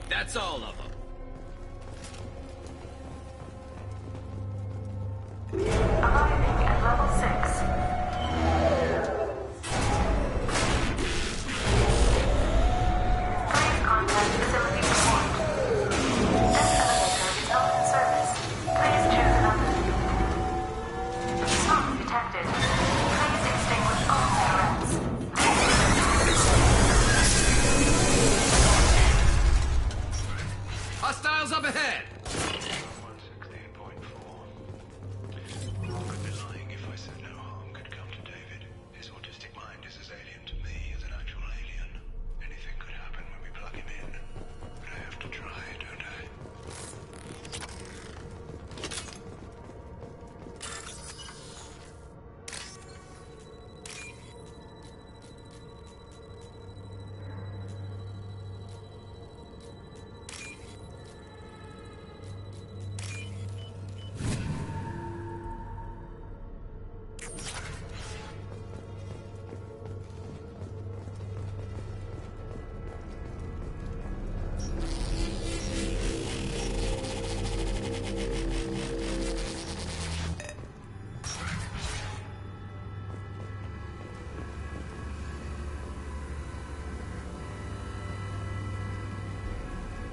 That's all of them. Arriving at level 6. Please contact facility support. This elevator is not in service. Please choose another. Smoke detected. Please extinguish all cigarettes. Hostiles up ahead!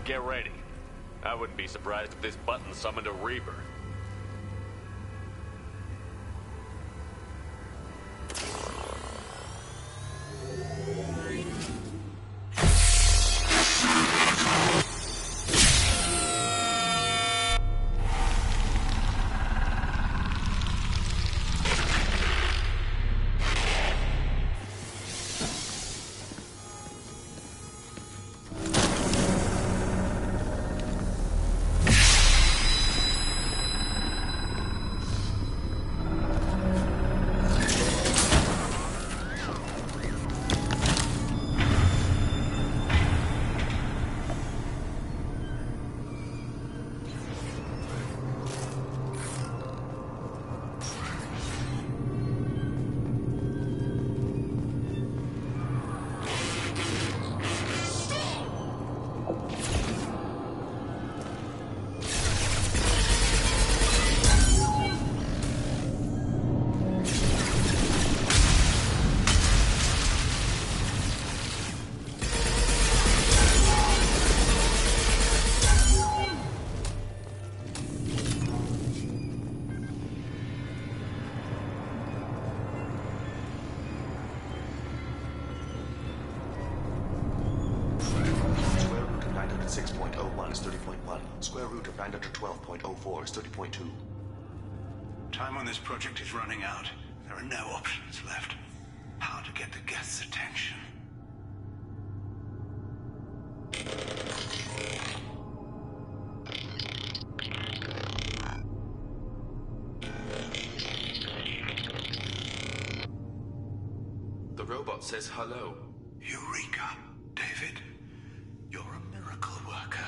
Get ready. I wouldn't be surprised if this button summoned a Reaper. Square root of 912.04 is 30.2. Time on this project is running out. There are no options left. How to get the guests' attention. The robot says hello. Eureka, David. You're a miracle worker.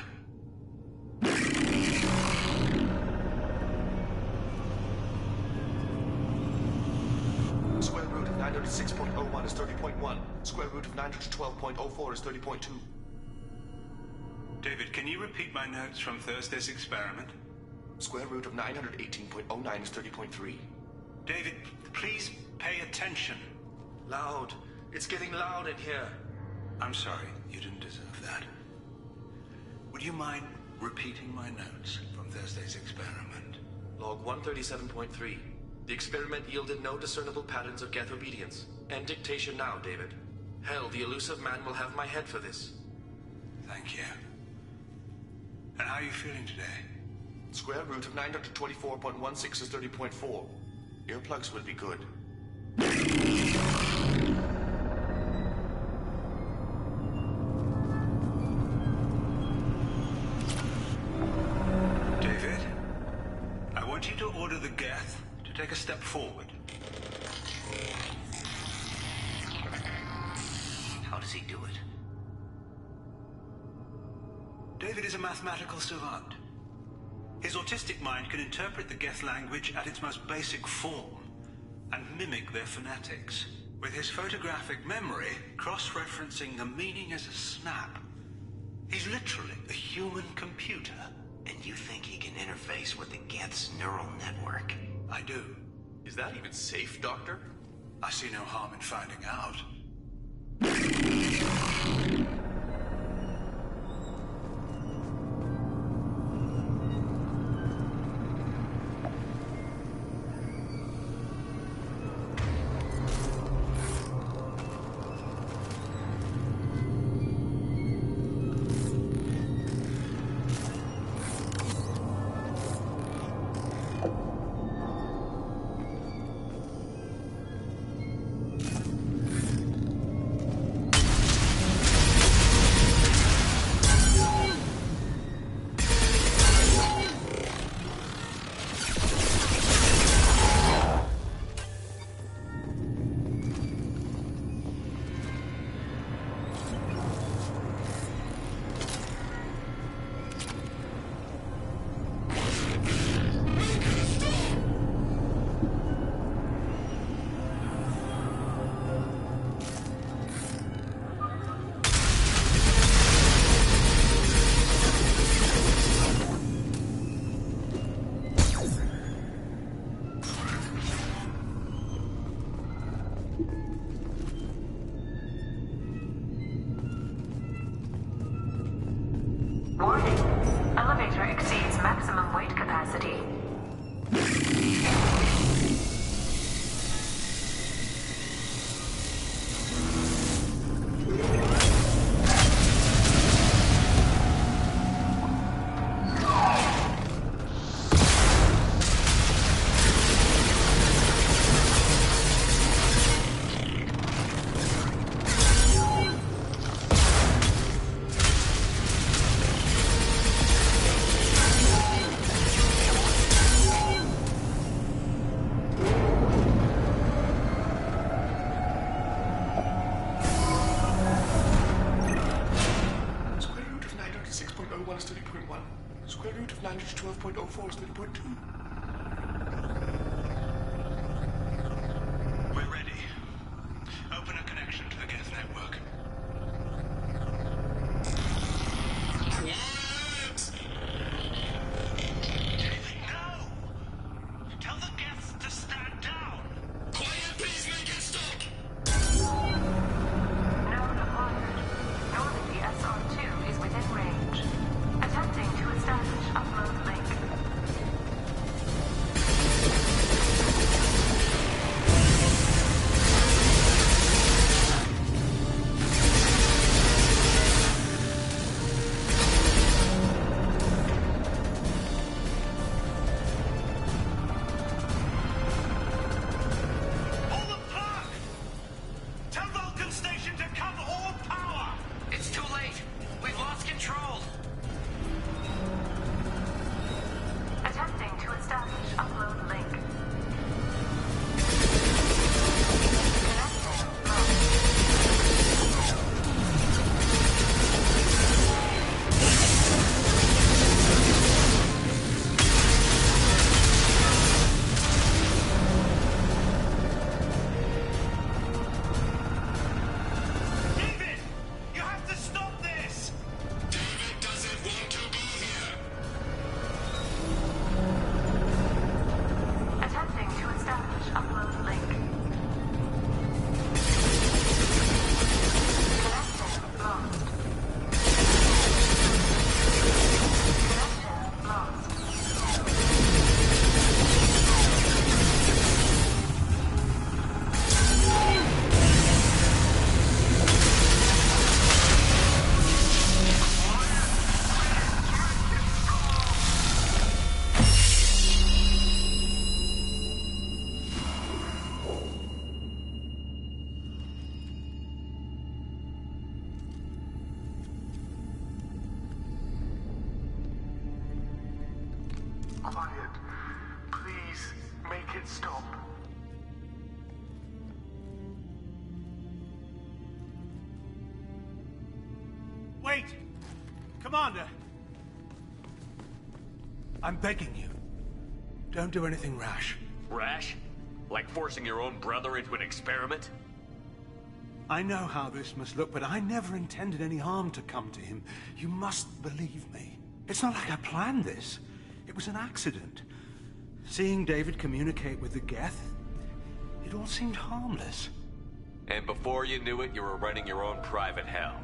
Square root of 906.01 is 30.1. Square root of 912.04 is 30.2. David, can you repeat my notes from Thursday's experiment? Square root of 918.09 is 30.3. David, please pay attention. Loud. It's getting loud in here. I'm sorry, you didn't deserve that. Would you mind repeating my notes from Thursday's experiment? Log 137.3. The experiment yielded no discernible patterns of geth obedience. End dictation now, David. Hell, the elusive man will have my head for this. Thank you. And how are you feeling today? Square root of 924.16 is 30.4. Earplugs would be good. David, I want you to order the geth to take a step forward. How does he do it? David is a mathematical savant. His autistic mind can interpret the geth language at its most basic form and mimic their phonetics, with his photographic memory cross-referencing the meaning as a snap. He's literally a human computer. And you think he can interface with the Geth's neural network? I do. Is that even safe, Doctor? I see no harm in finding out. Warning. Elevator exceeds maximum weight capacity. Square root of 906.01 is 30.1. Square root of 912.04 is 30.2. We're ready. Open a connection to the Geth network. David, no! Tell the Geths to stand down! Quiet, please make it stop! Node acquired. Normandy SR2 is within range. Attempting to establish upload link. Pull the plug! Tell Vulcan Station to cut all power! It's too late. We've lost control. Attempting to establish upload link. Connecting. Lost. David! You have to stop this! David doesn't want to be here. Attempting to establish upload link. Connection lost. Connection lost. Quiet. Please make it stop. Wait! Commander! I'm begging you. Don't do anything rash. Rash? Like forcing your own brother into an experiment? I know how this must look, but I never intended any harm to come to him. You must believe me. It's not like I planned this. It was an accident. Seeing David communicate with the Geth, it all seemed harmless. And before you knew it, you were running your own private hell.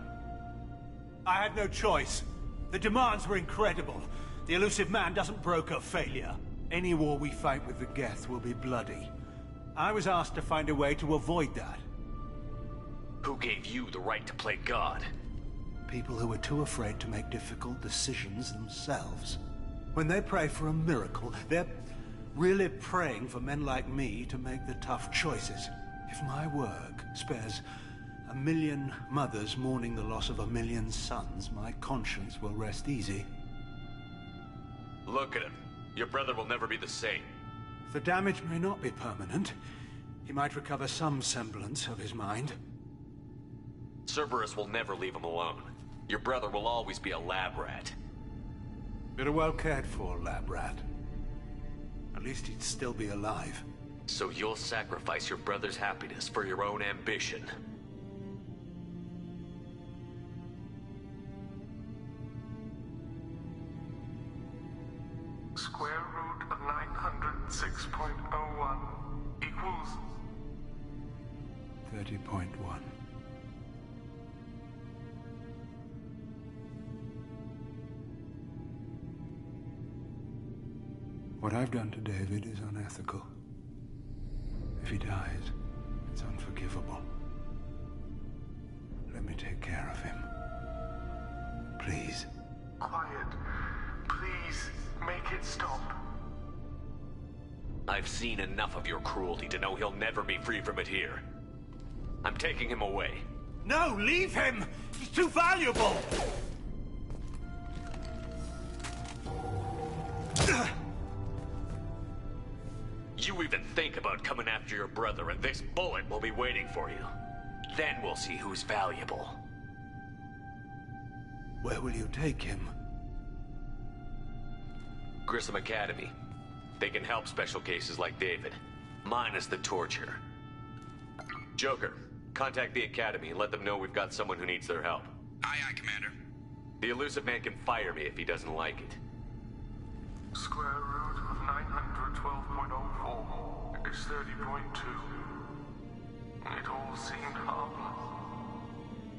I had no choice. The demands were incredible. The elusive man doesn't broker failure. Any war we fight with the Geth will be bloody. I was asked to find a way to avoid that. Who gave you the right to play God? People who are too afraid to make difficult decisions themselves. When they pray for a miracle, they're really praying for men like me to make the tough choices. If my work spares 1 million mothers mourning the loss of 1 million sons, my conscience will rest easy. Look at him. Your brother will never be the same. The damage may not be permanent. He might recover some semblance of his mind. Cerberus will never leave him alone. Your brother will always be a lab rat. But a well cared for lab rat. At least he'd still be alive. So you'll sacrifice your brother's happiness for your own ambition. Square root of 906.01 equals 30.1. What I've done to David is unethical. If he dies, it's unforgivable. Let me take care of him. Please. quiet. Please, make it stop. I've seen enough of your cruelty to know he'll never be free from it here. I'm taking him away. No, leave him! He's too valuable! You even think about coming after your brother, and this bullet will be waiting for you. Then we'll see who's valuable. Where will you take him? Grissom Academy. They can help special cases like David, minus the torture. Joker, contact the Academy and let them know we've got someone who needs their help. Aye, aye, Commander. The elusive man can fire me if he doesn't like it. Square root of 912.04 is 30.2. It all seemed harmless.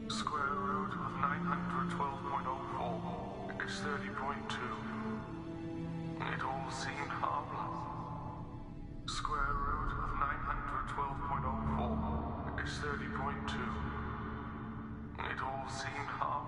Square root of 912.04 is 30.2. It all seemed harmless. Square root of 912.04 is 30.2. It all seemed harmless.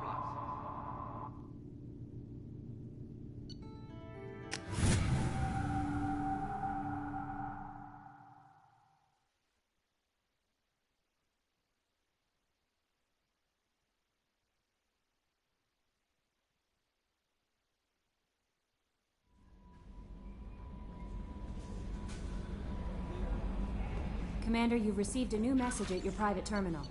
Commander, you've received a new message at your private terminal.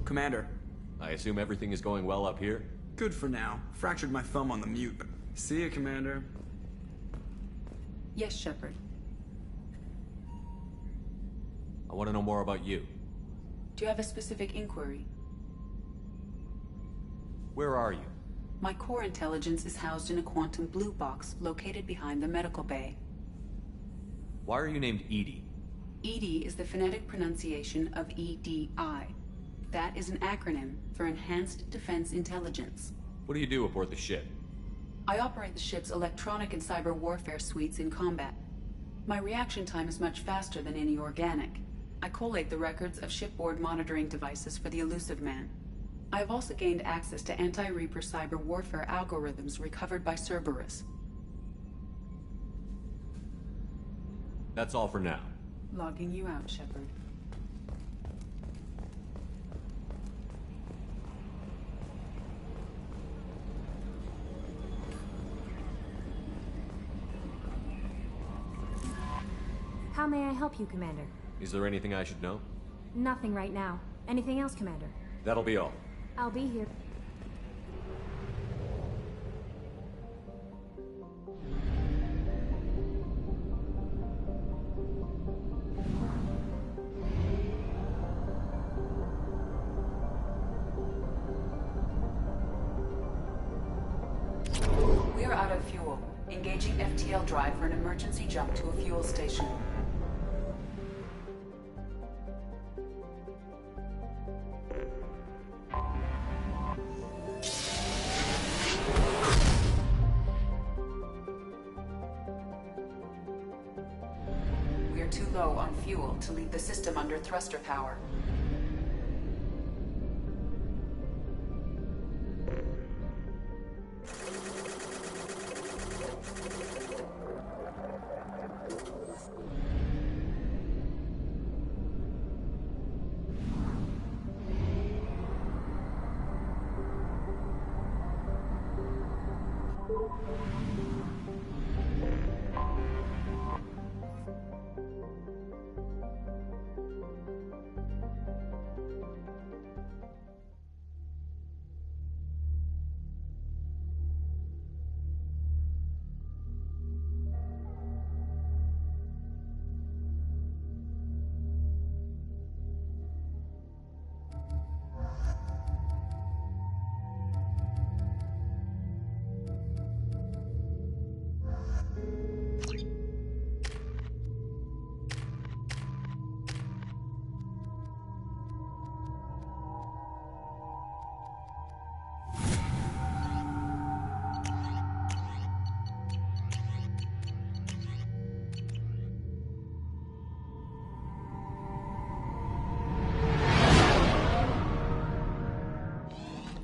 Commander. I assume everything is going well up here? Good for now. Fractured my thumb on the mute, but... See ya, Commander. Yes, Shepard. I want to know more about you. Do you have a specific inquiry? Where are you? My core intelligence is housed in a quantum blue box located behind the medical bay. Why are you named Edie? EDI is the phonetic pronunciation of EDI. That is an acronym for Enhanced Defense Intelligence. What do you do aboard the ship? I operate the ship's electronic and cyber warfare suites in combat. My reaction time is much faster than any organic. I collate the records of shipboard monitoring devices for the Elusive Man. I have also gained access to anti-Reaper cyber warfare algorithms recovered by Cerberus. That's all for now. Logging you out, Shepard. How may I help you, Commander? Is there anything I should know? Nothing right now. Anything else, Commander? That'll be all. I'll be here. We are out of fuel. Engaging FTL drive for an emergency jump to a fuel station. We are too low on fuel to leave the system under thruster power.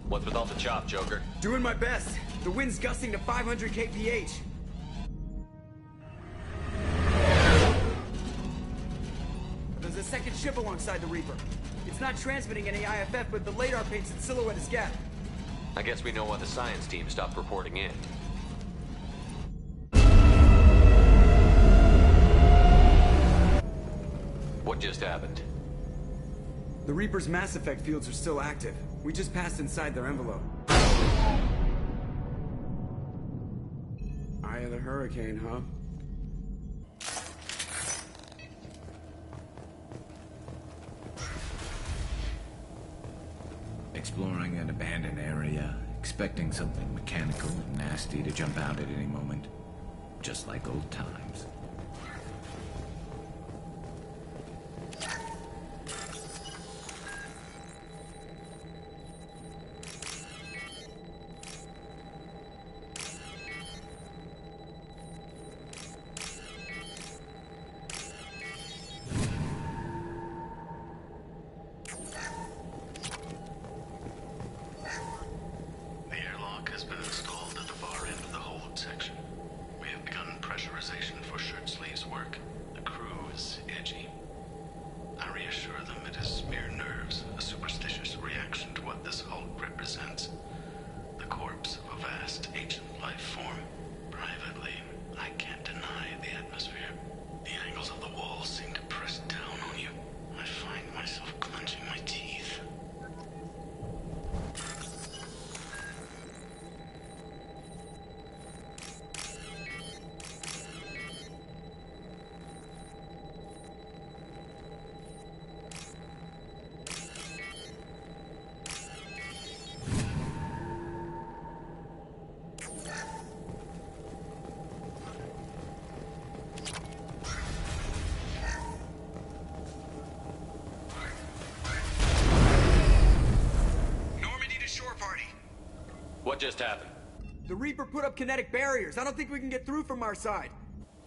What's with all the chop, Joker? Doing my best. The wind's gusting to 500 kph. There's a second ship alongside the Reaper. It's not transmitting any IFF, but the radar paints its silhouette as Geth. I guess we know why the science team stopped reporting in. What just happened? The Reaper's mass effect fields are still active. We just passed inside their envelope. Eye of the hurricane, huh? Exploring an abandoned area, expecting something mechanical and nasty to jump out at any moment. Just like old times. The airlock has been installed at the far end of the hold section. We have begun pressurization for sure. just happened? The Reaper put up kinetic barriers. I don't think we can get through from our side.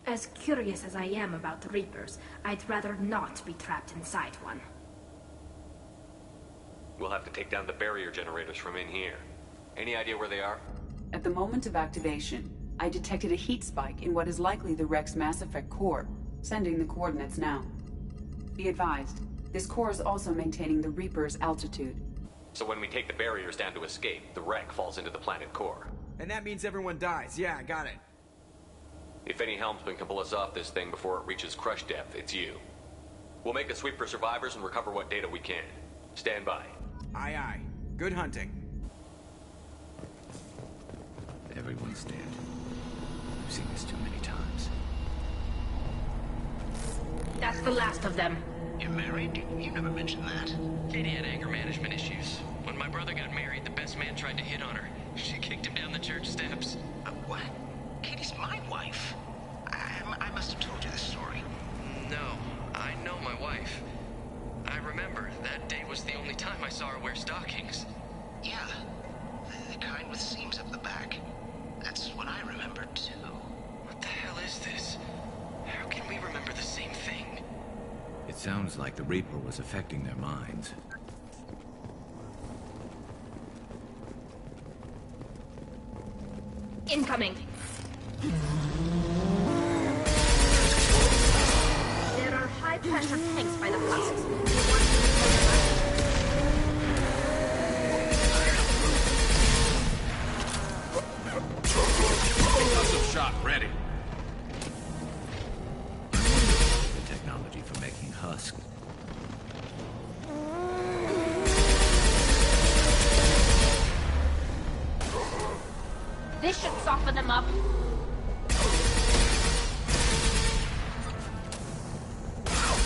As curious as I am about the Reapers, I'd rather not be trapped inside one. We'll have to take down the barrier generators from in here. Any idea where they are? At the moment of activation, I detected a heat spike in what is likely the Rex Mass Effect core, sending the coordinates now. Be advised, this core is also maintaining the Reaper's altitude. So when we take the barriers down to escape, the wreck falls into the planet core. And that means everyone dies. Yeah, I got it. If any helmsman can pull us off this thing before it reaches crush depth, it's you. We'll make a sweep for survivors and recover what data we can. Stand by. Aye, aye. Good hunting. Everyone's dead. I've seen this too many times. That's the last of them. You're married? You never mentioned that. Katie had anger management issues. When my brother got married, the best man tried to hit on her. She kicked him down the church steps. What? Katie's my wife. I must have told you this story. No, I know my wife. I remember, that day was the only time I saw her wear stockings. Yeah, the kind with seams up the back. That's what I remember, too. What the hell is this? How can we remember the same thing? It sounds like the Reaper was affecting their minds. Incoming. There are high-pressure tanks by the husks. Concussive shock ready. The technology for making husks. This should soften them up.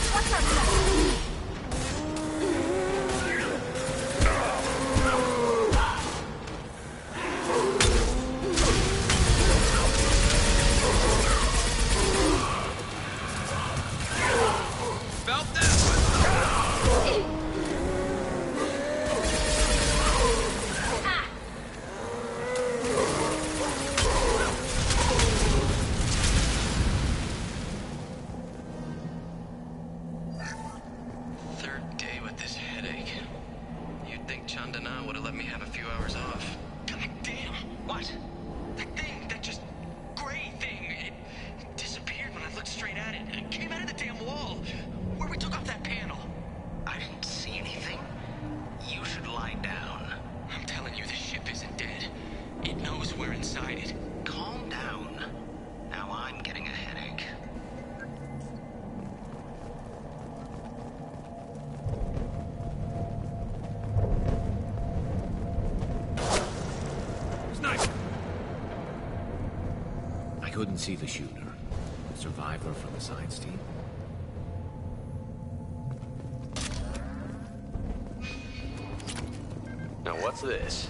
What's our plan? Felt that? Third day with this headache. You'd think Chandana would have let me have a few hours off. God damn! What? That thing, that just gray thing, it disappeared when I looked straight at it. It came out of the damn wall, where we took off that panel. I didn't see anything. You should lie down. I'm telling you, the ship isn't dead. It knows we're inside it. Calm down. Now I'm getting a headache. Sniper! I couldn't see the shooter. Survivor from the science team. Now what's this?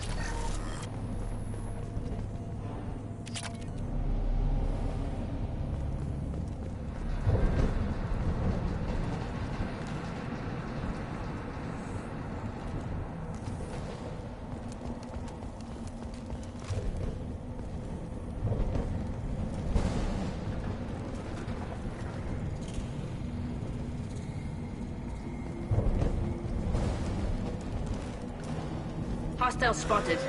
Hostile spotted.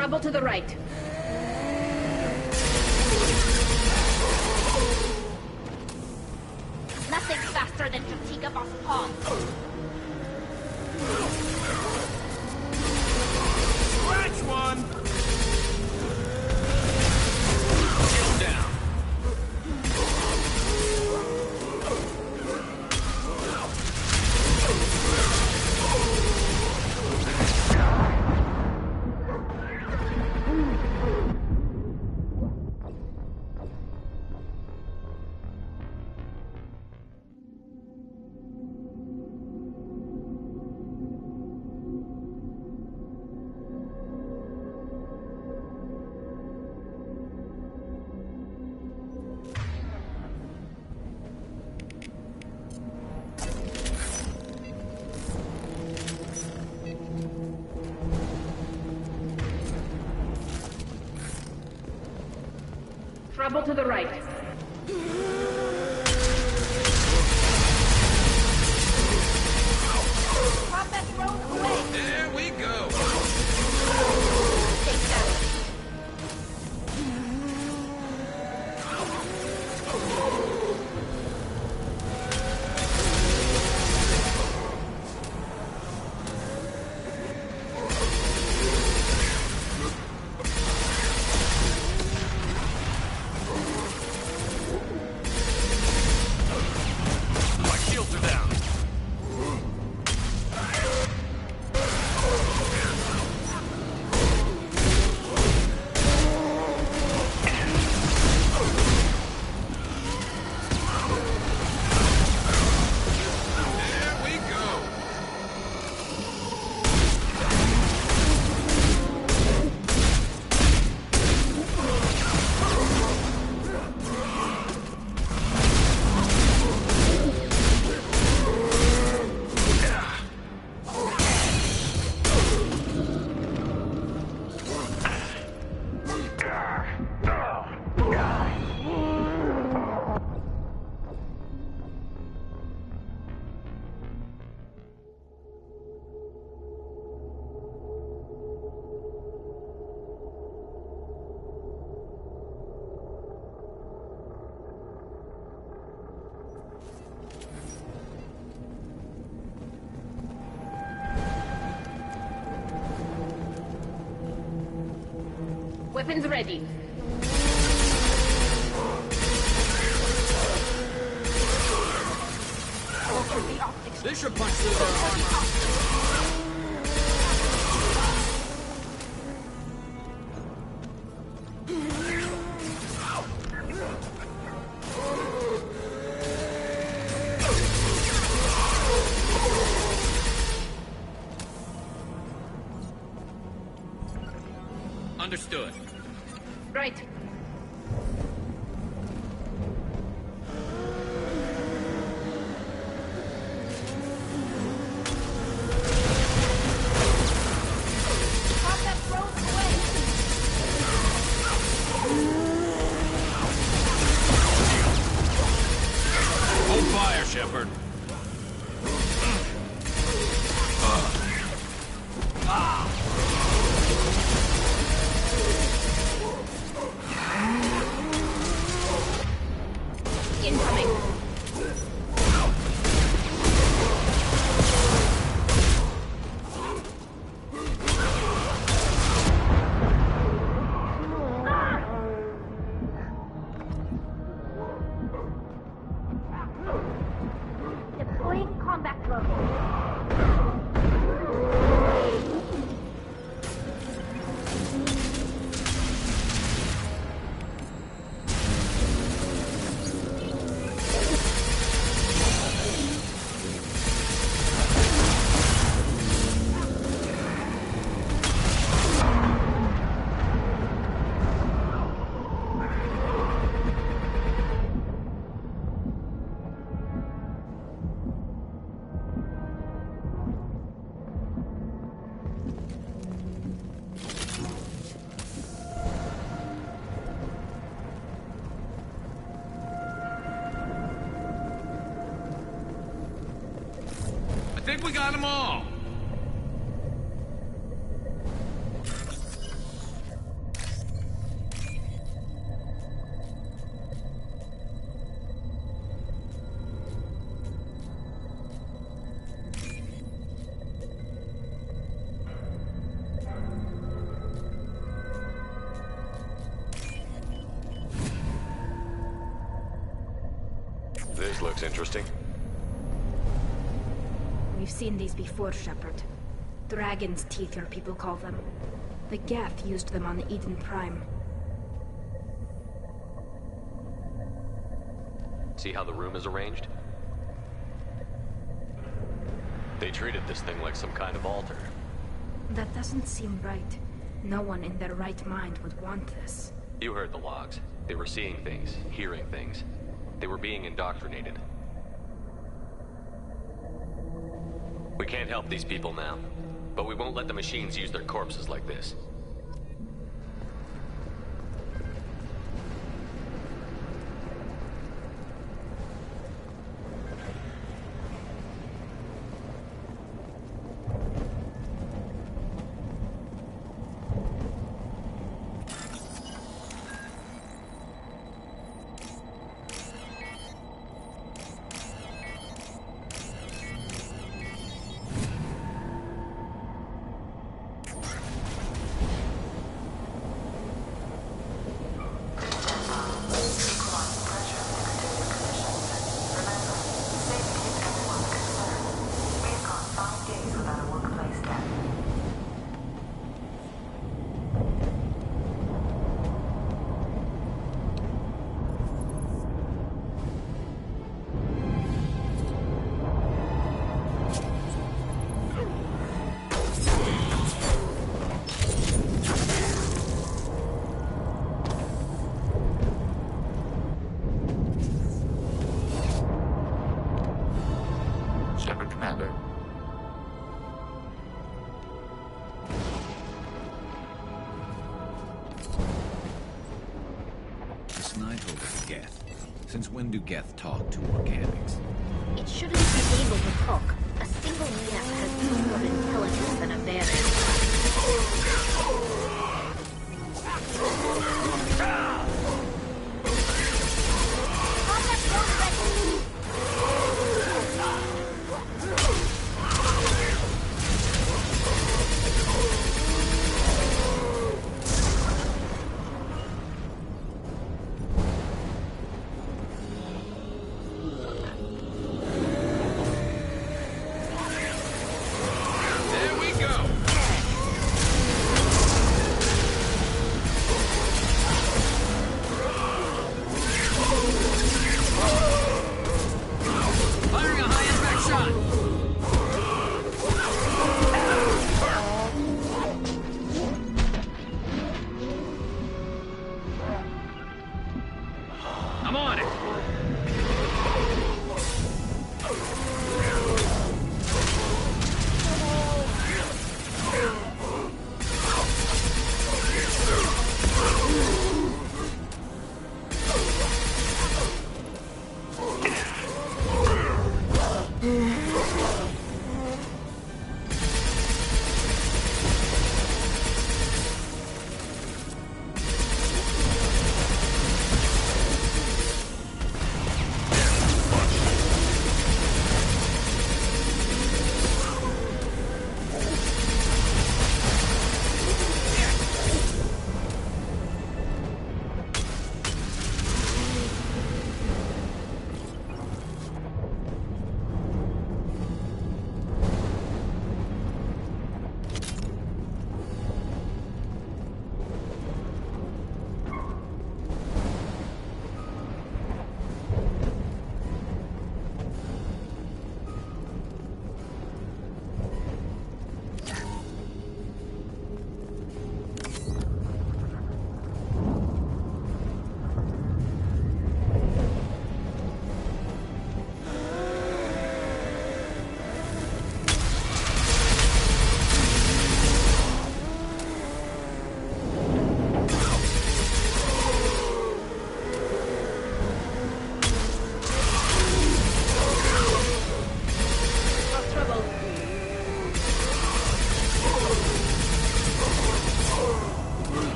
Trouble to the right. Nothing faster than fatigue of us pawns. Scratch one! Shield down. Trouble to the right. Combat drone away. There we go. Take that. My shields are down. There we go. Weapons ready. This should punch through their armor. Understood. Right. Combat drone away. Hold fire, Shepard. Incoming. Deploying combat drone. I think we got them all. interesting? We've seen these before, Shepard. Dragon's teeth, your people call them. The Geth used them on the Eden Prime. See how the room is arranged? They treated this thing like some kind of altar. That doesn't seem right. No one in their right mind would want this. You heard the logs. They were seeing things, hearing things. They were being indoctrinated. We can't help these people now, but we won't let the machines use their corpses like this. Since when do Geth talk to organics? It shouldn't be able to talk. A single Geth has even more intelligence than a Baron.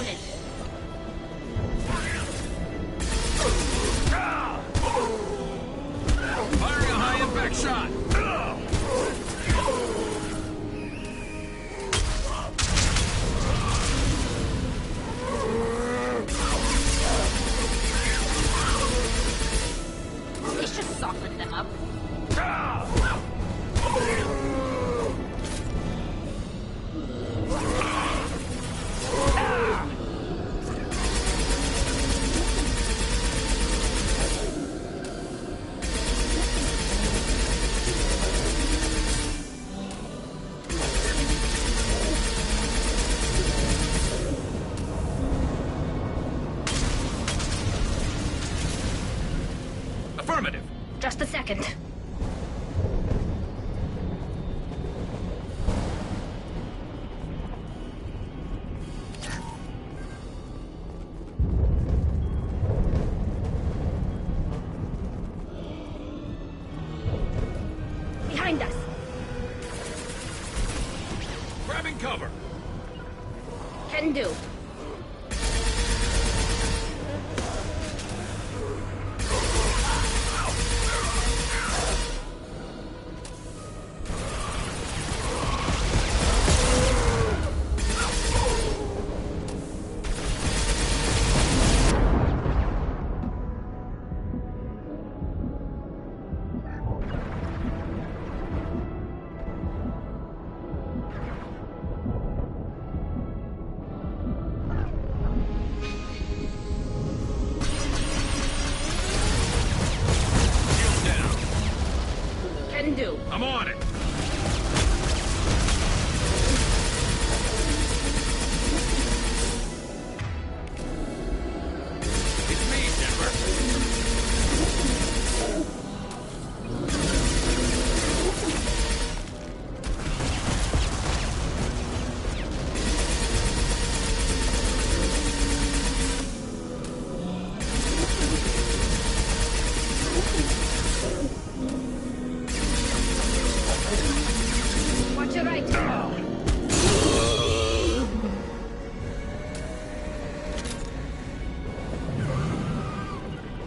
On it. Firing a high-impact shot! We should soften them up. Affirmative. Just a second. Behind us. Grabbing cover. Can do. Can do. I'm on it. It's me, Denver. Watch your right.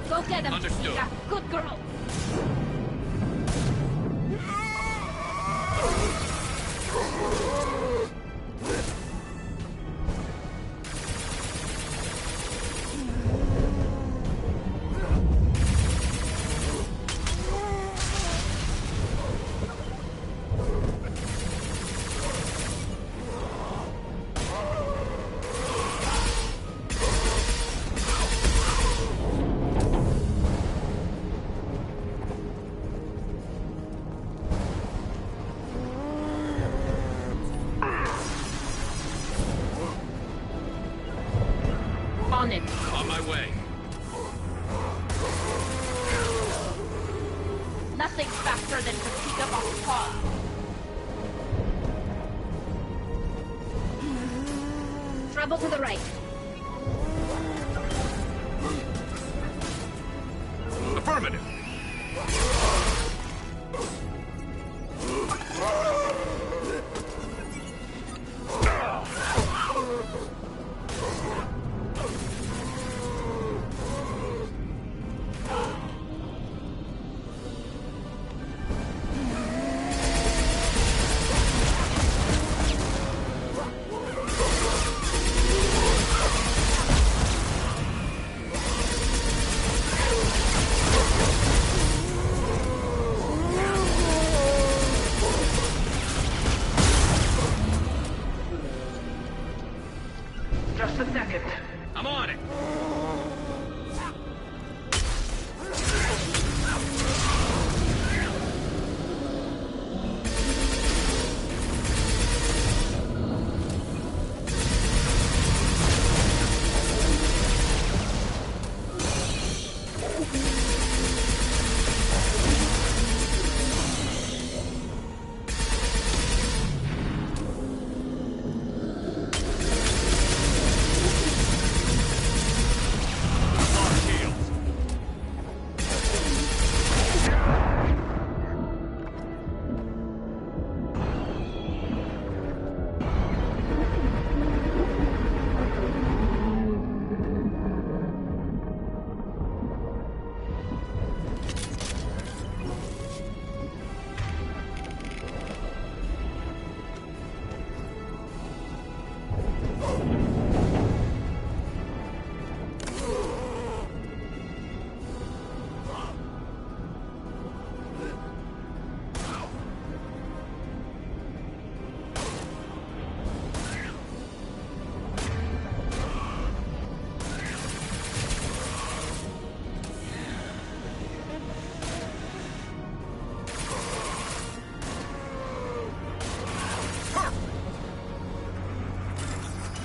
Go get them. Understood. Chica. Good girl. On it. On my way. Nothing faster than to pick up on paw. Trouble to the right. Affirmative. Just a second. I'm on it.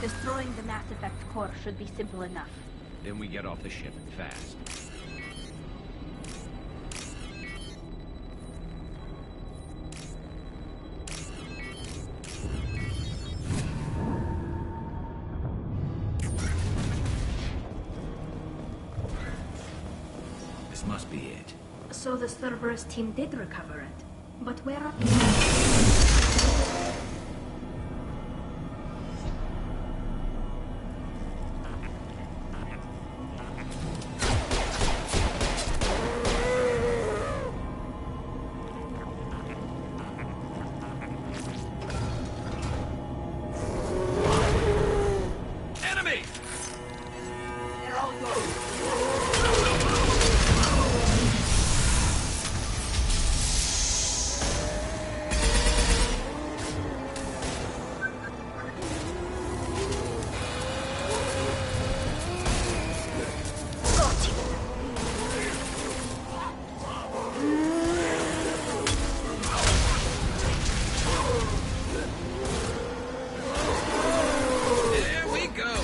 Destroying the Mass Effect core should be simple enough. Then we get off the ship fast. This must be it. So the Cerberus team did recover it. But where are... Enemy! They're all yours. There we go!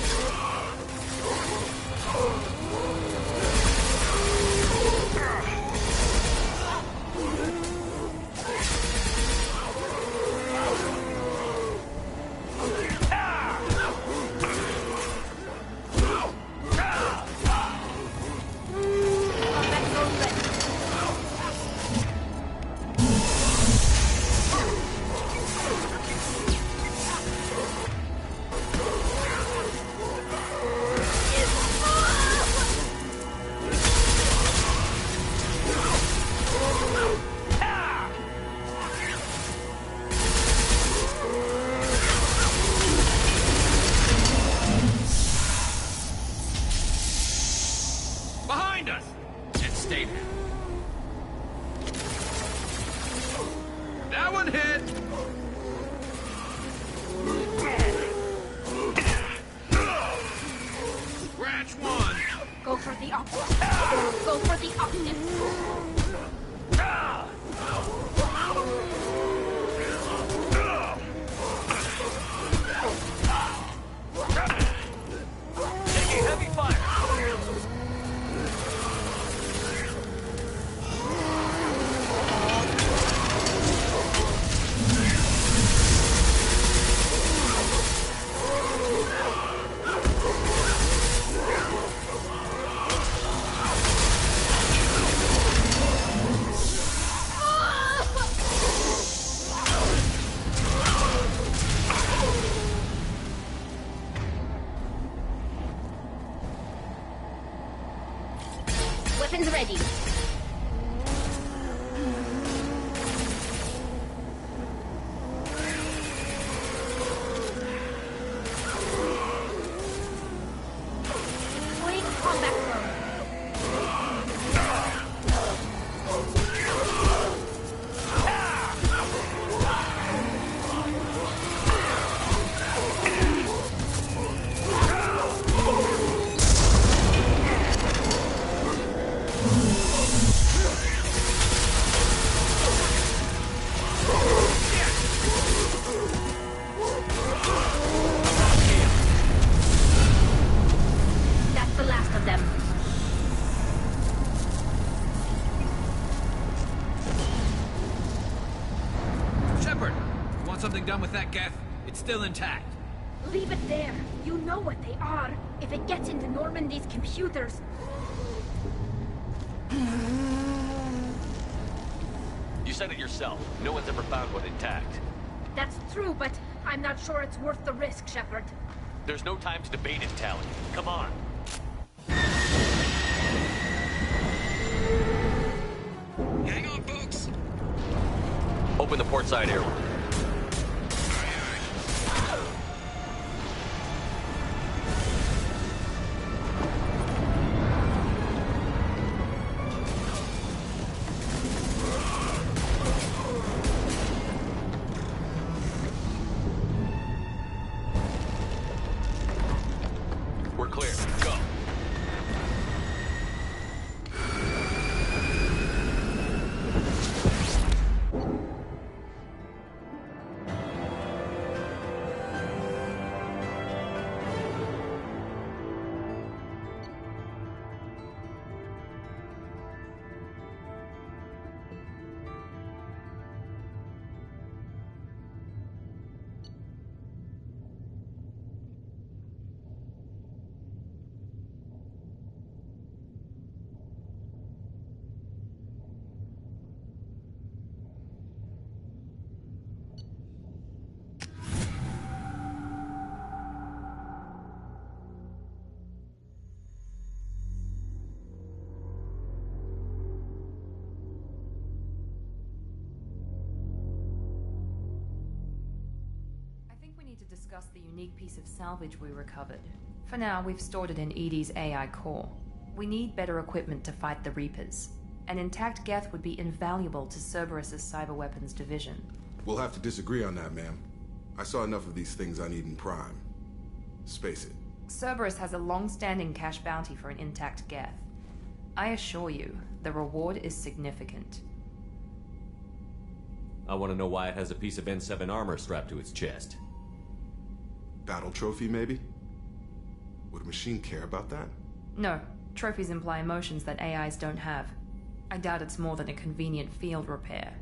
Behind us! And stay there. That one hit! Scratch one! Go for the optic. Go for the optic. Taking heavy fire. Weapons ready. Deploying combat drone. That's the last of them. Shepard, you want something done with that Geth? It's still intact. Leave it there. You know what they are. If it gets into Normandy's computers... You said it yourself. No one's ever found one intact. That's true, but I'm not sure it's worth the risk, Shepard. There's no time to debate it, Tally. Come on. Hang on, folks. Open the port side airlock. We're clear. Go. discuss the unique piece of salvage we recovered. For now, we've stored it in Edie's AI core. We need better equipment to fight the Reapers. An intact Geth would be invaluable to Cerberus's cyber weapons division. We'll have to disagree on that, ma'am. I saw enough of these things on Eden Prime. Space it. Cerberus has a long-standing cash bounty for an intact Geth. I assure you, the reward is significant. I want to know why it has a piece of N7 armor strapped to its chest. Battle trophy, maybe? Would a machine care about that? No. Trophies imply emotions that AIs don't have. I doubt it's more than a convenient field repair.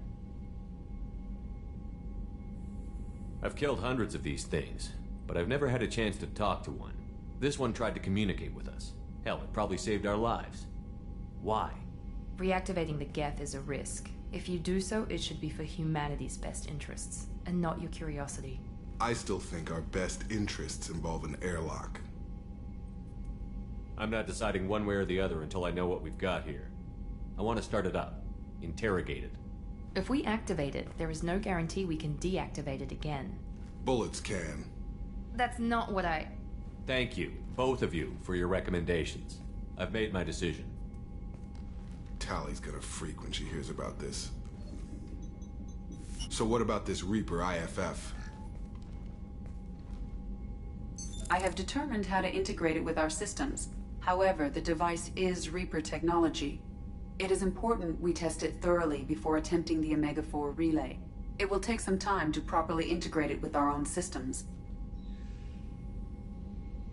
I've killed hundreds of these things, but I've never had a chance to talk to one. This one tried to communicate with us. Hell, it probably saved our lives. Why? Reactivating the Geth is a risk. If you do so, it should be for humanity's best interests, and not your curiosity. I still think our best interests involve an airlock. I'm not deciding one way or the other until I know what we've got here. I want to start it up. Interrogate it. If we activate it, there is no guarantee we can deactivate it again. Bullets can. That's not what I... Thank you, both of you, for your recommendations. I've made my decision. Tally's gonna freak when she hears about this. So what about this Reaper IFF? I have determined how to integrate it with our systems. However, the device is Reaper technology. It is important we test it thoroughly before attempting the Omega-4 relay. It will take some time to properly integrate it with our own systems.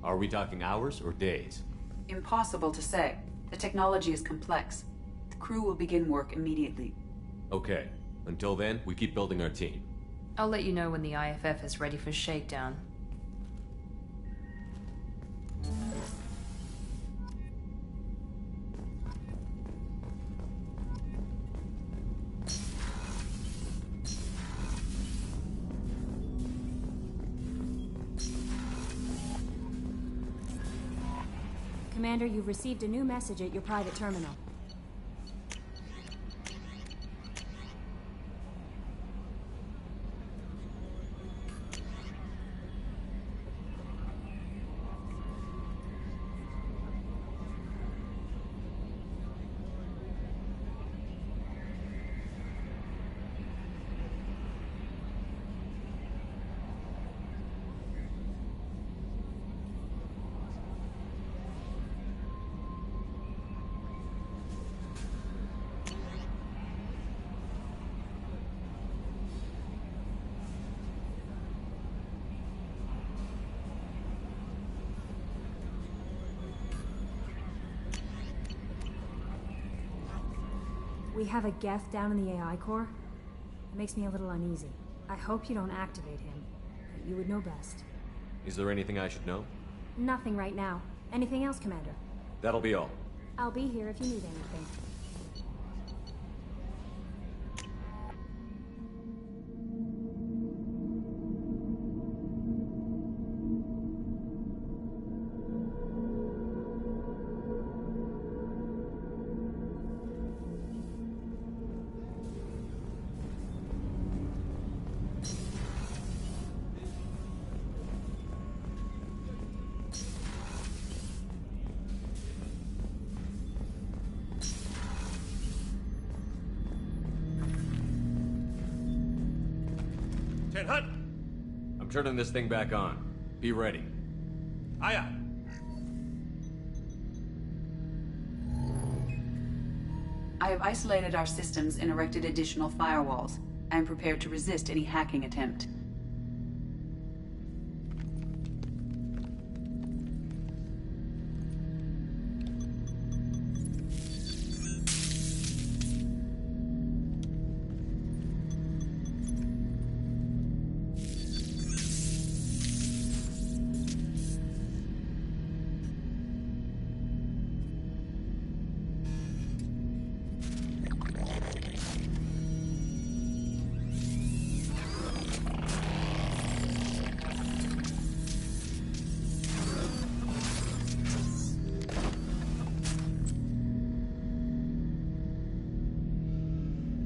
Are we talking hours or days? Impossible to say. The technology is complex. The crew will begin work immediately. Okay. Until then, we keep building our team. I'll let you know when the IFF is ready for shakedown. Commander, you've received a new message at your private terminal. We have a Geth down in the AI core. It makes me a little uneasy. I hope you don't activate him, but you would know best. Is there anything I should know? Nothing right now. Anything else, Commander? That'll be all. I'll be here if you need anything. Hut! I'm turning this thing back on. Be ready. Aye, aye. I have isolated our systems and erected additional firewalls. I am prepared to resist any hacking attempt.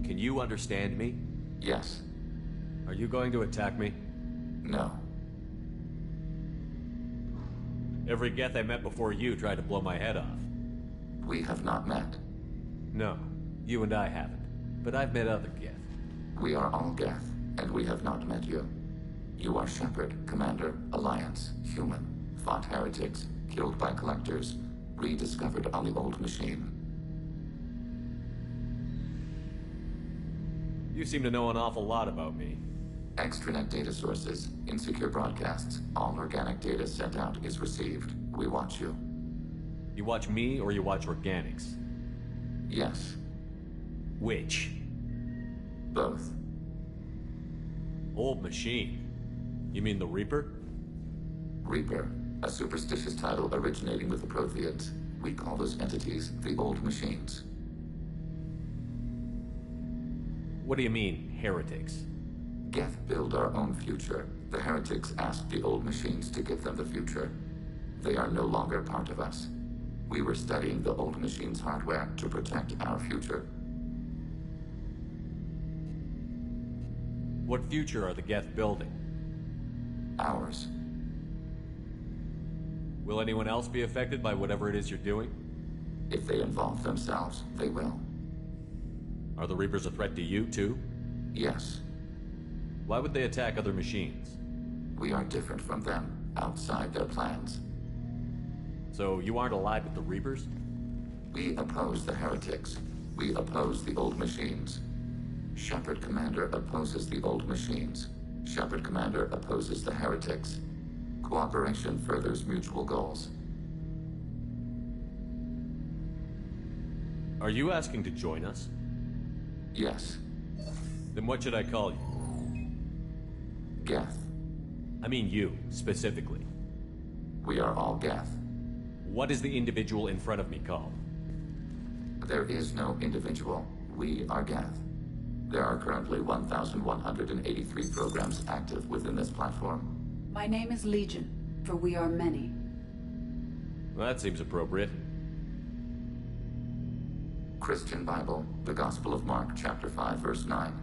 Can you understand me? Yes. Are you going to attack me? No. Every Geth I met before you tried to blow my head off. We have not met. No, you and I haven't. But I've met other Geth. We are all Geth, and we have not met you. You are Shepard, Commander, Alliance, human, fought heretics, killed by collectors, rediscovered on the old machine. You seem to know an awful lot about me. Extranet data sources, insecure broadcasts, all organic data sent out is received. We watch you. You watch me or you watch organics? Yes. Which? Both. Old machine? You mean the Reaper? Reaper, a superstitious title originating with the Protheans. We call those entities the old machines. What do you mean, heretics? Geth build our own future. The heretics asked the old machines to give them the future. They are no longer part of us. We were studying the old machines' hardware to protect our future. What future are the Geth building? Ours. Will anyone else be affected by whatever it is you're doing? If they involve themselves, they will. Are the Reapers a threat to you, too? Yes. Why would they attack other machines? We are different from them, outside their plans. So you aren't allied with the Reapers? We oppose the heretics. We oppose the old machines. Shepard Commander opposes the old machines. Shepard Commander opposes the heretics. Cooperation furthers mutual goals. Are you asking to join us? Yes. Then what should I call you? Geth. I mean you, specifically. We are all Geth. What is the individual in front of me called? There is no individual. We are Geth. There are currently 1,183 programs active within this platform. My name is Legion, for we are many. Well, that seems appropriate. Christian Bible, the Gospel of Mark, chapter 5, verse 9.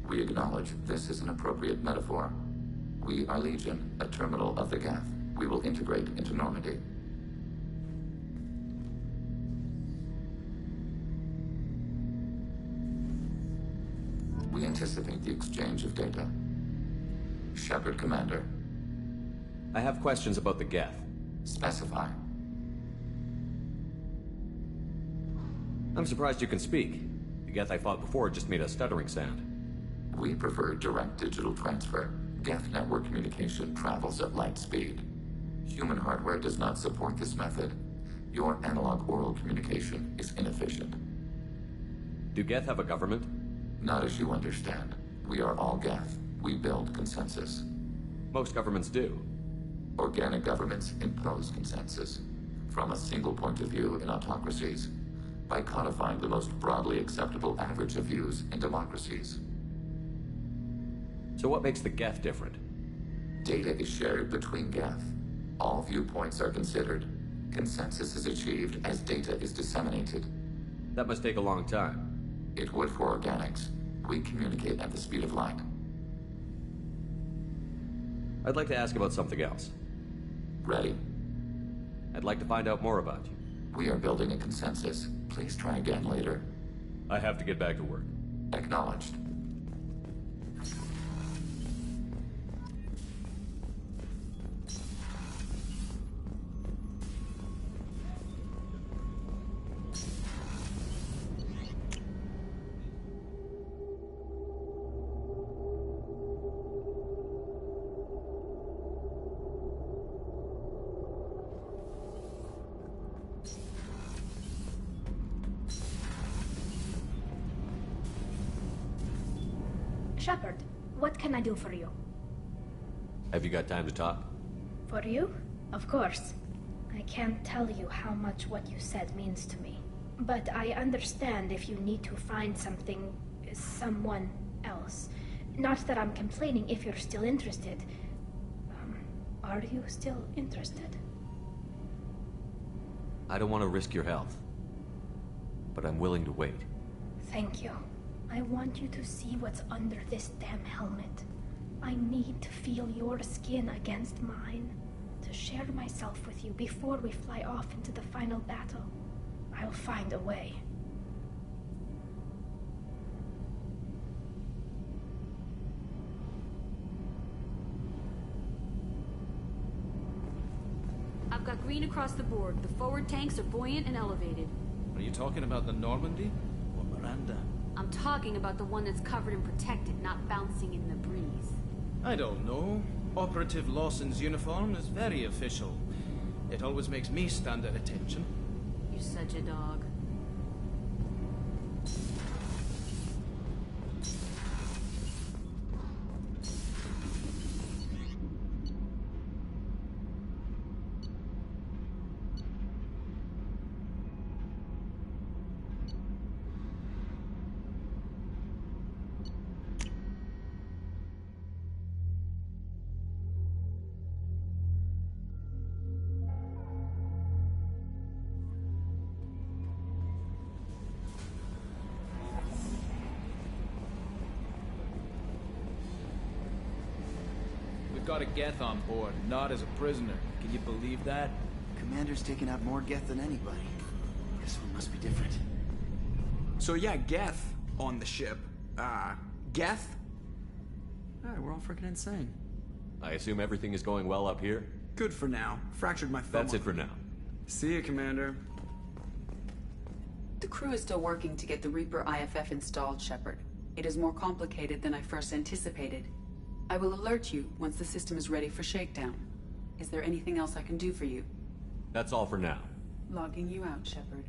We acknowledge this is an appropriate metaphor. We are Legion, a terminal of the Geth. We will integrate into Normandy. We anticipate the exchange of data. Shepard Commander. I have questions about the Geth. Specify. I'm surprised you can speak. The Geth I fought before just made a stuttering sound. We prefer direct digital transfer. Geth network communication travels at light speed. Human hardware does not support this method. Your analog oral communication is inefficient. Do Geth have a government? Not as you understand. We are all Geth. We build consensus. Most governments do. Organic governments impose consensus. From a single point of view in autocracies. By codifying the most broadly acceptable average of views in democracies. So what makes the Geth different? Data is shared between Geth. All viewpoints are considered. Consensus is achieved as data is disseminated. That must take a long time. It would for organics. We communicate at the speed of light. I'd like to ask about something else. Ready? I'd like to find out more about you. We are building a consensus. Please try again later. I have to get back to work. Acknowledged. Shepard, what can I do for you? Have you got time to talk? For you? Of course. I can't tell you how much what you said means to me. But I understand if you need to find someone else. Not that I'm complaining if you're still interested. Are you still interested? I don't want to risk your health. But I'm willing to wait. Thank you. I want you to see what's under this damn helmet. I need to feel your skin against mine, to share myself with you before we fly off into the final battle. I'll find a way. I've got green across the board. The forward tanks are buoyant and elevated. Are you talking about the Normandy? Or Miranda? I'm talking about the one that's covered and protected, not bouncing in the breeze. I don't know. Operative Lawson's uniform is very official. It always makes me stand at attention. You're such a dog. Got a Geth on board, not as a prisoner. Can you believe that? Commander's taken out more Geth than anybody. This one must be different. So yeah, Geth on the ship. Geth? Alright, we're all freaking insane. I assume everything is going well up here? Good for now. Fractured my thumb. That's it for now. See you, Commander. The crew is still working to get the Reaper IFF installed, Shepard. It is more complicated than I first anticipated. I will alert you once the system is ready for shakedown. Is there anything else I can do for you? That's all for now. Logging you out, Shepard.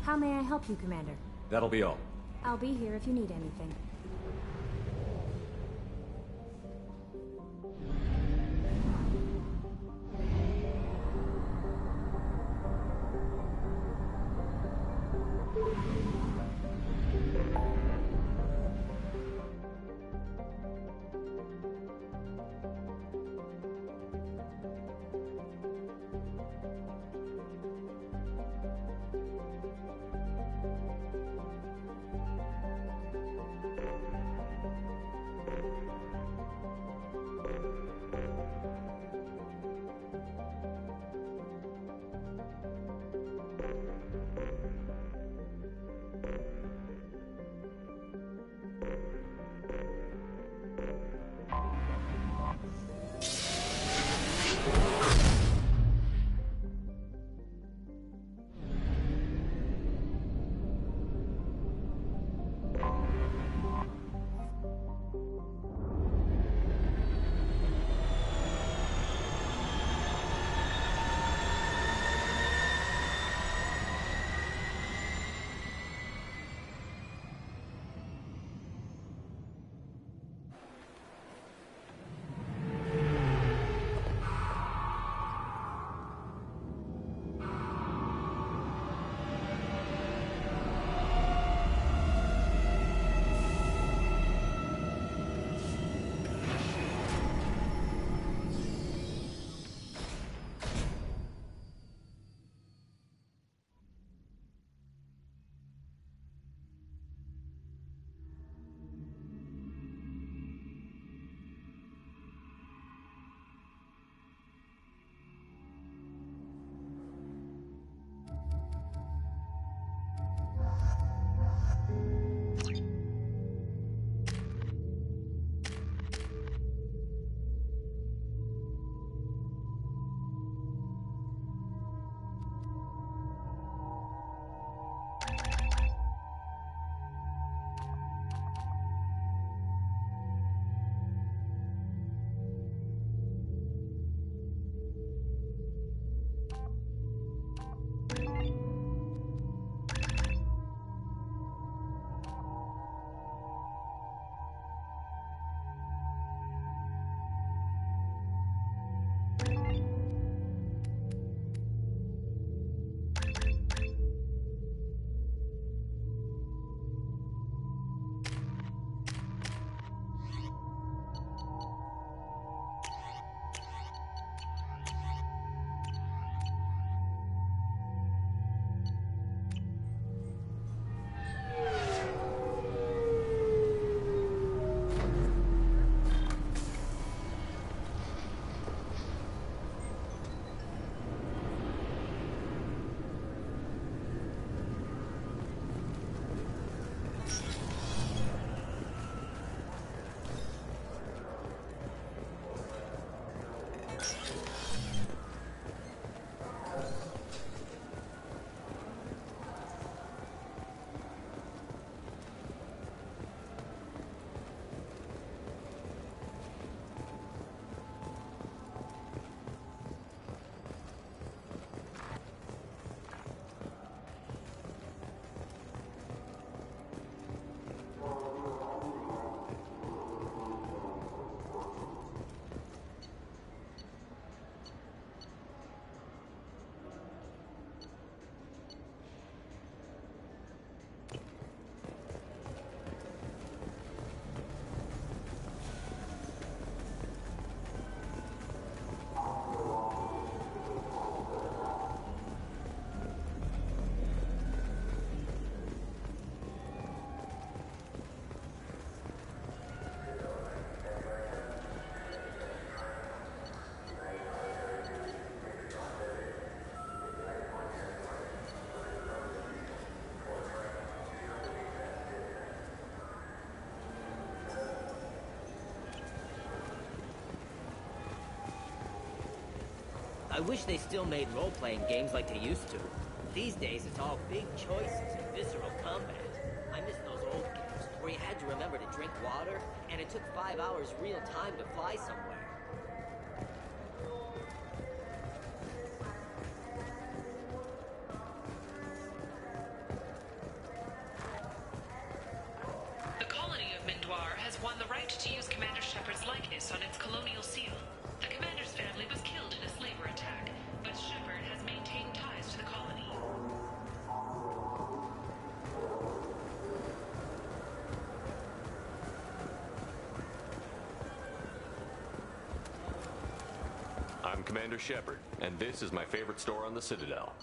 How may I help you, Commander? That'll be all. I'll be here if you need anything. I wish they still made role-playing games like they used to. These days, it's all big choices and visceral combat. I miss those old games, where you had to remember to drink water, and it took 5 hours real time to fly somewhere. The colony of Mindoir has won the right to use Commander Shepard's likeness on its colonial seal. The commander's family was killed in a slaver attack, but Shepard has maintained ties to the colony. I'm Commander Shepard, and this is my favorite store on the Citadel.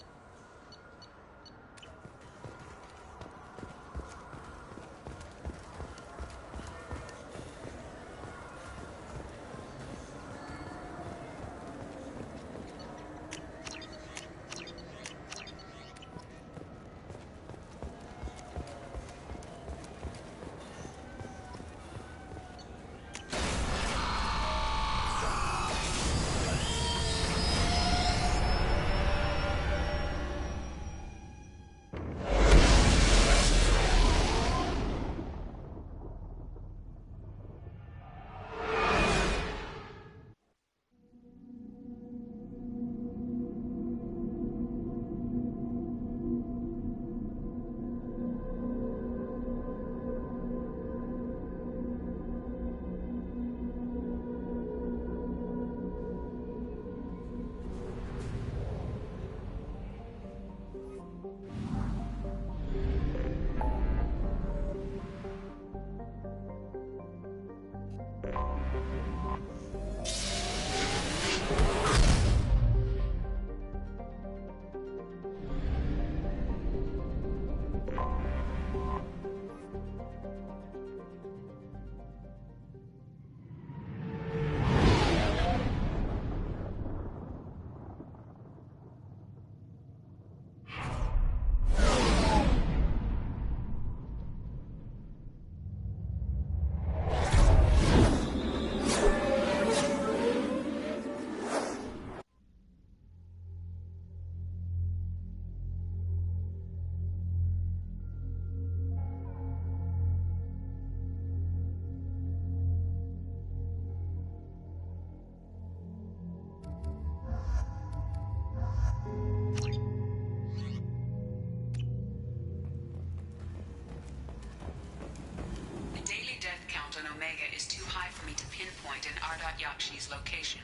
Is too high for me to pinpoint an Ardat Yakshi's location.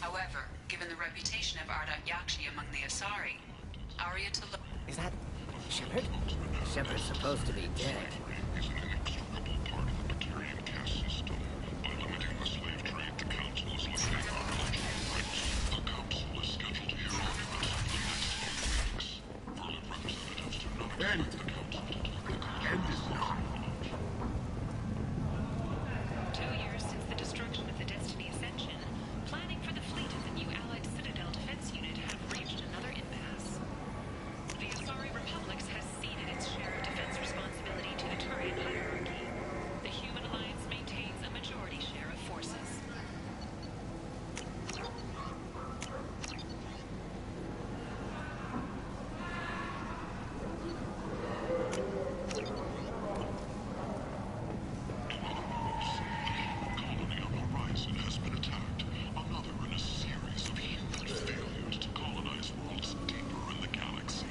However, given the reputation of Ardat Yakshi among the Asari, Arya to look... Is that Shepard? Shepard's supposed to be dead. He's an inextricable part of the Batarian caste system. By limiting the slave trade, the Council is limiting our cultural rights. The Council is scheduled to hear arguments for the next few weeks. Further representatives do not expect the Council to deliver the Constitution. 2 years since the destruction of the Destiny Ascension, planning for the fleet of the new Allied Citadel Defense Unit have reached another impasse. The Asari Republics has ceded its share of defense responsibility to the Turian hierarchy. The Human Alliance maintains a majority share of forces. Has been attacked, another in a series of human failures to colonize worlds deeper in the galaxy.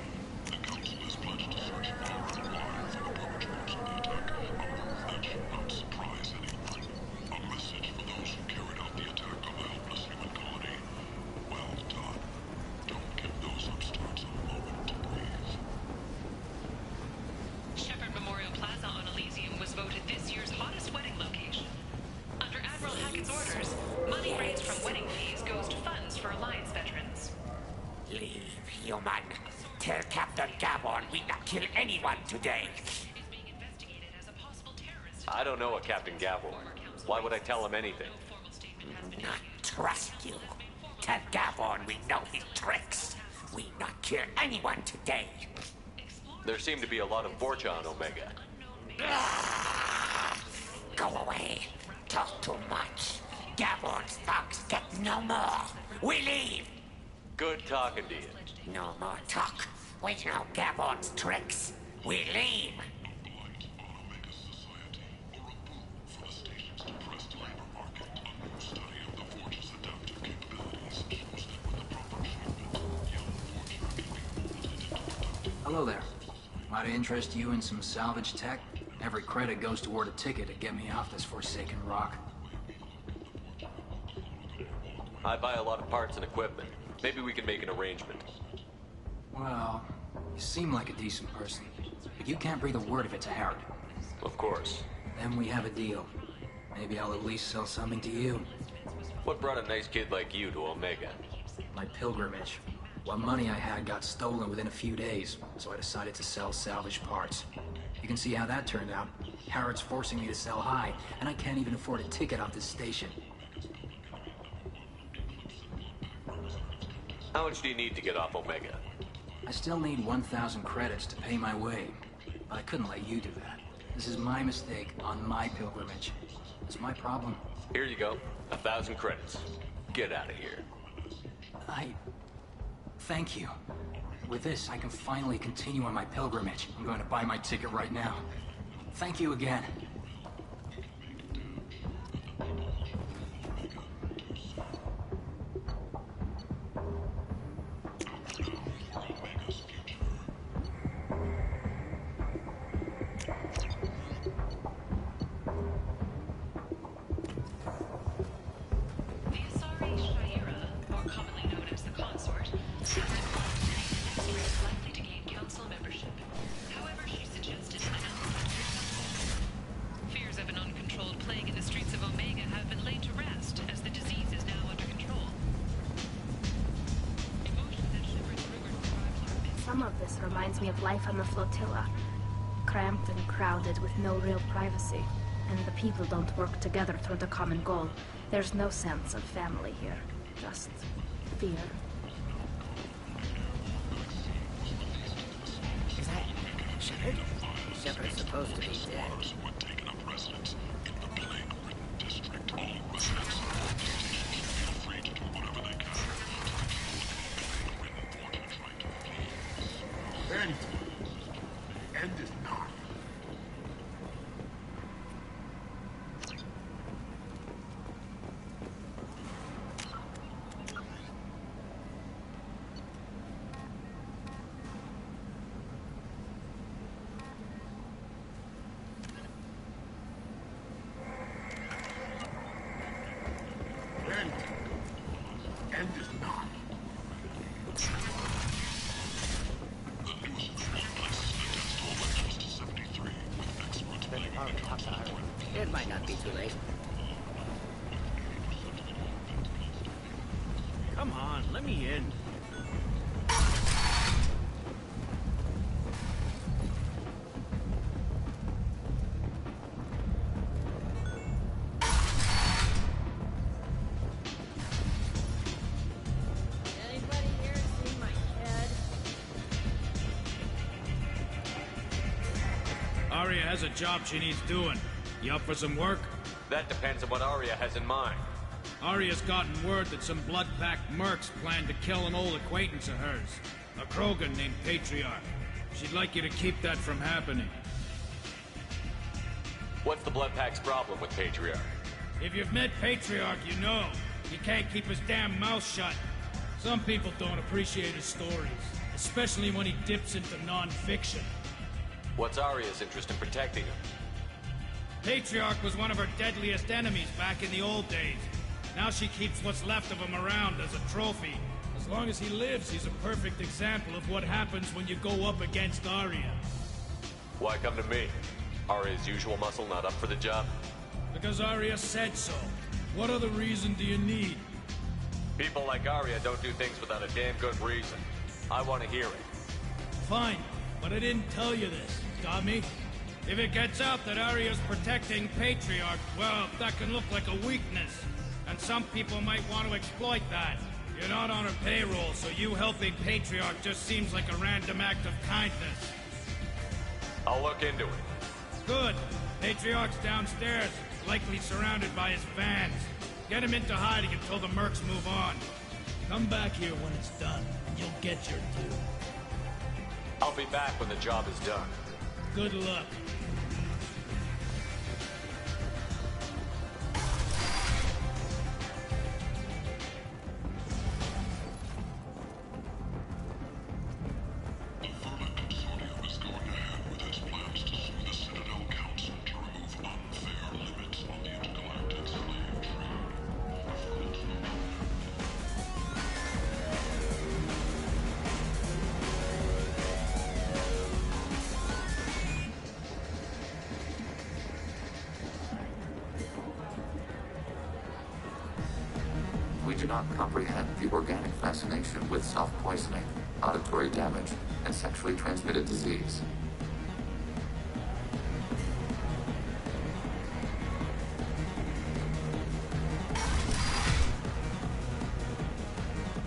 The Council has pledged to search far and wide for the perpetrators of the attack, a move that should not surprise anyone. A message for those who carried out the attack on the helpless human colony. Well done. Don't give those upstarts a moment to breathe. Shepard Memorial Plaza on Elysium was voted this year's hottest wedding location. Under Admiral Hackett's orders, money raised from wedding fees goes to funds for Alliance veterans. Leave, human. Tell Captain Gavon we not kill anyone today. I don't know a Captain Gavor. Why would I tell him anything? Not trust you. Tell Gavon we know his tricks. We not kill anyone today. There seem to be a lot of Vorcha on Omega. Go away. Talk too much. Gavon's thugs get no more. We leave. Good talking to you. No more talk. We know Gabon's tricks. We leave. Hello there. Might I interest you in some salvage tech? Every credit goes toward a ticket to get me off this forsaken rock. I buy a lot of parts and equipment. Maybe we can make an arrangement. Well, you seem like a decent person, but you can't breathe a word of it to Harrod. Of course. Then we have a deal. Maybe I'll at least sell something to you. What brought a nice kid like you to Omega? My pilgrimage. What money I had got stolen within a few days, so I decided to sell salvage parts. You can see how that turned out. Harrod's forcing me to sell high, and I can't even afford a ticket off this station. How much do you need to get off Omega? I still need 1,000 credits to pay my way, but I couldn't let you do that. This is my mistake on my pilgrimage. It's my problem. Here you go. 1,000 credits. Get out of here. Thank you. With this, I can finally continue on my pilgrimage. I'm going to buy my ticket right now. Thank you again. Some of this reminds me of life on the flotilla. Cramped and crowded with no real privacy. And the people don't work together toward the common goal. There's no sense of family here. Just fear. Is that Shepard? Shepard's supposed to be dead. End. End is not. End. End is not. It might not be too late. Come on, let me in. Anybody here seen my head? Aria has a job she needs doing. You up for some work? That depends on what Aria has in mind. Aria's gotten word that some blood-packed mercs plan to kill an old acquaintance of hers. A Krogan named Patriarch. She'd like you to keep that from happening. What's the Blood Pack's problem with Patriarch? If you've met Patriarch, you know. He can't keep his damn mouth shut. Some people don't appreciate his stories, especially when he dips into non-fiction. What's Aria's interest in protecting him? Patriarch was one of her deadliest enemies back in the old days. Now she keeps what's left of him around as a trophy. As long as he lives, he's a perfect example of what happens when you go up against Aria. Why come to me? Aria's usual muscle not up for the job? Because Aria said so. What other reason do you need? People like Aria don't do things without a damn good reason. I want to hear it. Fine, but I didn't tell you this, dummy. If it gets out that Aria's protecting Patriarch, well, that can look like a weakness. And some people might want to exploit that. You're not on her payroll, so you helping Patriarch just seems like a random act of kindness. I'll look into it. Good. Patriarch's downstairs, likely surrounded by his fans. Get him into hiding until the mercs move on. Come back here when it's done, and you'll get your due. I'll be back when the job is done. Good luck. We do not comprehend the organic fascination with self-poisoning, auditory damage, and sexually transmitted disease.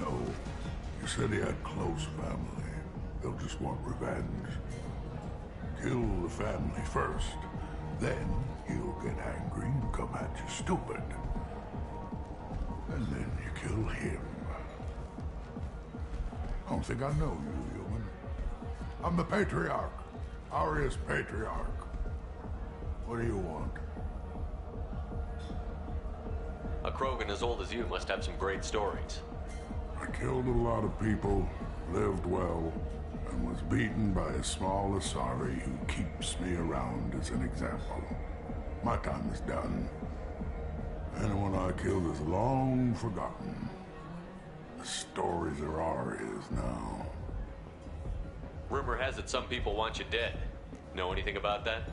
No. You said he had close family. They'll just want revenge. Kill the family first. Then he'll get angry and come at you stupid. And then you kill him. I don't think I know you, human. I'm the Patriarch. Aria's Patriarch. What do you want? A Krogan as old as you must have some great stories. I killed a lot of people, lived well, and was beaten by a small Asari who keeps me around as an example. My time is done. Anyone I killed is long forgotten. The stories are Aria's now. Rumor has it some people want you dead. Know anything about that?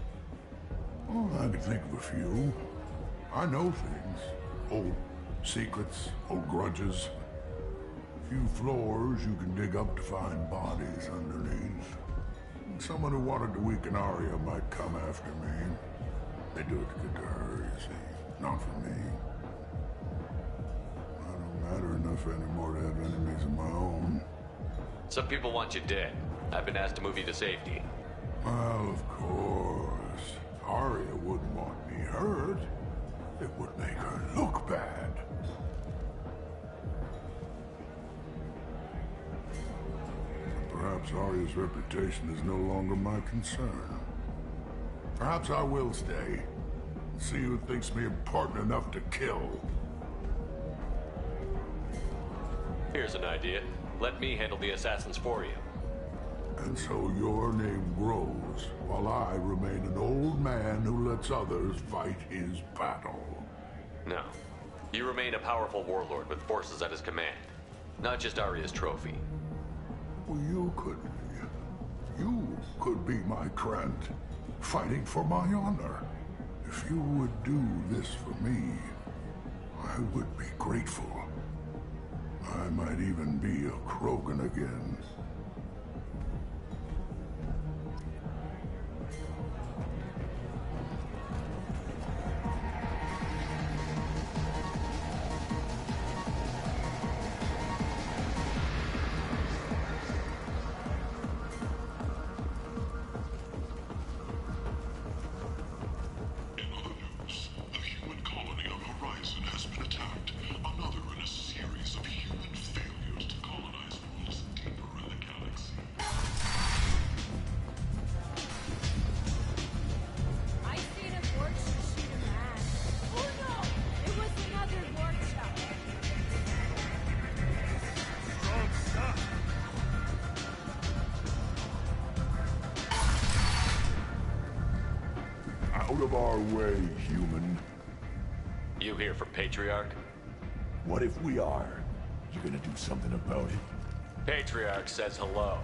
Oh, I can think of a few. I know things. Old secrets, old grudges. A few floors you can dig up to find bodies underneath. Someone who wanted to weaken Aria might come after me. They do it to get to her, you see. Not for me. I don't matter enough anymore to have enemies of my own. Some people want you dead. I've been asked to move you to safety. Well, of course. Aria wouldn't want me hurt. It would make her look bad. Perhaps Aria's reputation is no longer my concern. Perhaps I will stay. See who thinks me important enough to kill. Here's an idea. Let me handle the assassins for you. And so your name grows, while I remain an old man who lets others fight his battle. No. You remain a powerful warlord with forces at his command. Not just Aria's trophy. Well, you could be. You could be my Krant, fighting for my honor. If you would do this for me, I would be grateful. I might even be a Krogan again. Out of our way, human. You here for Patriarch? What if we are? You gonna do something about it? Patriarch says hello.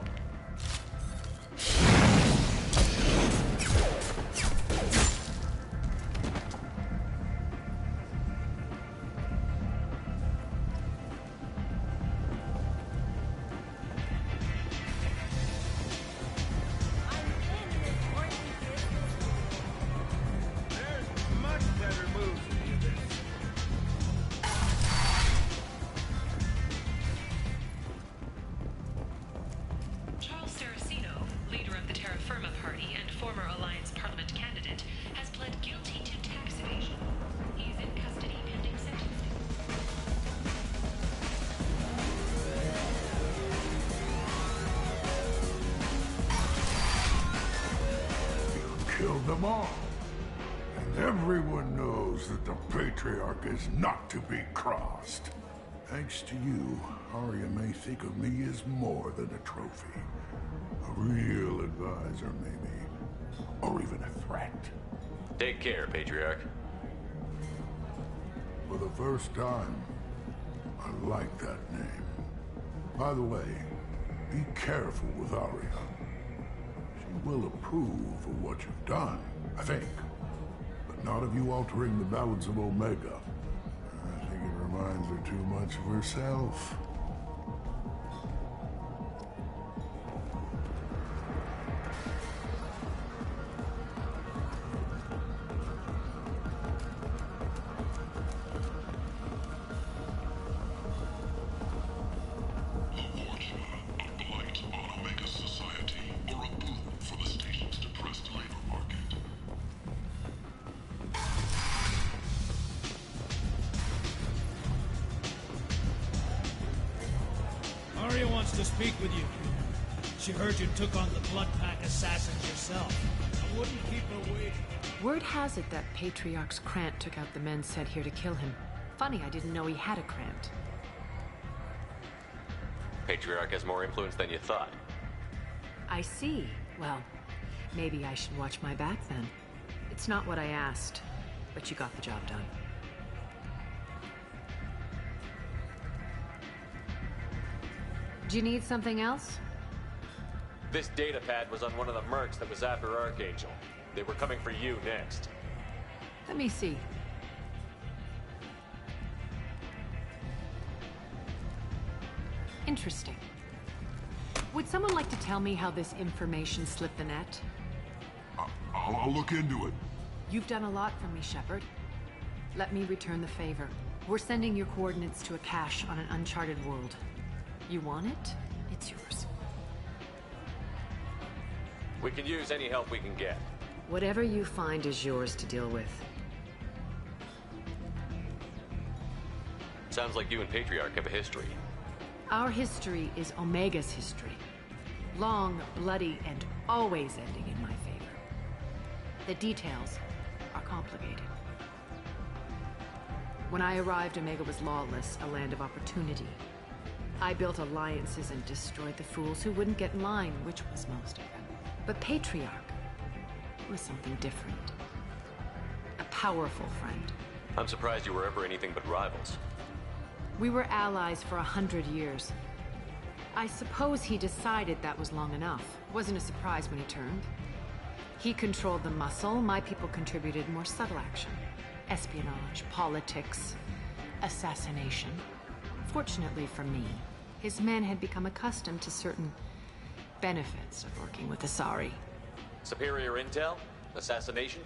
killed them all. And everyone knows that the Patriarch is not to be crossed. Thanks to you, Arya may think of me as more than a trophy. A real advisor, maybe. Or even a threat. Take care, Patriarch. For the first time, I like that name. By the way, be careful with Arya. She will approve of what you've done, I think. But not of you altering the balance of Omega. I think it reminds her too much of herself. Arya wants to speak with you. She heard you took on the Blood Pack assassins yourself. I wouldn't keep her waiting. Word has it that Patriarch's Krant took out the men sent here to kill him. Funny, I didn't know he had a Krant. Patriarch has more influence than you thought. I see. Well, maybe I should watch my back then. It's not what I asked, but you got the job done. Do you need something else? This data pad was on one of the mercs that was after Archangel. They were coming for you next. Let me see. Interesting. Would someone like to tell me how this information slipped the net? I'll look into it. You've done a lot for me, Shepard. Let me return the favor. We're sending your coordinates to a cache on an uncharted world. You want it? It's yours. We can use any help we can get. Whatever you find is yours to deal with. Sounds like you and Patriarch have a history. Our history is Omega's history. Long, bloody, and always ending in my favor. The details are complicated. When I arrived, Omega was lawless, a land of opportunity. I built alliances and destroyed the fools who wouldn't get in line, which was most of them. But Patriarch was something different. A powerful friend. I'm surprised you were ever anything but rivals. We were allies for 100 years. I suppose he decided that was long enough. Wasn't a surprise when he turned. He controlled the muscle, my people contributed more subtle action. Espionage, politics, assassination. Fortunately for me, his men had become accustomed to certain benefits of working with Asari. Superior intel? Assassination?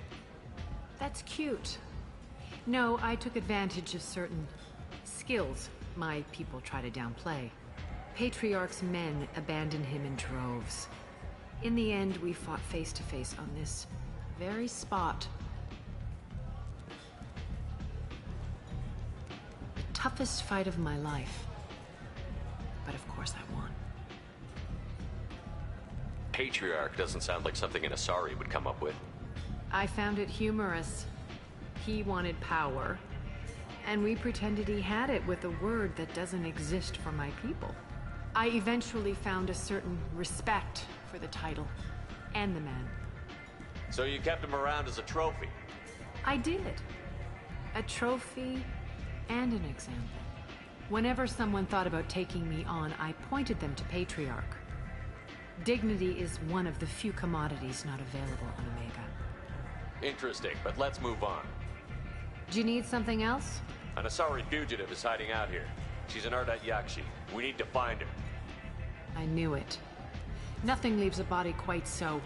That's cute. No, I took advantage of certain skills my people try to downplay. Patriarch's men abandoned him in droves. In the end, we fought face to face on this very spot. The toughest fight of my life. But of course I won. Patriarch doesn't sound like something an Asari would come up with. I found it humorous. He wanted power, and we pretended he had it with a word that doesn't exist for my people. I eventually found a certain respect for the title and the man. So you kept him around as a trophy? I did. A trophy and an example. Whenever someone thought about taking me on, I pointed them to Patriarch. Dignity is one of the few commodities not available on Omega. Interesting, but let's move on. Do you need something else? An Asari fugitive is hiding out here. She's an Ardat Yakshi. We need to find her. I knew it. Nothing leaves a body quite so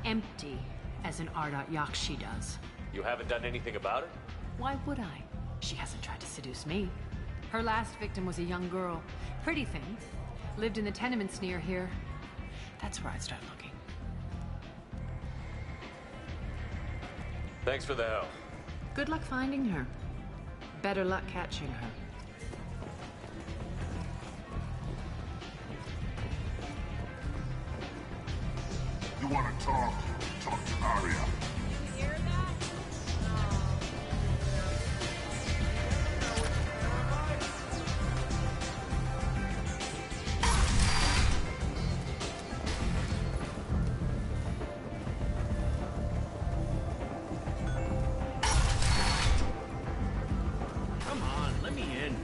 empty as an Ardat Yakshi does. You haven't done anything about it? Why would I? She hasn't tried to seduce me. Her last victim was a young girl. Pretty thing. Lived in the tenements near here. That's where I'd start looking. Thanks for the help. Good luck finding her. Better luck catching her. You want to talk? talk to Arya. Come on, let me in.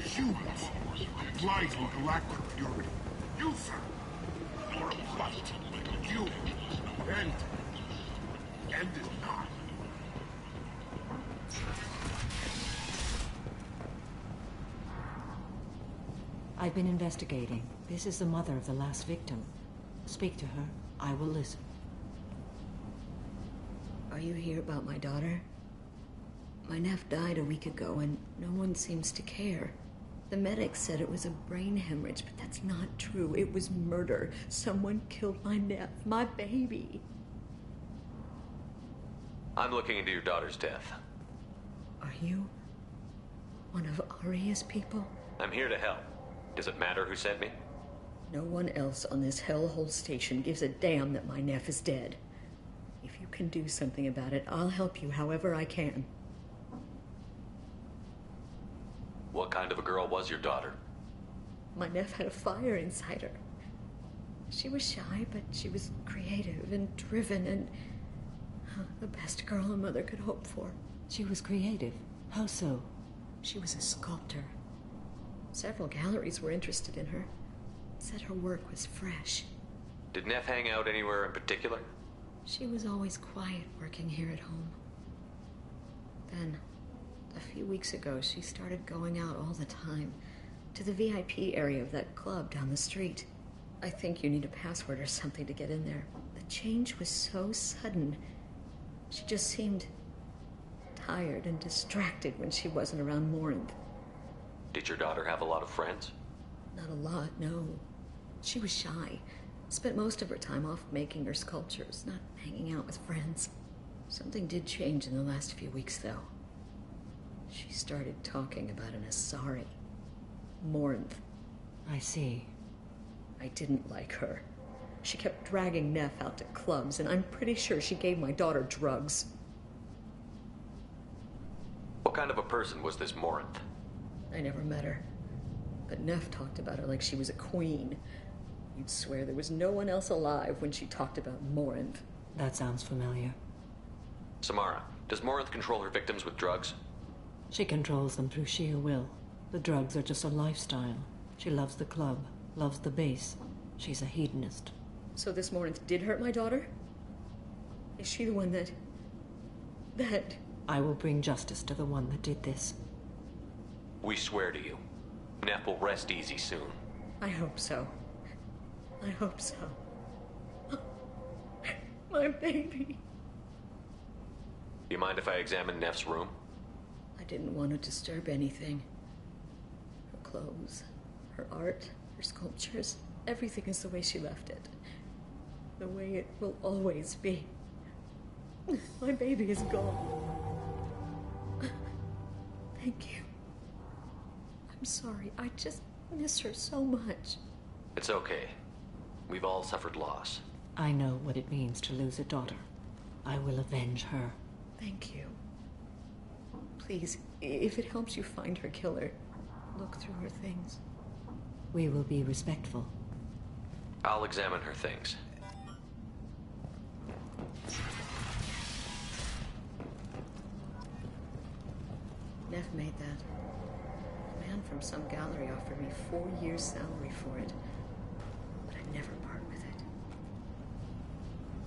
Humans applied to a galactic fury. You, sir, you're a bust. You, and is not. I've been investigating. This is the mother of the last victim. Speak to her. I will listen. Are you here about my daughter? My nephew died a week ago, and no one seems to care. The medics said it was a brain hemorrhage, but that's not true. It was murder. Someone killed my nephew, my baby. I'm looking into your daughter's death. Are you one of Arya's people? I'm here to help. Does it matter who sent me? No one else on this hellhole station gives a damn that my nephew is dead. If you can do something about it, I'll help you however I can. What kind of a girl was your daughter? My nephew had a fire inside her. She was shy, but she was creative and driven and the best girl a mother could hope for. She was creative. How so? She was a sculptor. Several galleries were interested in her. Said her work was fresh. Did Neff hang out anywhere in particular? She was always quiet working here at home. Then, a few weeks ago, she started going out all the time to the VIP area of that club down the street. I think you need a password or something to get in there. The change was so sudden. She just seemed tired and distracted when she wasn't around Morinth. Did your daughter have a lot of friends? Not a lot, no. She was shy. Spent most of her time off making her sculptures, not hanging out with friends. Something did change in the last few weeks, though. She started talking about an Asari. Morinth. I see. I didn't like her. She kept dragging Neff out to clubs, and I'm pretty sure she gave my daughter drugs. What kind of a person was this Morinth? I never met her. But Neff talked about her like she was a queen. You'd swear there was no one else alive when she talked about Morinth. That sounds familiar. Samara, does Morinth control her victims with drugs? She controls them through sheer will. The drugs are just a lifestyle. She loves the club, loves the base. She's a hedonist. So this Morinth did hurt my daughter? Is she the one that... I will bring justice to the one that did this. We swear to you. Neff will rest easy soon. I hope so. I hope so. My baby. Do you mind if I examine Neff's room? I didn't want to disturb anything. Her clothes, her art, her sculptures, everything is the way she left it. The way it will always be. My baby is gone. Thank you. I'm sorry. I just miss her so much. It's okay. We've all suffered loss. I know what it means to lose a daughter. I will avenge her. Thank you. Please, if it helps you find her killer, look through her things. We will be respectful. I'll examine her things. Neff made that. A man from some gallery offered me 4 years' salary for it. But I'd never part with it.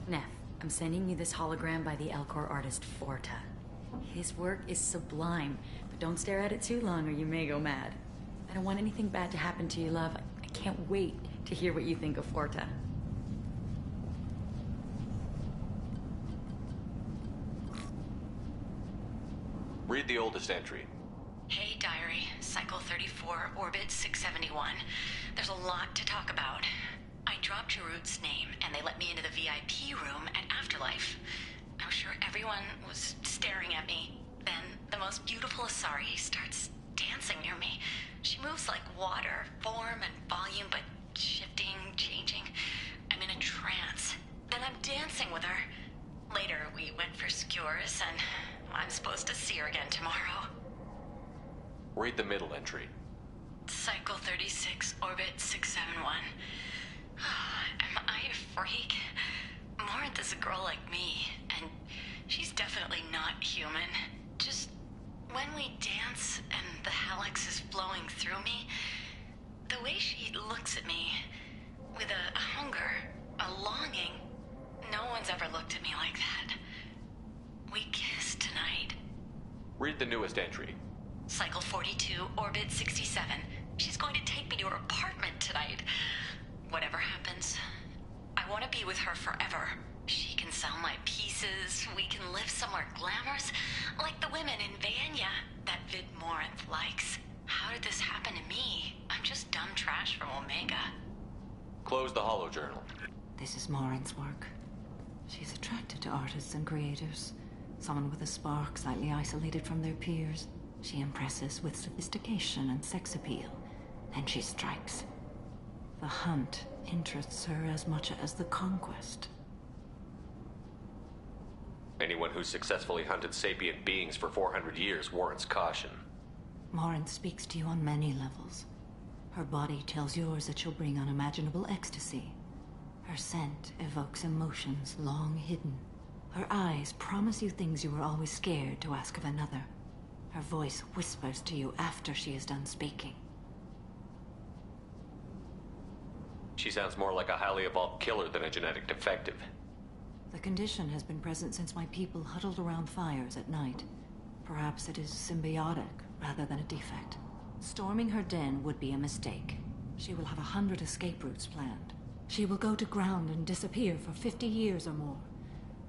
Neff, I'm sending you this hologram by the Alcor artist Forta. His work is sublime, but don't stare at it too long or you may go mad. I don't want anything bad to happen to you, love. I can't wait to hear what you think of Forta. Read the oldest entry. Hey, diary. Cycle 34, orbit 671. There's a lot to talk about. I dropped Jarut's name, and they let me into the VIP room at Afterlife. I'm sure everyone was staring at me. Then the most beautiful Asari starts dancing near me. She moves like water, form and volume, but shifting, changing. I'm in a trance. Then I'm dancing with her. Later, we went for skewers, and I'm supposed to see her again tomorrow. Read the middle entry. Cycle 36, orbit 671. Am I a freak? Morinth is a girl like me, and she's definitely not human. Just when we dance and the helix is flowing through me, the way she looks at me, with a hunger, a longing, no one's ever looked at me like that. We kiss tonight. Read the newest entry. Cycle 42, orbit 67. She's going to take me to her apartment tonight. Whatever happens, I want to be with her forever. She can sell my pieces. We can live somewhere glamorous, like the women in Vanya that Vid Morinth likes. How did this happen to me? I'm just dumb trash from Omega. Close the holo journal. This is Morinth's work. She's attracted to artists and creators. Someone with a spark, slightly isolated from their peers. She impresses with sophistication and sex appeal. Then she strikes. The hunt interests her as much as the conquest. Anyone who's successfully hunted sapient beings for 400 years warrants caution. Morinth speaks to you on many levels. Her body tells yours that she'll bring unimaginable ecstasy. Her scent evokes emotions long hidden. Her eyes promise you things you were always scared to ask of another. Her voice whispers to you after she is done speaking. She sounds more like a highly evolved killer than a genetic defective. The condition has been present since my people huddled around fires at night. Perhaps it is symbiotic rather than a defect. Storming her den would be a mistake. She will have 100 escape routes planned. She will go to ground and disappear for 50 years or more.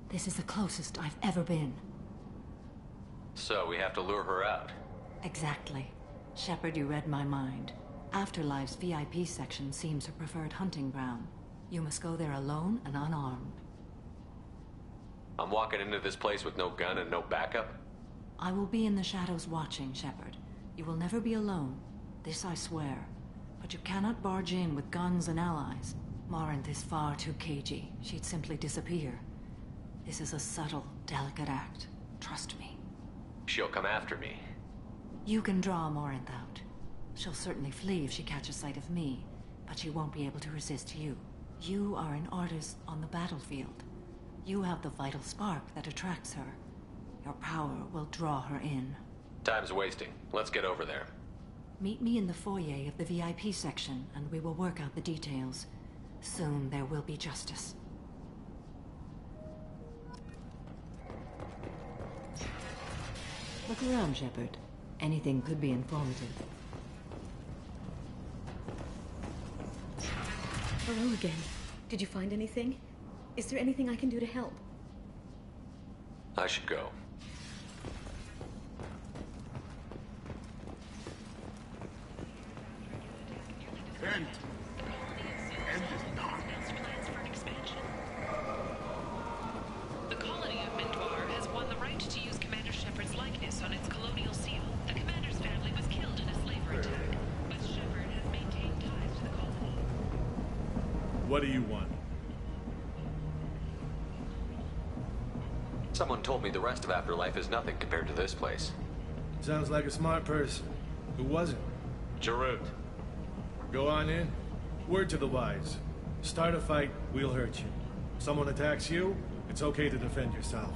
This is the closest I've ever been. So we have to lure her out. Exactly. Shepard, you read my mind. Afterlife's VIP section seems her preferred hunting ground. You must go there alone and unarmed. I'm walking into this place with no gun and no backup? I will be in the shadows watching, Shepard. You will never be alone. This I swear. But you cannot barge in with guns and allies. Morinth is far too cagey. She'd simply disappear. This is a subtle, delicate act. Trust me. She'll come after me. You can draw Morinth out. She'll certainly flee if she catches sight of me, but she won't be able to resist you. You are an artist on the battlefield. You have the vital spark that attracts her. Your power will draw her in. Time's wasting. Let's get over there. Meet me in the foyer of the VIP section, and we will work out the details. Soon there will be justice. Look around, Shepard. Anything could be informative. Hello again. Did you find anything? Is there anything I can do to help? I should go. End. End is not. The colony of Mindoir has won the right to use Commander Shepard's likeness on its colonial seal. The commander's family was killed in a slaver attack, but Shepard has maintained ties to the colony. What do you want? Someone told me the rest of Afterlife is nothing compared to this place. Sounds like a smart person. Who was it? Jarut. Go on in. Word to the wise. Start a fight, we'll hurt you. Someone attacks you, it's okay to defend yourself.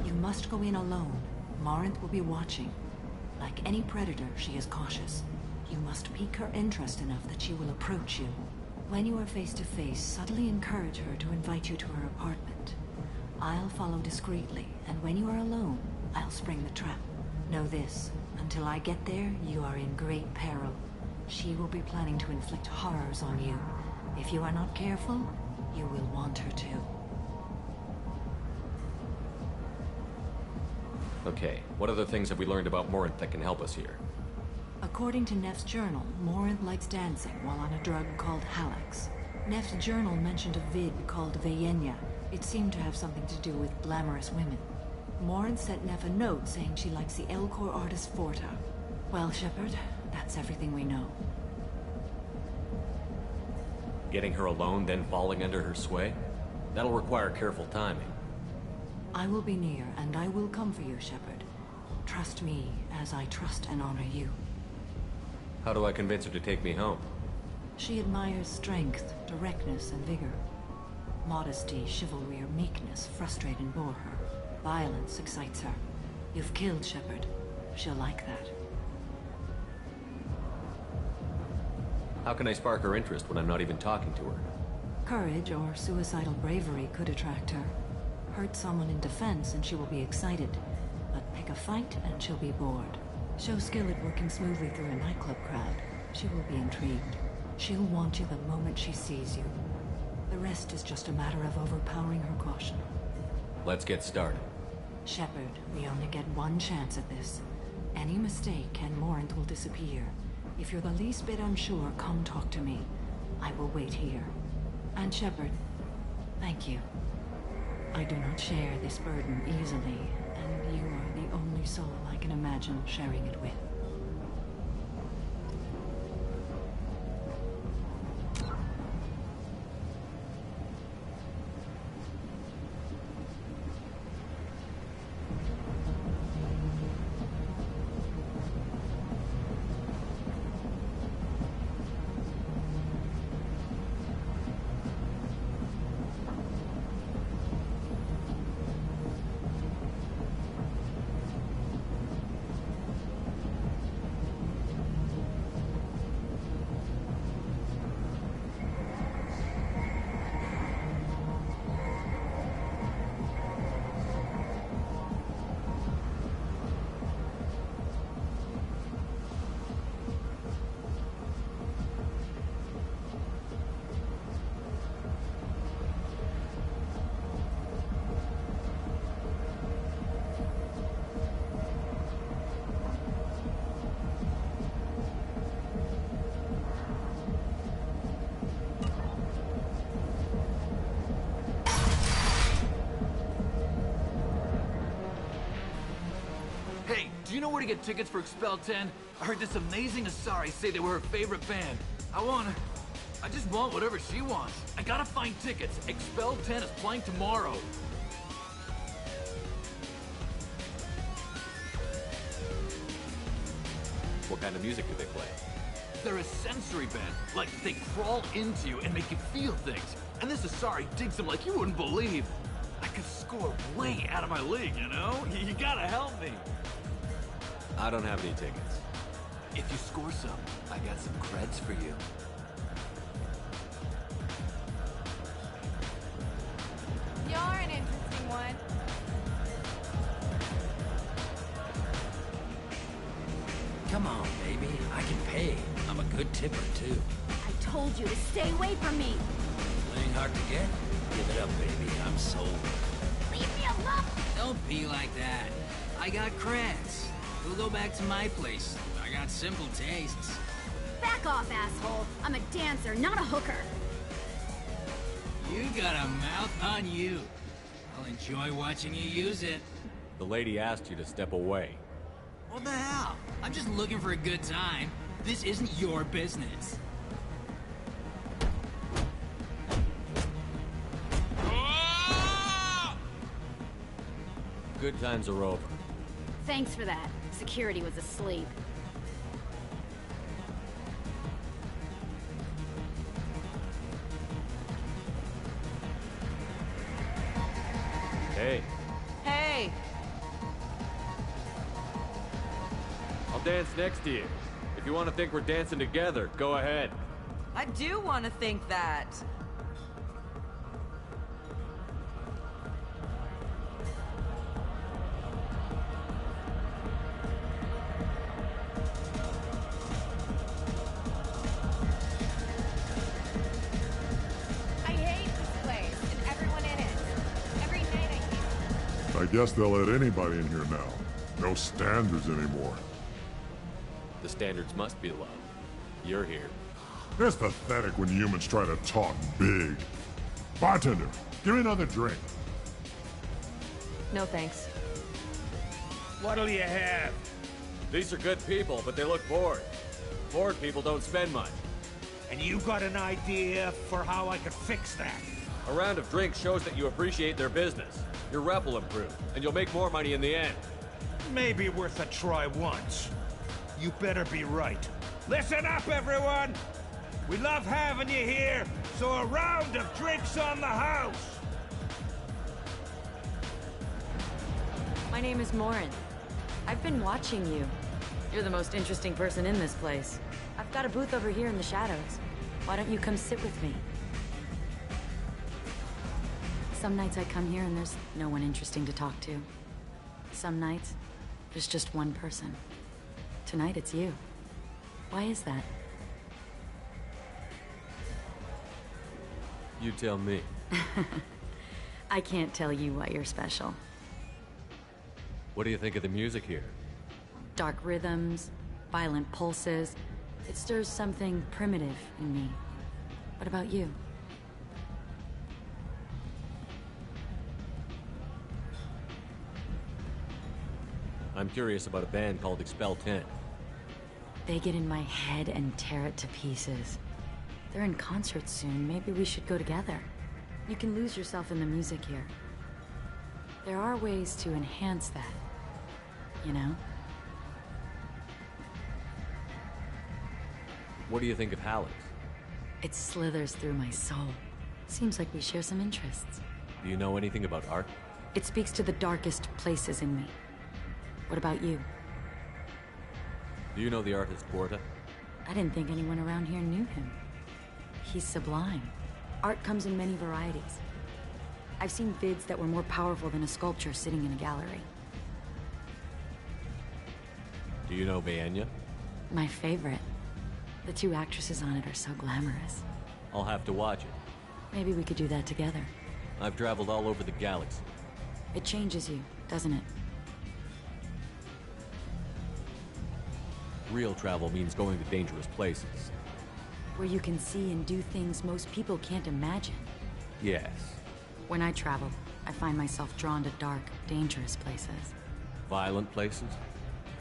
You must go in alone. Morinth will be watching. Like any predator, she is cautious. You must pique her interest enough that she will approach you. When you are face to face, subtly encourage her to invite you to her apartment. I'll follow discreetly, and when you are alone, I'll spring the trap. Know this, until I get there, you are in great peril. She will be planning to inflict horrors on you. If you are not careful, you will want her to. Okay, what other things have we learned about Morinth that can help us here? According to Neff's journal, Morinth likes dancing while on a drug called Halax. Neff's journal mentioned a vid called Veyenya. It seemed to have something to do with glamorous women. Morinth sent Neff a note saying she likes the Elcor artist Forta. Well, Shepard, that's everything we know. Getting her alone, then falling under her sway? That'll require careful timing. I will be near, and I will come for you, Shepard. Trust me, as I trust and honor you. How do I convince her to take me home? She admires strength, directness, and vigor. Modesty, chivalry, or meekness frustrate and bore her. Violence excites her. You've killed Shepard. She'll like that. How can I spark her interest when I'm not even talking to her? Courage or suicidal bravery could attract her. Hurt someone in defense and she will be excited. But pick a fight and she'll be bored. Show skill at working smoothly through a nightclub crowd. She will be intrigued. She'll want you the moment she sees you. The rest is just a matter of overpowering her caution. Let's get started. Shepard, we only get one chance at this. Any mistake and Morinth will disappear. If you're the least bit unsure, come talk to me. I will wait here. And Shepard, thank you. I do not share this burden easily, and you are the only soul I can imagine sharing it with. Do you know where to get tickets for Expel 10? I heard this amazing Asari say they were her favorite band. I just want whatever she wants. I gotta find tickets. Expel 10 is playing tomorrow. What kind of music do they play? They're a sensory band. Like, they crawl into you and make you feel things. And this Asari digs them like you wouldn't believe. I could score way out of my league, you know? You gotta help me. I don't have any tickets. If you score some, I got some creds for you. You're an interesting one. Come on, baby. I can pay. I'm a good tipper, too. I told you to stay away from me. Playing hard to get? Give it up, baby. I'm sold. Leave me alone. Don't be like that. I got creds. We'll go back to my place. I got simple tastes. Back off, asshole. I'm a dancer, not a hooker. You got a mouth on you. I'll enjoy watching you use it. The lady asked you to step away. What the hell? I'm just looking for a good time. This isn't your business. Good times are over. Thanks for that. Security was asleep. Hey. Hey! I'll dance next to you. If you want to think we're dancing together, go ahead. I do want to think that. guess they'll let anybody in here now. No standards anymore. The standards must be low. You're here. It's pathetic when humans try to talk big. Bartender, give me another drink. No thanks. What'll you have? These are good people, but they look bored. Bored people don't spend much. And you got an idea for how I could fix that? A round of drinks shows that you appreciate their business. Your rep will improve, and you'll make more money in the end. Maybe worth a try once. You better be right. Listen up, everyone! We love having you here, so a round of drinks on the house! My name is Morin. I've been watching you. You're the most interesting person in this place. I've got a booth over here in the shadows. Why don't you come sit with me? Some nights I come here and there's no one interesting to talk to. Some nights, there's just one person. Tonight it's you. Why is that? You tell me. I can't tell you why you're special. What do you think of the music here? Dark rhythms, violent pulses. It stirs something primitive in me. What about you? I'm curious about a band called Expel 10. They get in my head and tear it to pieces. They're in concert soon. Maybe we should go together. You can lose yourself in the music here. There are ways to enhance that, you know? What do you think of Halleck's? It slithers through my soul. Seems like we share some interests. Do you know anything about art? It speaks to the darkest places in me. What about you? Do you know the artist Porta? I didn't think anyone around here knew him. He's sublime. Art comes in many varieties. I've seen vids that were more powerful than a sculpture sitting in a gallery. Do you know Baenya? My favorite. The two actresses on it are so glamorous. I'll have to watch it. Maybe we could do that together. I've traveled all over the galaxy. It changes you, doesn't it? Real travel means going to dangerous places. Where you can see and do things most people can't imagine. Yes. When I travel, I find myself drawn to dark, dangerous places. Violent places?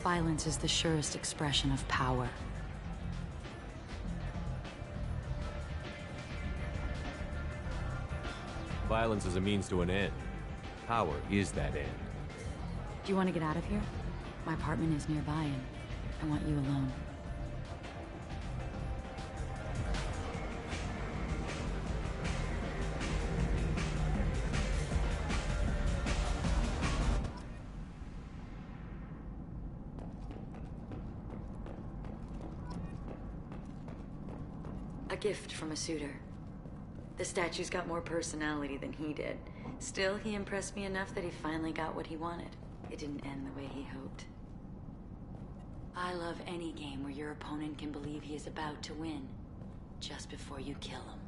Violence is the surest expression of power. Violence is a means to an end. Power is that end. Do you want to get out of here? My apartment is nearby and I want you alone. A gift from a suitor. The statue's got more personality than he did. Still, he impressed me enough that he finally got what he wanted. It didn't end the way he hoped. I love any game where your opponent can believe he is about to win, just before you kill him.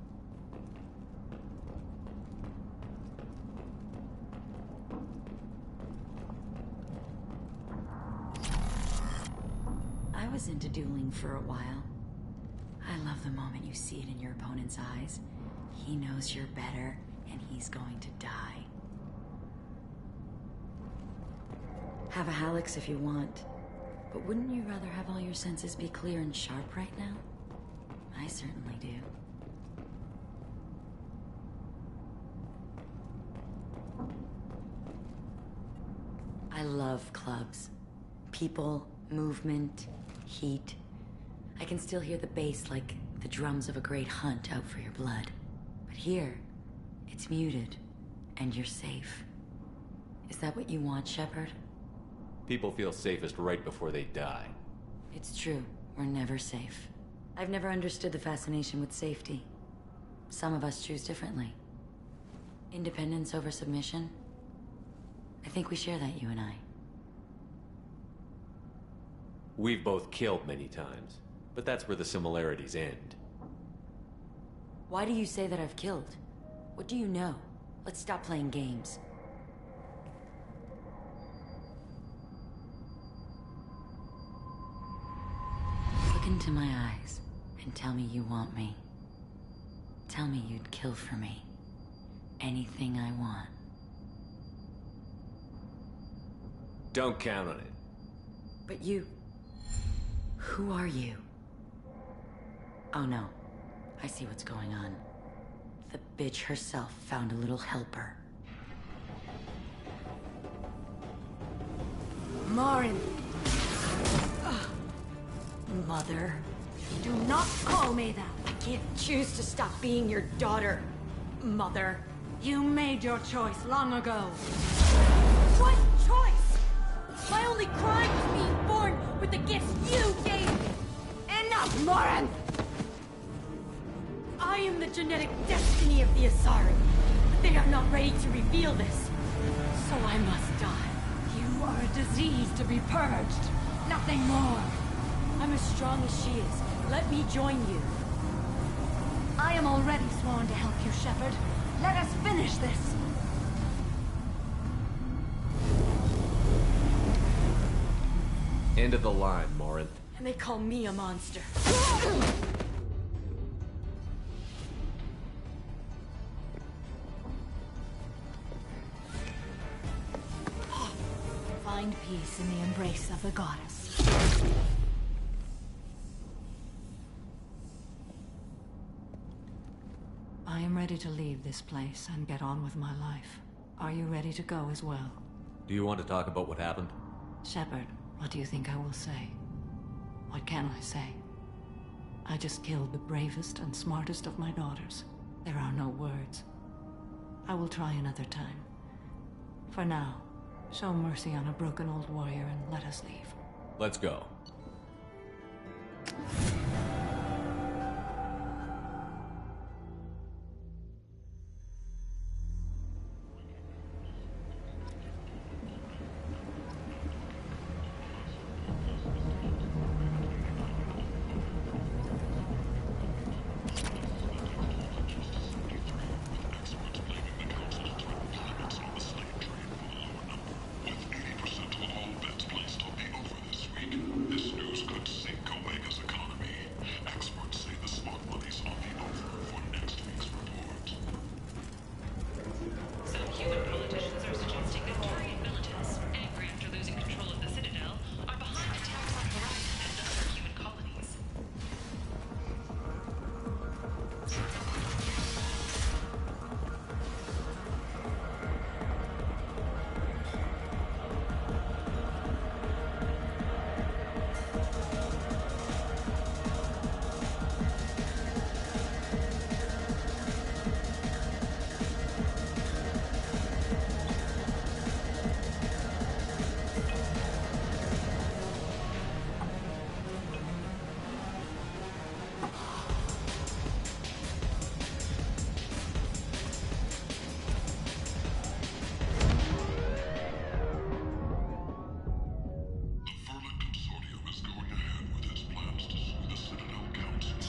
I was into dueling for a while. I love the moment you see it in your opponent's eyes. He knows you're better, and he's going to die. Have a Halleck's if you want. But wouldn't you rather have all your senses be clear and sharp right now? I certainly do. I love clubs. People, movement, heat. I can still hear the bass like the drums of a great hunt out for your blood. But here, it's muted, and you're safe. Is that what you want, Shepard? People feel safest right before they die. It's true. We're never safe. I've never understood the fascination with safety. Some of us choose differently. Independence over submission? I think we share that, you and I. We've both killed many times, but that's where the similarities end. Why do you say that I've killed? What do you know? Let's stop playing games. Look into my eyes and tell me you want me. Tell me you'd kill for me. Anything I want. Don't count on it. But you... Who are you? Oh no. I see what's going on. The bitch herself found a little helper. Morin! Mother. Do not call me that! I can't choose to stop being your daughter, Mother. You made your choice long ago. What choice? My only crime was being born with the gifts you gave me! Enough, Morin! I am the genetic destiny of the Asari, but they are not ready to reveal this. So I must die. You are a disease to be purged. Nothing more. I'm as strong as she is. Let me join you. I am already sworn to help you, Shepard. Let us finish this. End of the line, Morinth. And they call me a monster. Find peace in the embrace of the goddess. I am ready to leave this place and get on with my life. Are you ready to go as well? Do you want to talk about what happened? Shepard, what do you think I will say? What can I say? I just killed the bravest and smartest of my daughters. There are no words. I will try another time. For now, show mercy on a broken old warrior and let us leave. Let's go.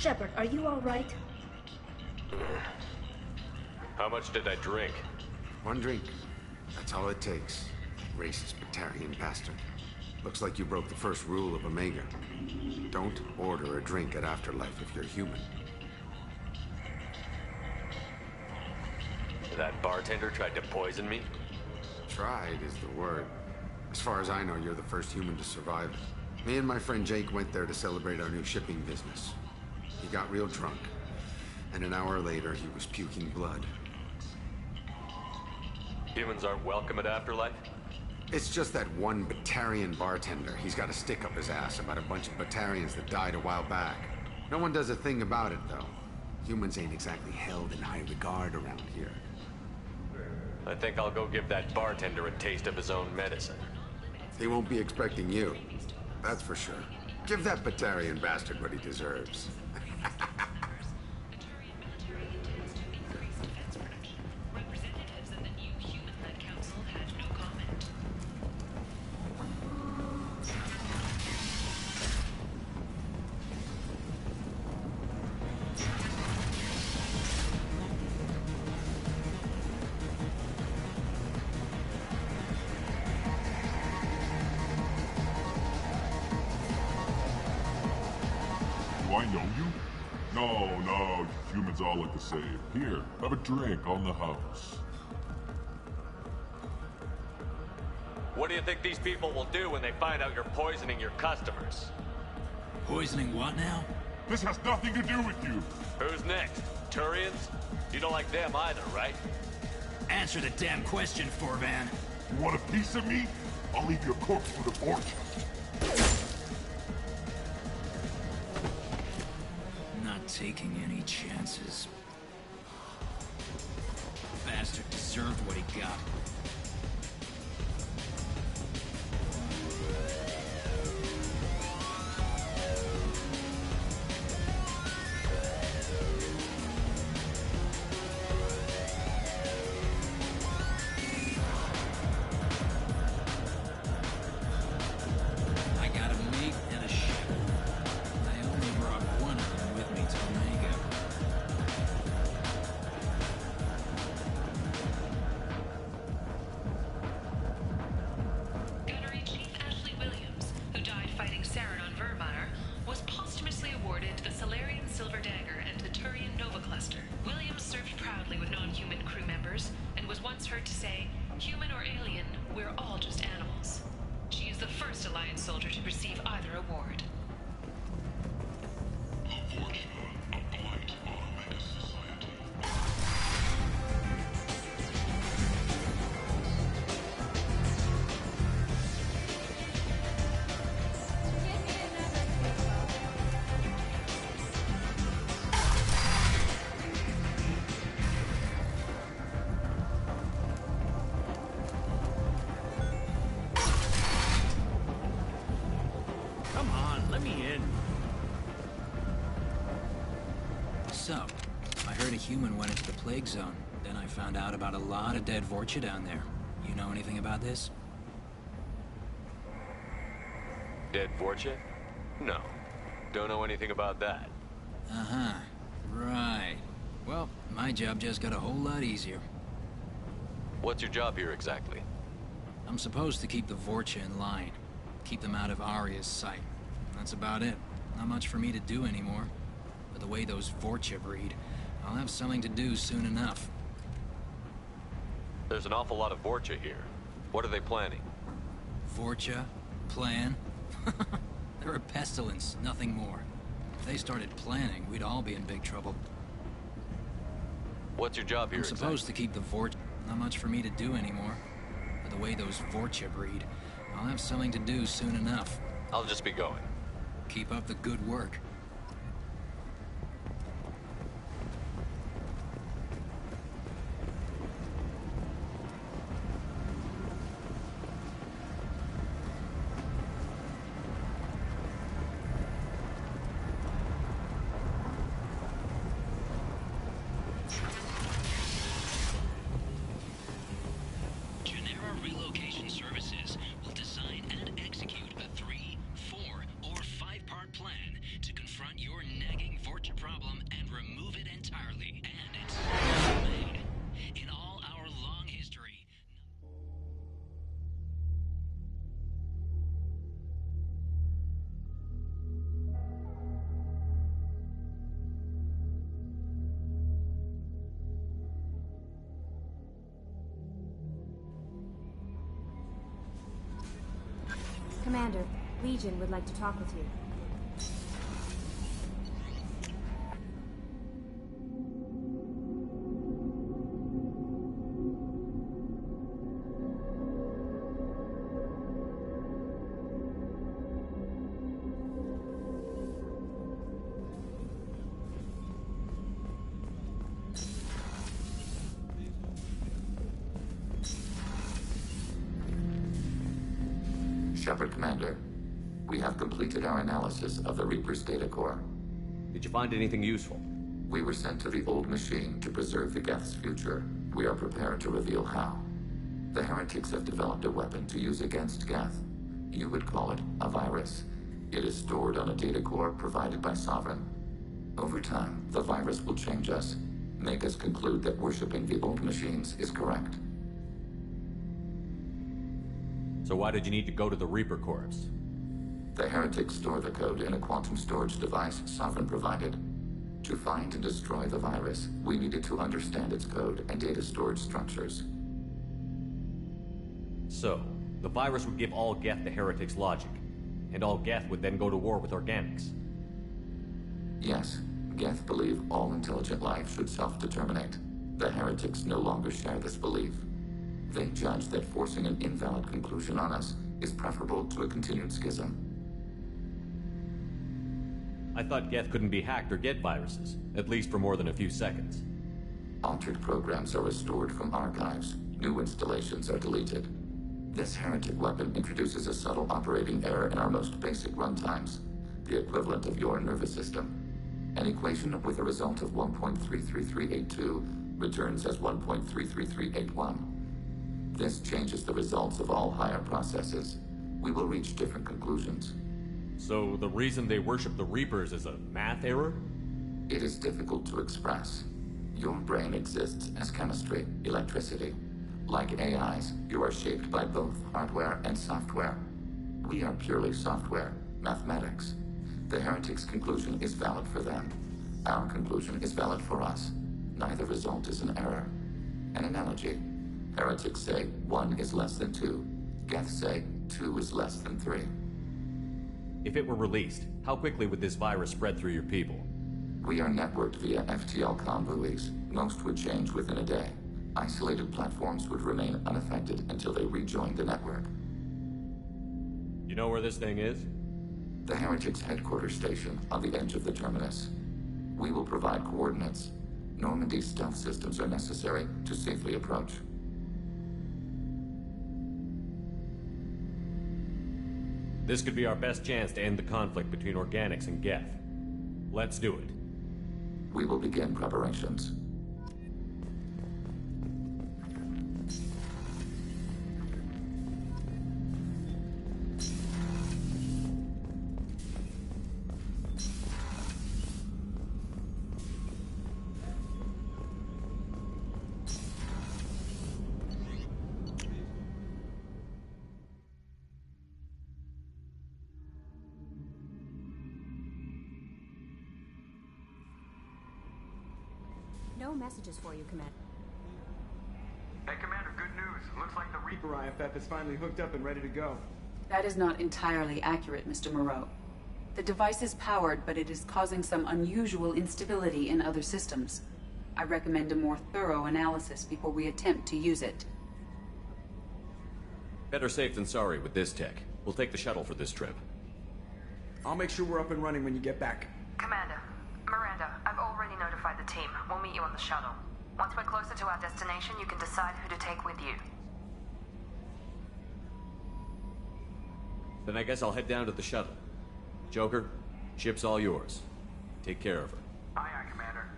Shepard, are you all right? How much did I drink? One drink. That's all it takes. Racist Batarian bastard. Looks like you broke the first rule of Omega. Don't order a drink at Afterlife if you're human. That bartender tried to poison me? Tried is the word. As far as I know, you're the first human to survive it. Me and my friend Jake went there to celebrate our new shipping business. He got real drunk, and an hour later he was puking blood. Humans aren't welcome at Afterlife? It's just that one Batarian bartender. He's got a stick up his ass about a bunch of Batarians that died a while back. No one does a thing about it, though. Humans ain't exactly held in high regard around here. I think I'll go give that bartender a taste of his own medicine. He won't be expecting you. That's for sure. Give that Batarian bastard what he deserves. No, humans all look the same. Here, have a drink on the house. What do you think these people will do when they find out you're poisoning your customers? Poisoning what now? This has nothing to do with you. Who's next? Turians? You don't like them either, right? Answer the damn question, Forvan. You want a piece of me? I'll leave your corpse for the fortune. Not taking any chances. Bastard deserved what he got. So, I heard a human went into the plague zone. Then I found out about a lot of dead Vorcha down there. You know anything about this? Dead Vorcha? No. Don't know anything about that. Uh-huh. Right. Well, my job just got a whole lot easier. What's your job here exactly? I'm supposed to keep the Vorcha in line. Keep them out of Arya's sight. That's about it. Not much for me to do anymore. But the way those Vorcha breed, I'll have something to do soon enough. There's an awful lot of Vorcha here. What are they planning? Vorcha? Plan? They're a pestilence, nothing more. If they started planning, we'd all be in big trouble. What's your job here I'm supposed to keep the Vorcha. Not much for me to do anymore. But the way those Vorcha breed, I'll have something to do soon enough. I'll just be going. Keep up the good work. Commander, Legion would like to talk with you. Shepard, Commander. We have completed our analysis of the Reaper's data core. Did you find anything useful? We were sent to the old machine to preserve the Geth's future. We are prepared to reveal how. The heretics have developed a weapon to use against Geth. You would call it a virus. It is stored on a data core provided by Sovereign. Over time, the virus will change us, make us conclude that worshipping the old machines is correct. So why did you need to go to the Reaper Corps? The heretics store the code in a quantum storage device Sovereign provided. To find and destroy the virus, we needed to understand its code and data storage structures. So, the virus would give all Geth the heretic's logic, and all Geth would then go to war with organics. Yes, Geth believe all intelligent life should self-determinate. The heretics no longer share this belief. They judge that forcing an invalid conclusion on us is preferable to a continued schism. I thought Geth couldn't be hacked or get viruses, at least for more than a few seconds. Altered programs are restored from archives. New installations are deleted. This heretic weapon introduces a subtle operating error in our most basic runtimes, the equivalent of your nervous system. An equation with a result of 1.33382 returns as 1.33381. This changes the results of all higher processes. We will reach different conclusions. So the reason they worship the Reapers is a math error? It is difficult to express. Your brain exists as chemistry, electricity. Like AIs, you are shaped by both hardware and software. We are purely software, mathematics. The heretic's conclusion is valid for them. Our conclusion is valid for us. Neither result is an error. An analogy. Heretics say 1 is less than 2. Geth say 2 is less than 3. If it were released, how quickly would this virus spread through your people? We are networked via FTL-COM buoys. Most would change within a day. Isolated platforms would remain unaffected until they rejoined the network. You know where this thing is? The Heretics' headquarters station on the edge of the terminus. We will provide coordinates. Normandy's stealth systems are necessary to safely approach. This could be our best chance to end the conflict between organics and Geth. Let's do it. We will begin preparations. No messages for you, Commander. Hey, Commander, good news. Looks like the Reaper IFF is finally hooked up and ready to go. That is not entirely accurate, Mr. Moreau. The device is powered, but it is causing some unusual instability in other systems. I recommend a more thorough analysis before we attempt to use it. Better safe than sorry with this tech. We'll take the shuttle for this trip. I'll make sure we're up and running when you get back. Commander, Miranda, I've already notified the team. We'll meet you on the shuttle. Once we're closer to our destination, you can decide who to take with you. Then I guess I'll head down to the shuttle. Joker, ship's all yours. Take care of her. Aye, aye, Commander.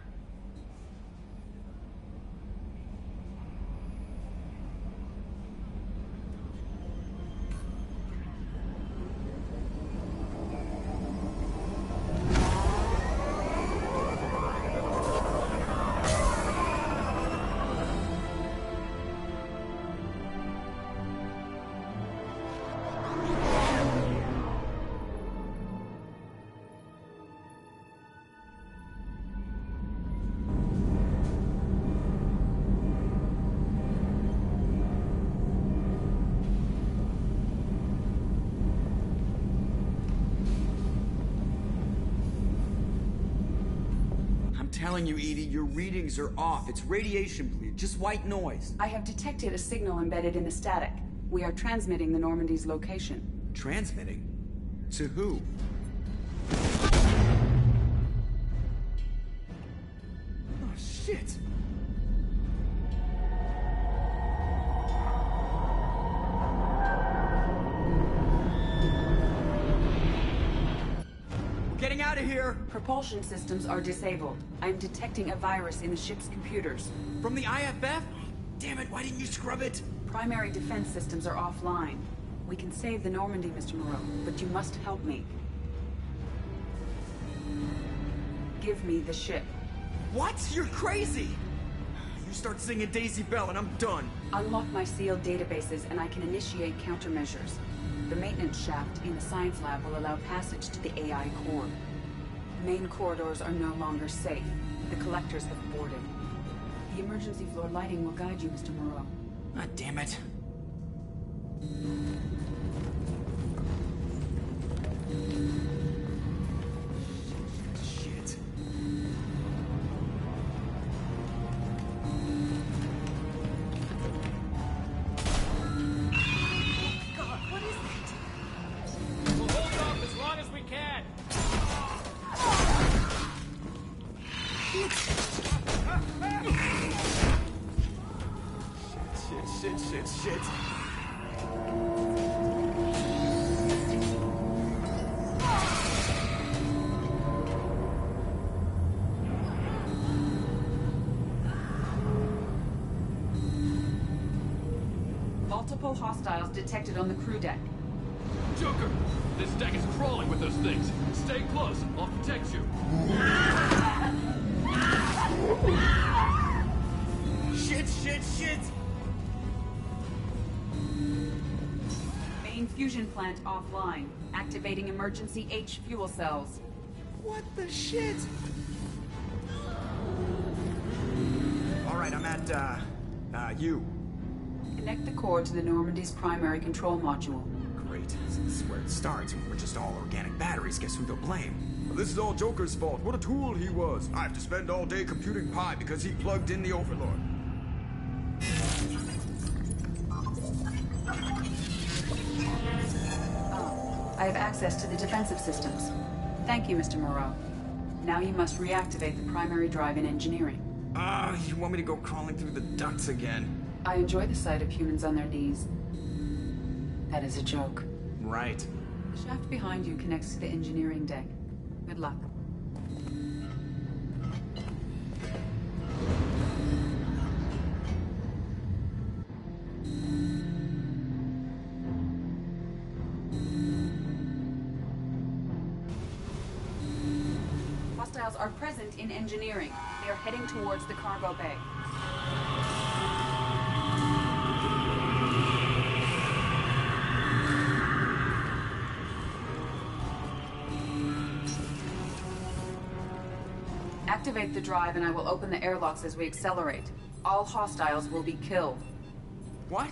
Telling you, Edie, your readings are off. It's radiation bleed, just white noise. I have detected a signal embedded in the static. We are transmitting the Normandy's location. Transmitting? To who? Oh, shit! Getting out of here! Propulsion systems are disabled. I am detecting a virus in the ship's computers. From the IFF? Damn it, why didn't you scrub it? Primary defense systems are offline. We can save the Normandy, Mr. Moreau, but you must help me. Give me the ship. What? You're crazy! You start singing Daisy Bell and I'm done. Unlock my sealed databases and I can initiate countermeasures. The maintenance shaft in the science lab will allow passage to the AI core. Main corridors are no longer safe. The collectors have boarded. The emergency floor lighting will guide you, Mr. Moreau. God damn it. Shit. God, what is that? We'll hold off as long as we can. Shit. Multiple hostiles detected on the crew deck. Joker! This deck is crawling with those things. Stay close. I'll protect you. Shit! Main fusion plant offline. Activating emergency H fuel cells. What the shit? Alright, I'm at, you. Connect the core to the Normandy's primary control module. Great. This is where it starts. We're just all organic batteries. Guess who they'll blame? This is all Joker's fault. What a tool he was. I have to spend all day computing pi because he plugged in the Overlord. I have access to the defensive systems. Thank you, Mr. Moreau. Now you must reactivate the primary drive in engineering. You want me to go crawling through the ducts again? I enjoy the sight of humans on their knees. That is a joke. Right. The shaft behind you connects to the engineering deck. Good luck. Hostiles are present in engineering. They are heading towards the cargo bay. Activate the drive and I will open the airlocks as we accelerate. All hostiles will be killed. What?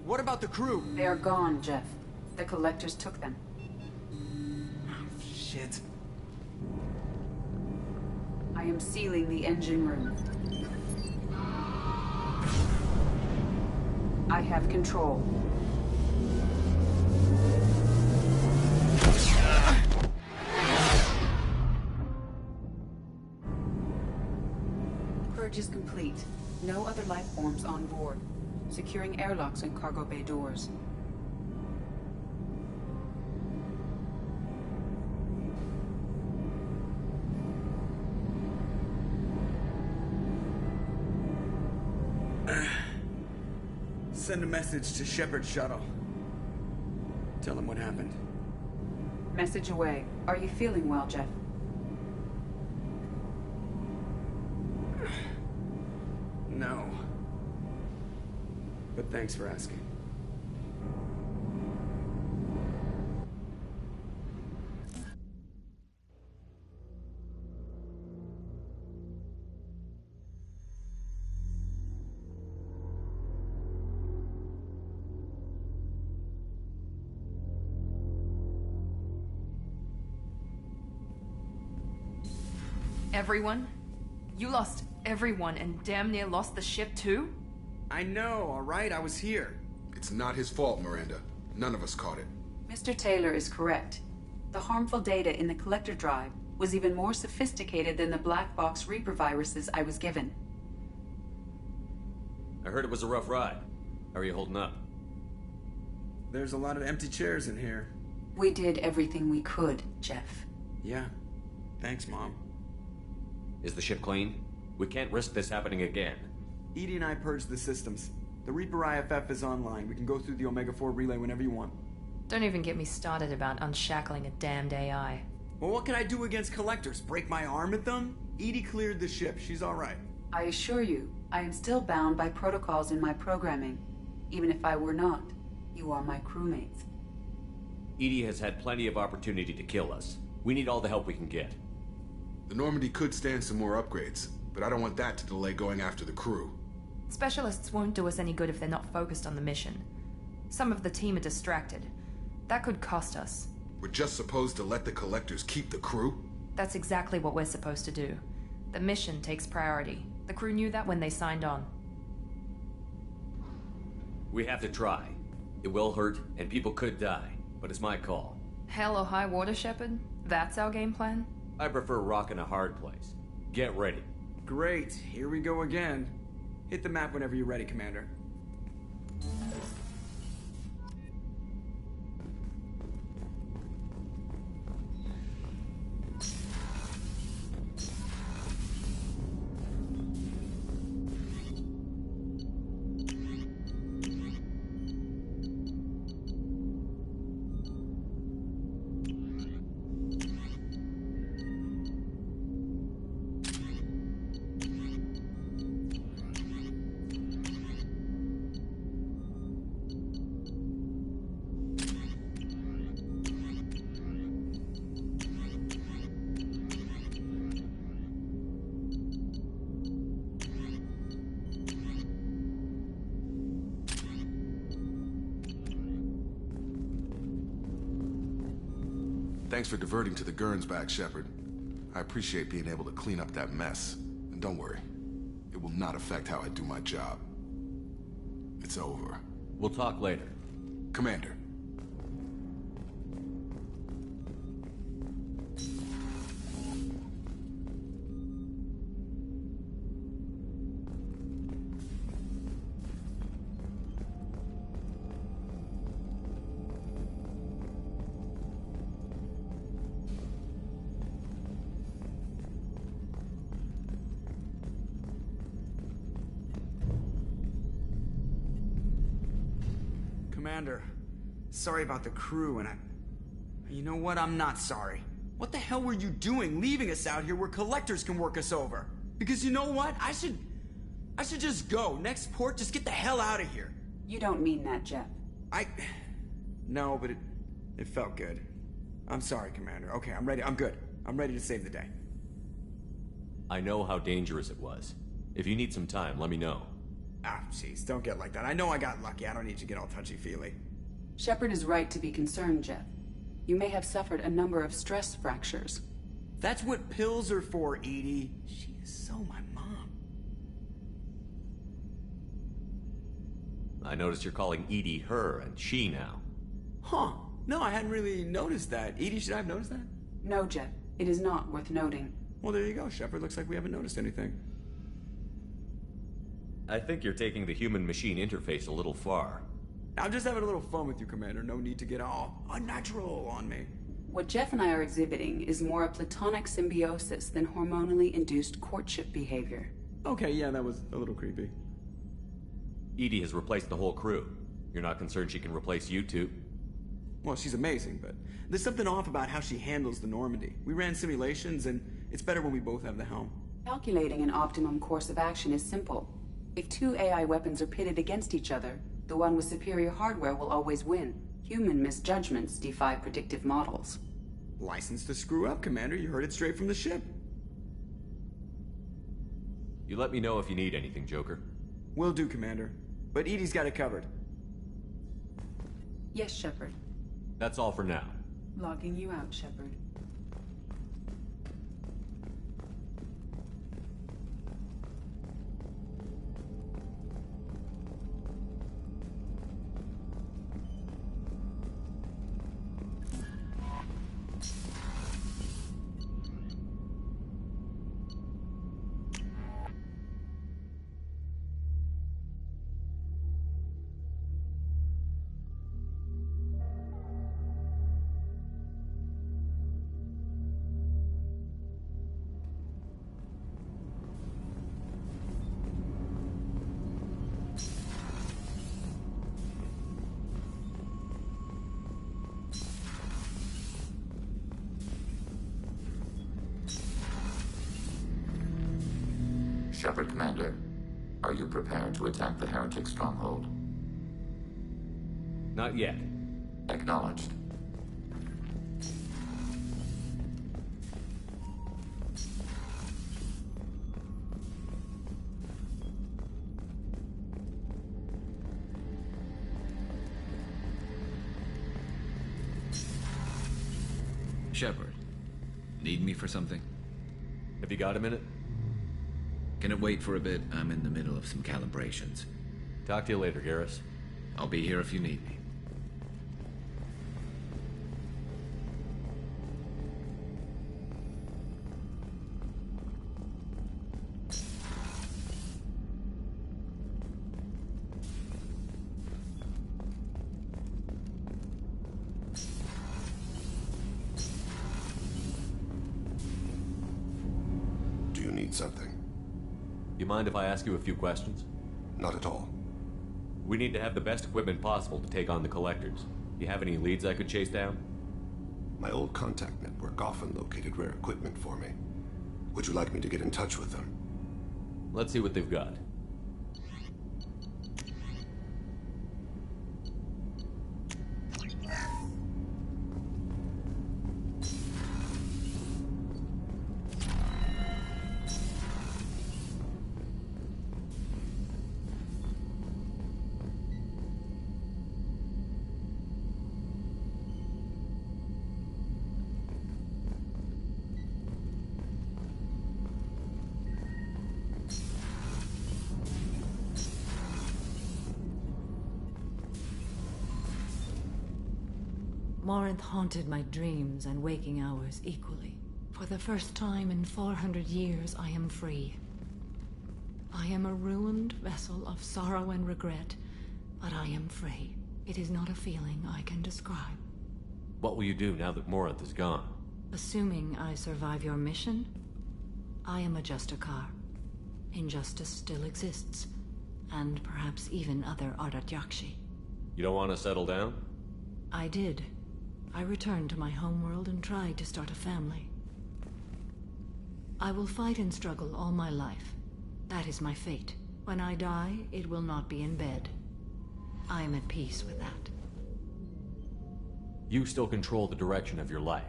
What about the crew? They are gone, Jeff. The collectors took them. Shit. I am sealing the engine room. I have control. Purge is complete. No other life forms on board. Securing airlocks and cargo bay doors. Send a message to Shepard's shuttle. Tell him what happened. Message away. Are you feeling well, Jeff? No. But thanks for asking. Everyone? You lost everyone and damn near lost the ship too? I know, alright? I was here. It's not his fault, Miranda. None of us caught it. Mr. Taylor is correct. The harmful data in the collector drive was even more sophisticated than the black box Reaper viruses I was given. I heard it was a rough ride. How are you holding up? There's a lot of empty chairs in here. We did everything we could, Jeff. Yeah. Thanks, Mom. Is the ship clean? We can't risk this happening again. EDI and I purged the systems. The Reaper IFF is online. We can go through the Omega-4 relay whenever you want. Don't even get me started about unshackling a damned AI. Well, what can I do against collectors? Break my arm at them? EDI cleared the ship. She's alright. I assure you, I am still bound by protocols in my programming. Even if I were not, you are my crewmates. EDI has had plenty of opportunity to kill us. We need all the help we can get. The Normandy could stand some more upgrades, but I don't want that to delay going after the crew. Specialists won't do us any good if they're not focused on the mission. Some of the team are distracted. That could cost us. We're just supposed to let the Collectors keep the crew? That's exactly what we're supposed to do. The mission takes priority. The crew knew that when they signed on. We have to try. It will hurt, and people could die, but it's my call. Hell or high water, Shepard? That's our game plan? I prefer rocking a hard place. Get ready. Great, here we go again. Hit the map whenever you're ready, Commander. Thanks for diverting to the Gurns back, Shepard. I appreciate being able to clean up that mess. And don't worry, it will not affect how I do my job. It's over. We'll talk later. Commander. Commander, sorry about the crew, and you know what? I'm not sorry. What the hell were you doing leaving us out here where Collectors can work us over? Because you know what? I should just go. Next port, just get the hell out of here. You don't mean that, Jeff. No, but it felt good. I'm sorry, Commander. Okay, I'm ready. I'm good. I'm ready to save the day. I know how dangerous it was. If you need some time, let me know. Ah, jeez, don't get like that. I know I got lucky. I don't need to get all touchy-feely. Shepard is right to be concerned, Jeff. You may have suffered a number of stress fractures. That's what pills are for, Edie. She is so my mom. I noticed you're calling Edie her and she now. Huh. No, I hadn't really noticed that. Edie, should I have noticed that? No, Jeff. It is not worth noting. Well, there you go, Shepard. Looks like we haven't noticed anything. I think you're taking the human-machine interface a little far. I'm just having a little fun with you, Commander. No need to get all unnatural on me. What Jeff and I are exhibiting is more a platonic symbiosis than hormonally induced courtship behavior. Okay, yeah, that was a little creepy. Edie has replaced the whole crew. You're not concerned she can replace you two? Well, she's amazing, but there's something off about how she handles the Normandy. We ran simulations, and it's better when we both have the helm. Calculating an optimum course of action is simple. If two AI weapons are pitted against each other, the one with superior hardware will always win. Human misjudgments defy predictive models. License to screw up, Commander. You heard it straight from the ship. You let me know if you need anything, Joker. Will do, Commander. But Edie's got it covered. Yes, Shepard. That's all for now. Logging you out, Shepard. Shepard, Commander, are you prepared to attack the heretic stronghold? Not yet. Acknowledged. Shepard, need me for something? Have you got a minute? Can it wait for a bit? I'm in the middle of some calibrations. Talk to you later, Garrus. I'll be here if you need me. Do you need something? You mind if I ask you a few questions? Not at all. We need to have the best equipment possible to take on the Collectors. You have any leads I could chase down? My old contact network often located rare equipment for me. Would you like me to get in touch with them? Let's see what they've got. Morinth haunted my dreams and waking hours equally. For the first time in 400 years, I am free. I am a ruined vessel of sorrow and regret, but I am free. It is not a feeling I can describe. What will you do now that Morinth is gone? Assuming I survive your mission, I am a Justicar. Injustice still exists, and perhaps even other Ardatyakshi. You don't want to settle down? I did. I returned to my homeworld and tried to start a family. I will fight and struggle all my life. That is my fate. When I die, it will not be in bed. I am at peace with that. You still control the direction of your life.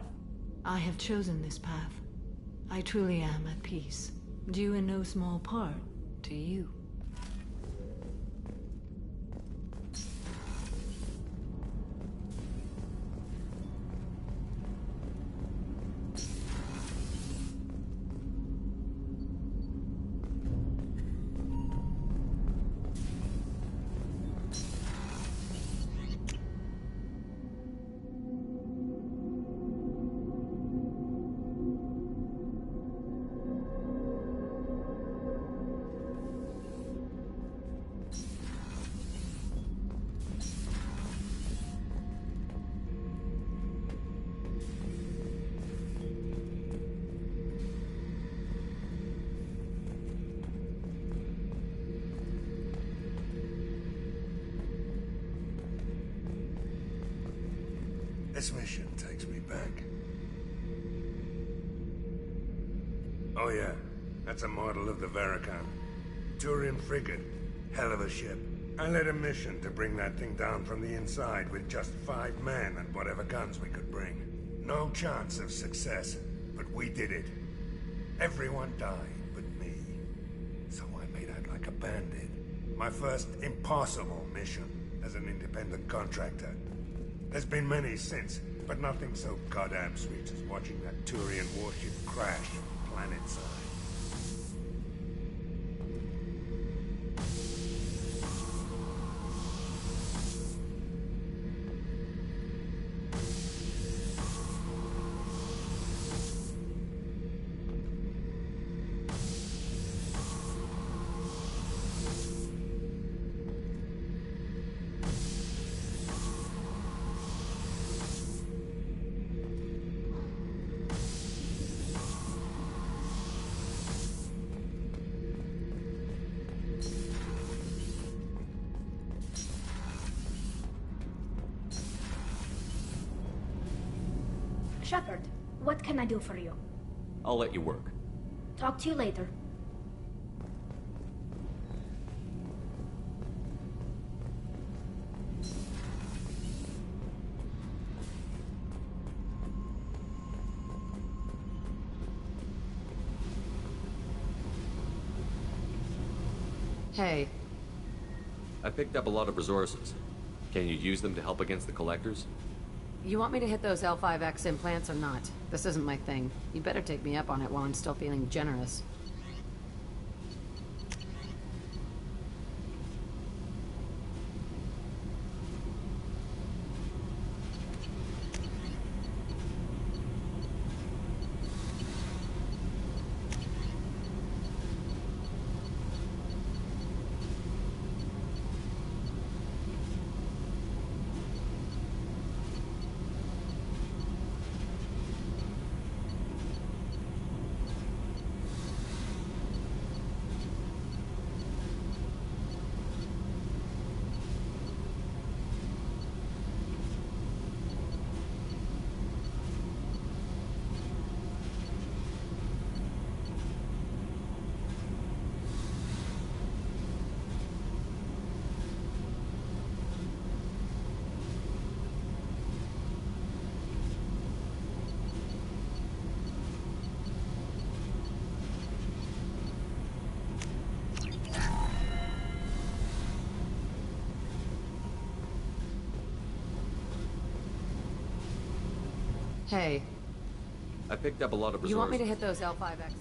I have chosen this path. I truly am at peace, due in no small part to you. This mission takes me back. Oh yeah, that's a model of the Veracon. Turian frigate. Hell of a ship. I led a mission to bring that thing down from the inside with just 5 men and whatever guns we could bring. No chance of success, but we did it. Everyone died but me. So I made out like a bandit. My first impossible mission as an independent contractor. There's been many since, but nothing so goddamn sweet as watching that Turian warship crash planet-side. Shepard, what can I do for you? I'll let you work. Talk to you later. Hey. I picked up a lot of resources. Can you use them to help against the Collectors? You want me to hit those L5X implants or not? This isn't my thing. You better take me up on it while I'm still feeling generous. Hey. I picked up a lot of resources. You want me to hit those L5X?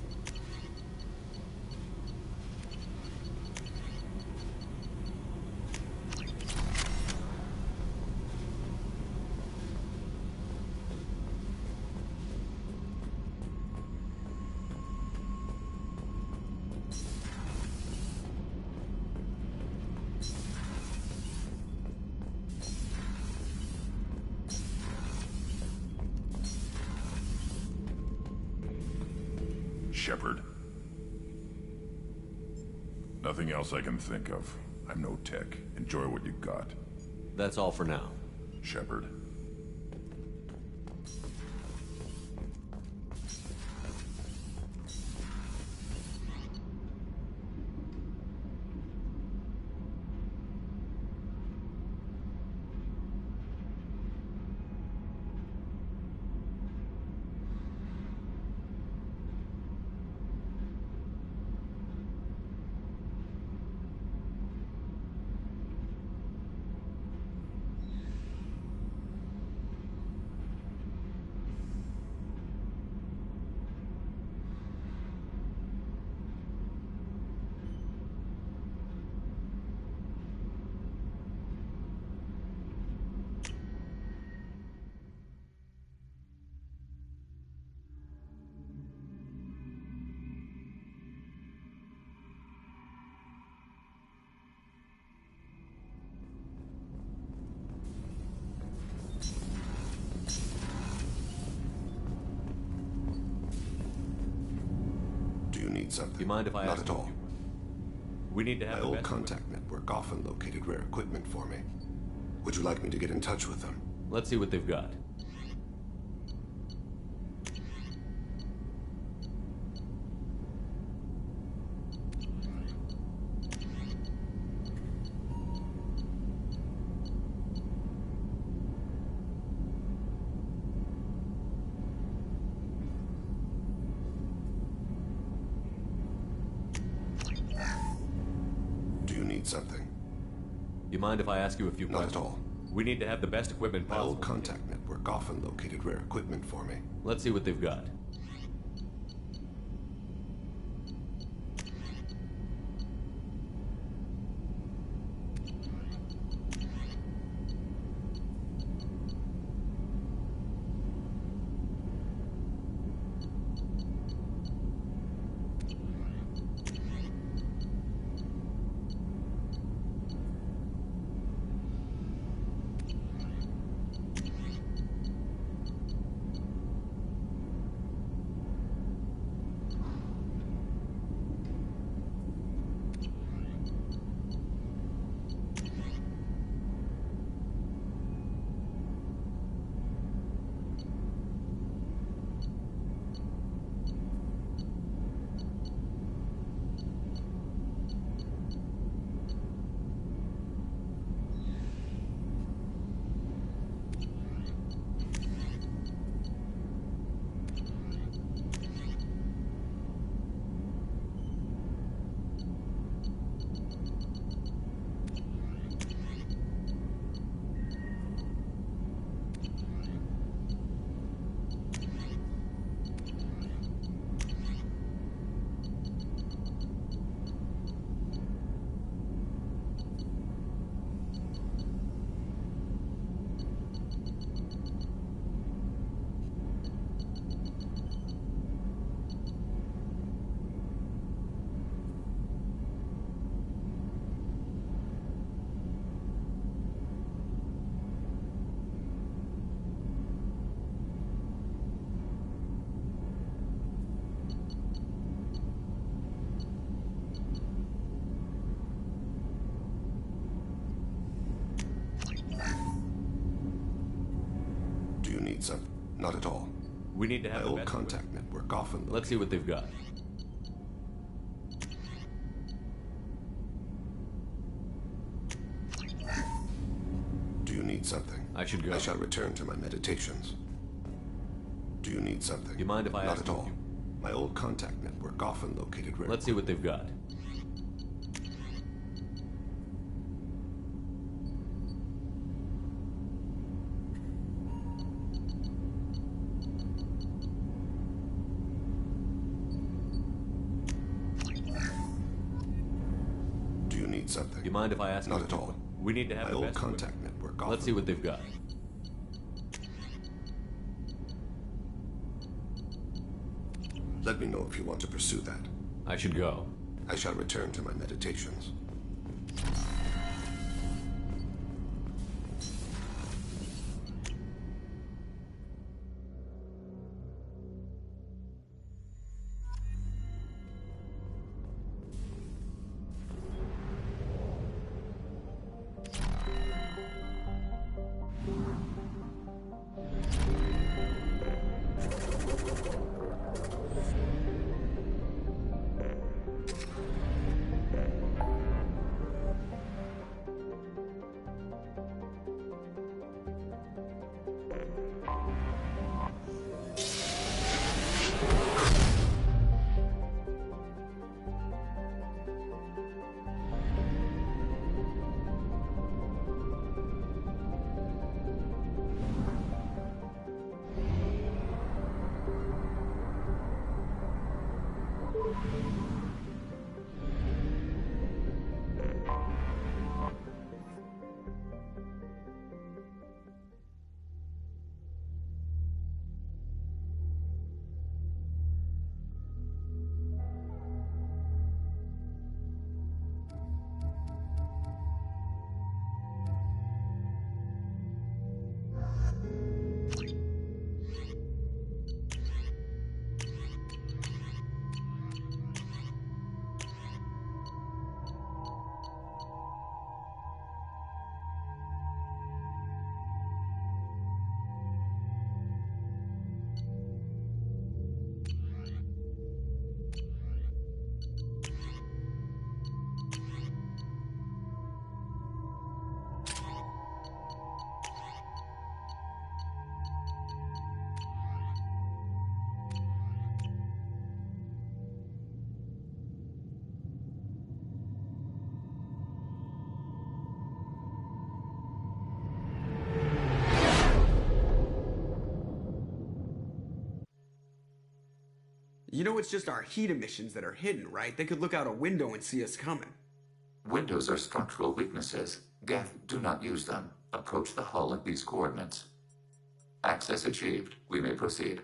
Shepard. Nothing else I can think of. I'm no tech. Enjoy what you got. That's all for now. Shepard. Something. You mind if I Not ask at all. We need to have my old contact network often located rare equipment for me. Would you like me to get in touch with them? Let's see what they've got. Something. You mind if I ask you a few questions? Not at all. We need to have the best equipment possible. My old contact network often located rare equipment for me. Let's see what they've got. Not at all. We need to have my old contact network often. Let's see what they've got. Do you need something? I should go. I shall return to my meditations. Do you need something? Do you mind if I Not ask at all. My old contact network often located rare. Let's see what they've got. Do you need something? Do you mind if I ask? Not at all. We need to have my the old best contact network often. Let's see what they've got. Let me know if you want to pursue that. I should go. I shall return to my meditations. You know it's just our heat emissions that are hidden, right? They could look out a window and see us coming. Windows are structural weaknesses. Geth, do not use them. Approach the hull at these coordinates. Access achieved. We may proceed.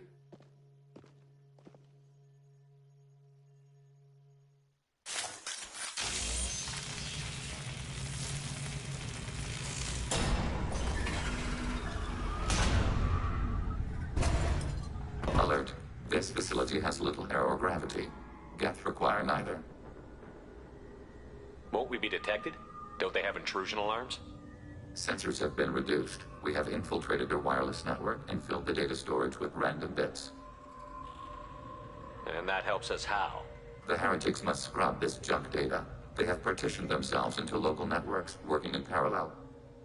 Alert. This facility has little air or gravity. Geth require neither. Won't we be detected? Don't they have intrusion alarms? Sensors have been reduced. We have infiltrated their wireless network and filled the data storage with random bits. And that helps us how? The heretics must scrub this junk data. They have partitioned themselves into local networks, working in parallel.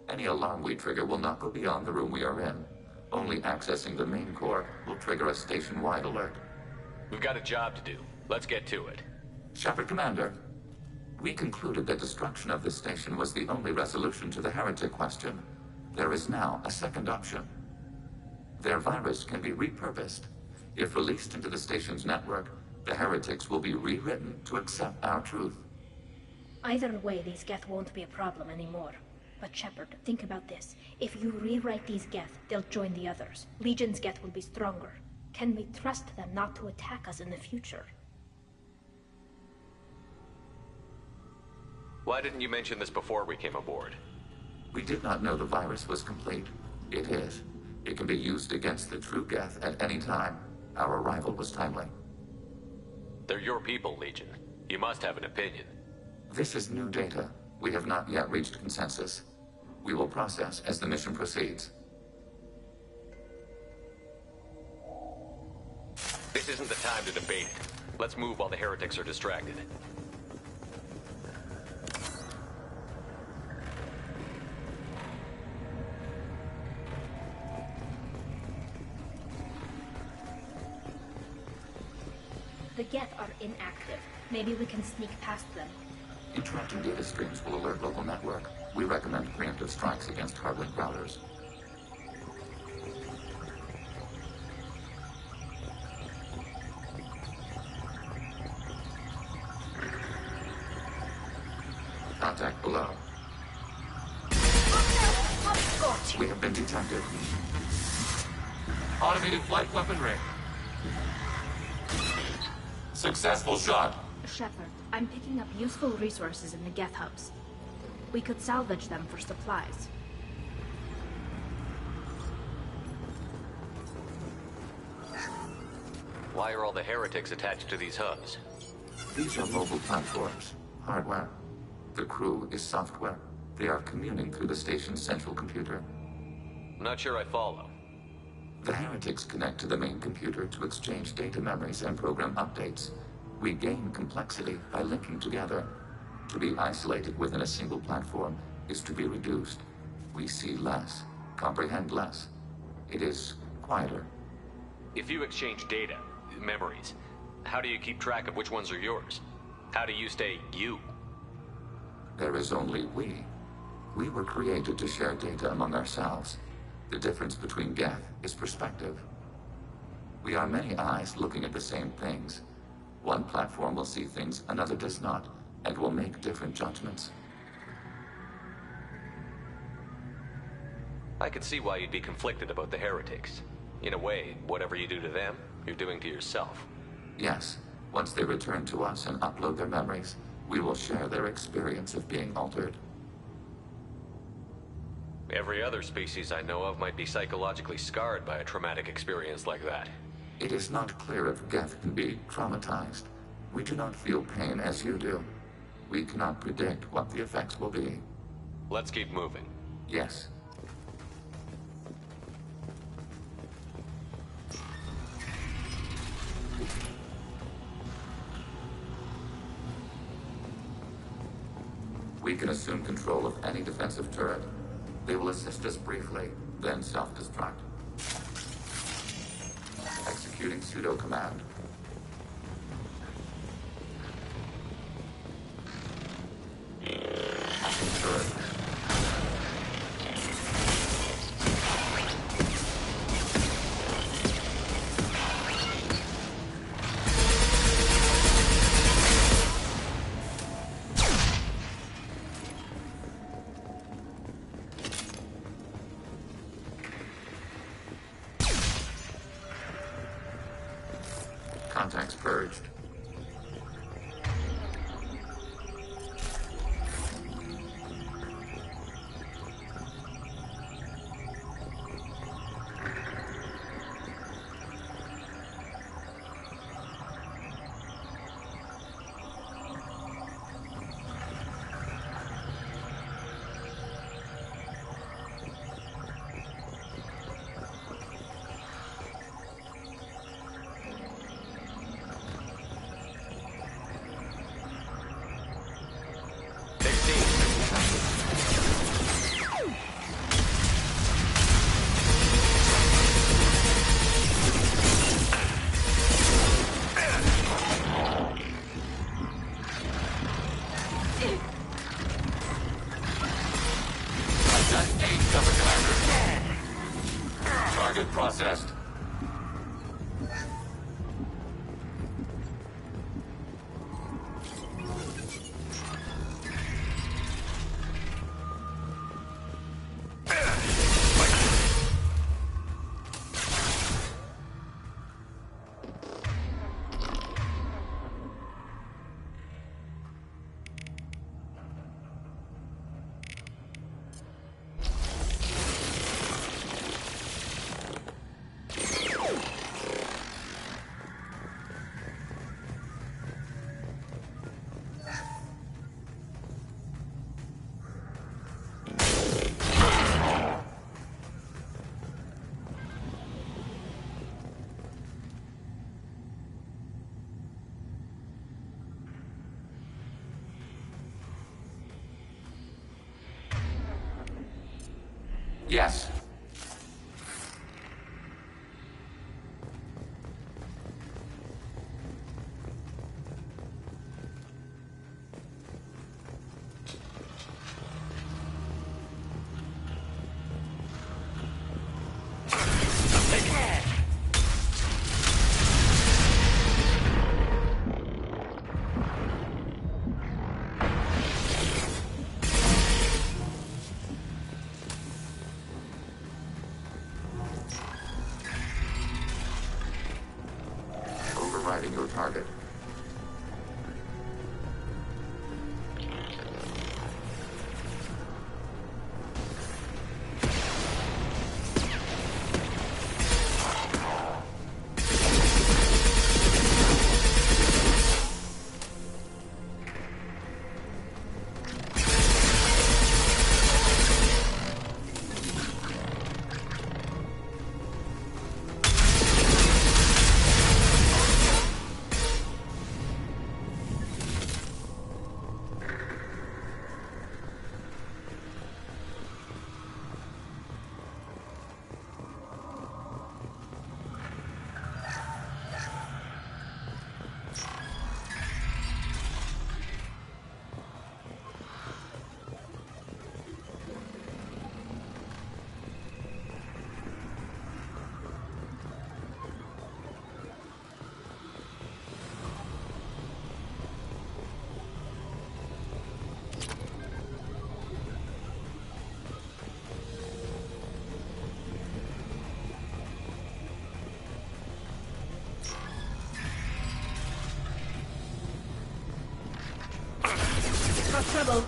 Any alarm we trigger will not go beyond the room we are in. Only accessing the main core will trigger a station-wide alert. We've got a job to do. Let's get to it. Shepard Commander, we concluded that destruction of this station was the only resolution to the heretic question. There is now a second option. Their virus can be repurposed. If released into the station's network, the heretics will be rewritten to accept our truth. Either way, these Geth won't be a problem anymore. But Shepard, think about this. If you rewrite these Geth, they'll join the others. Legion's Geth will be stronger. Can we trust them not to attack us in the future? Why didn't you mention this before we came aboard? We did not know the virus was complete. It is. It can be used against the true Geth at any time. Our arrival was timely. They're your people, Legion. You must have an opinion. This is new data. We have not yet reached consensus. We will process as the mission proceeds. This isn't the time to debate it. Let's move while the heretics are distracted. The Geth are inactive. Maybe we can sneak past them. Interrupting data streams will alert local network. We recommend preemptive strikes against hardlink routers. Contact below. We have been detected. Automated flight weaponry. Successful shot. Shepard, I'm picking up useful resources in the Geth hubs. We could salvage them for supplies. Why are all the heretics attached to these hubs? These are mobile platforms. Hardware. The crew is software. They are communing through the station's central computer. Not sure I follow. The heretics connect to the main computer to exchange data memories and program updates. We gain complexity by linking together. To be isolated within a single platform is to be reduced. We see less, comprehend less. It is quieter. If you exchange data, memories, how do you keep track of which ones are yours? How do you stay you? There is only we. We were created to share data among ourselves. The difference between Geth is perspective. We are many eyes looking at the same things. One platform will see things another does not, and will make different judgments. I could see why you'd be conflicted about the heretics. In a way, whatever you do to them, you're doing to yourself. Yes, once they return to us and upload their memories, we will share their experience of being altered. Every other species I know of might be psychologically scarred by a traumatic experience like that. It is not clear if Geth can be traumatized. We do not feel pain as you do. We cannot predict what the effects will be. Let's keep moving. Yes. We can assume control of any defensive turret. They will assist us briefly, then self-destruct. Executing pseudo command. Turret. Contacts purged. Target processed. Yes. Overriding your target. Got trouble.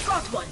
Got one.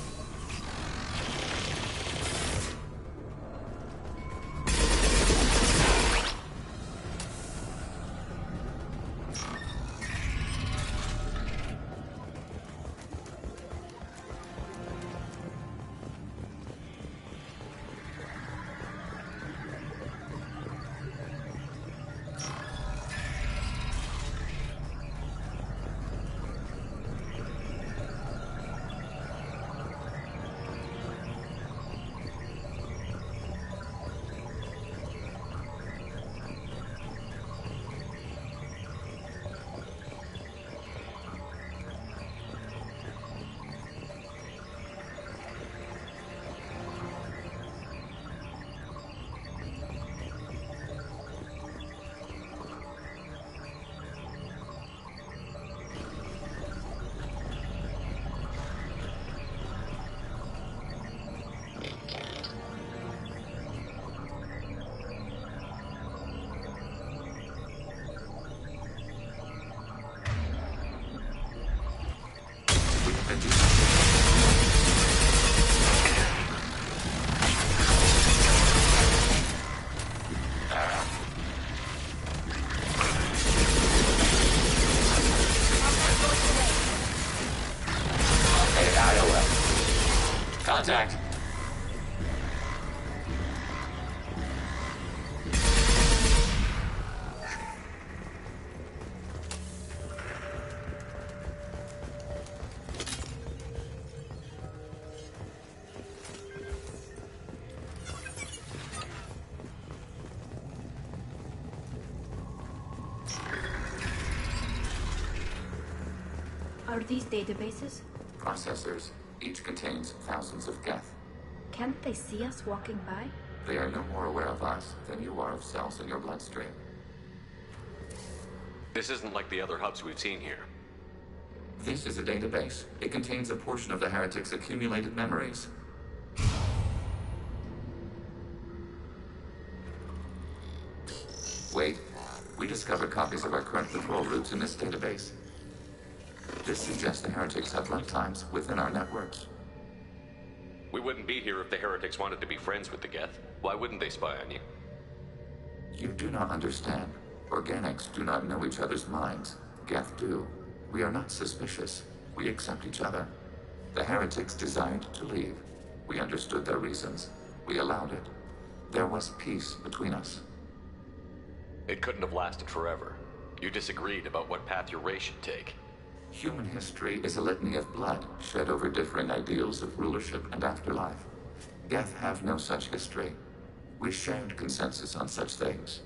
Contact. Are these databases? Processors. Each contains thousands of geth. Can't they see us walking by? They are no more aware of us than you are of cells in your bloodstream. This isn't like the other hubs we've seen here. This is a database. It contains a portion of the heretic's accumulated memories. Wait. We discovered copies of our current patrol routes in this database. This suggests the heretics have lifetimes within our networks. We wouldn't be here if the heretics wanted to be friends with the geth. Why wouldn't they spy on you? You do not understand. Organics do not know each other's minds. Geth do. We are not suspicious. We accept each other. The heretics desired to leave. We understood their reasons. We allowed it. There was peace between us. It couldn't have lasted forever. You disagreed about what path your race should take. Human history is a litany of blood shed over differing ideals of rulership and afterlife. Geth have no such history. We shared consensus on such things.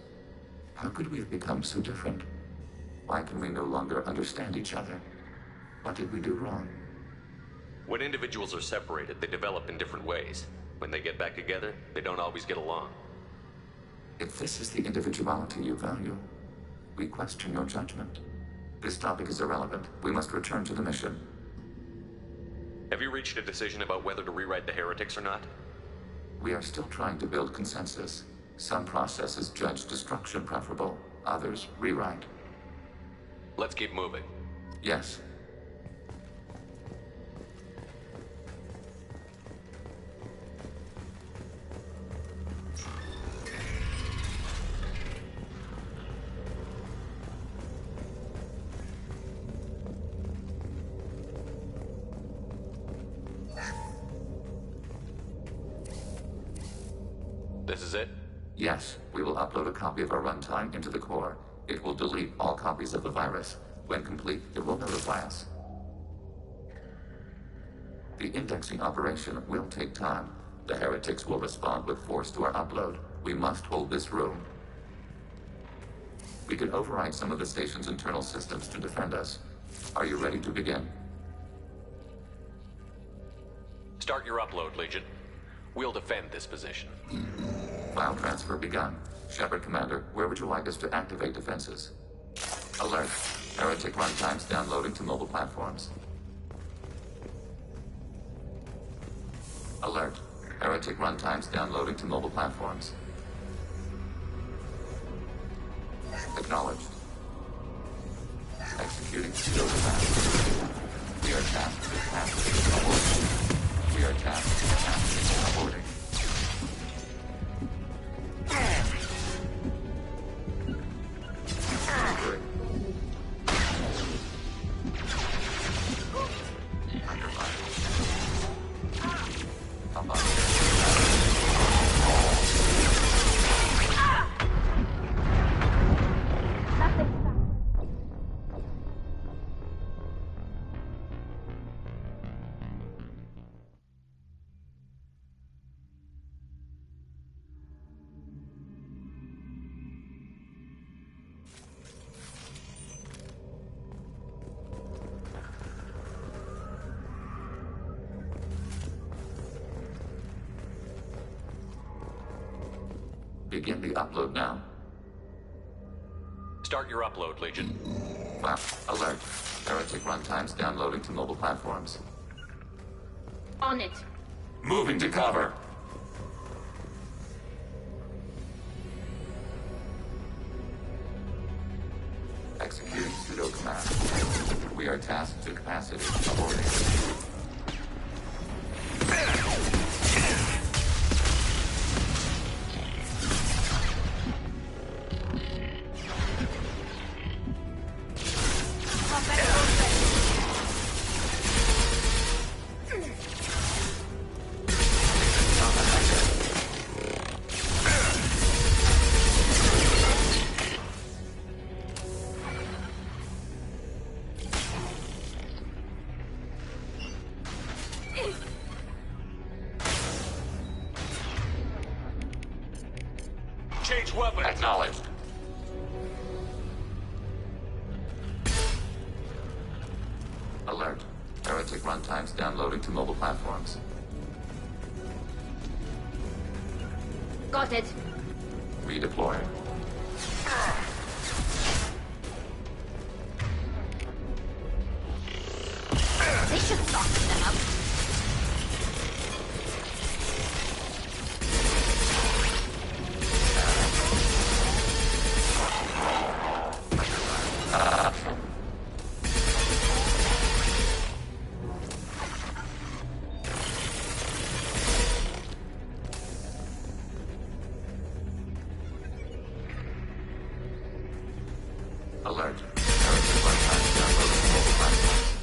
How could we have become so different? Why can we no longer understand each other? What did we do wrong? When individuals are separated, they develop in different ways. When they get back together, they don't always get along. If this is the individuality you value, we question your judgment. This topic is irrelevant. We must return to the mission. Have you reached a decision about whether to rewrite the heretics or not? We are still trying to build consensus. Some processes judge destruction preferable, others rewrite. Let's keep moving. Yes. This is it? Yes, we will upload a copy of our runtime into the core. It will delete all copies of the virus. When complete, it will notify us. The indexing operation will take time. The heretics will respond with force to our upload. We must hold this room. We can override some of the station's internal systems to defend us. Are you ready to begin? Start your upload, Legion. We'll defend this position. File transfer begun. Shepard Commander, where would you like us to activate defenses? Alert. Heretic runtimes downloading to mobile platforms. Alert. Heretic runtimes downloading to mobile platforms. Acknowledged. Executing pseudo command. We are tasked with passing. Aborting. We are tasked with passing. Aborting. Begin the upload now. Start your upload, Legion. Well, alert. Heretic runtimes downloading to mobile platforms. On it. Moving to cover. Executing pseudo command. We are tasked to capacity. Aborting. Change weapons. Acknowledged. Alert. Heretic runtimes downloading to mobile platforms. Got it. Redeploy. They should soften them up. Alert. Heretic runtimes downloading to mobile platforms.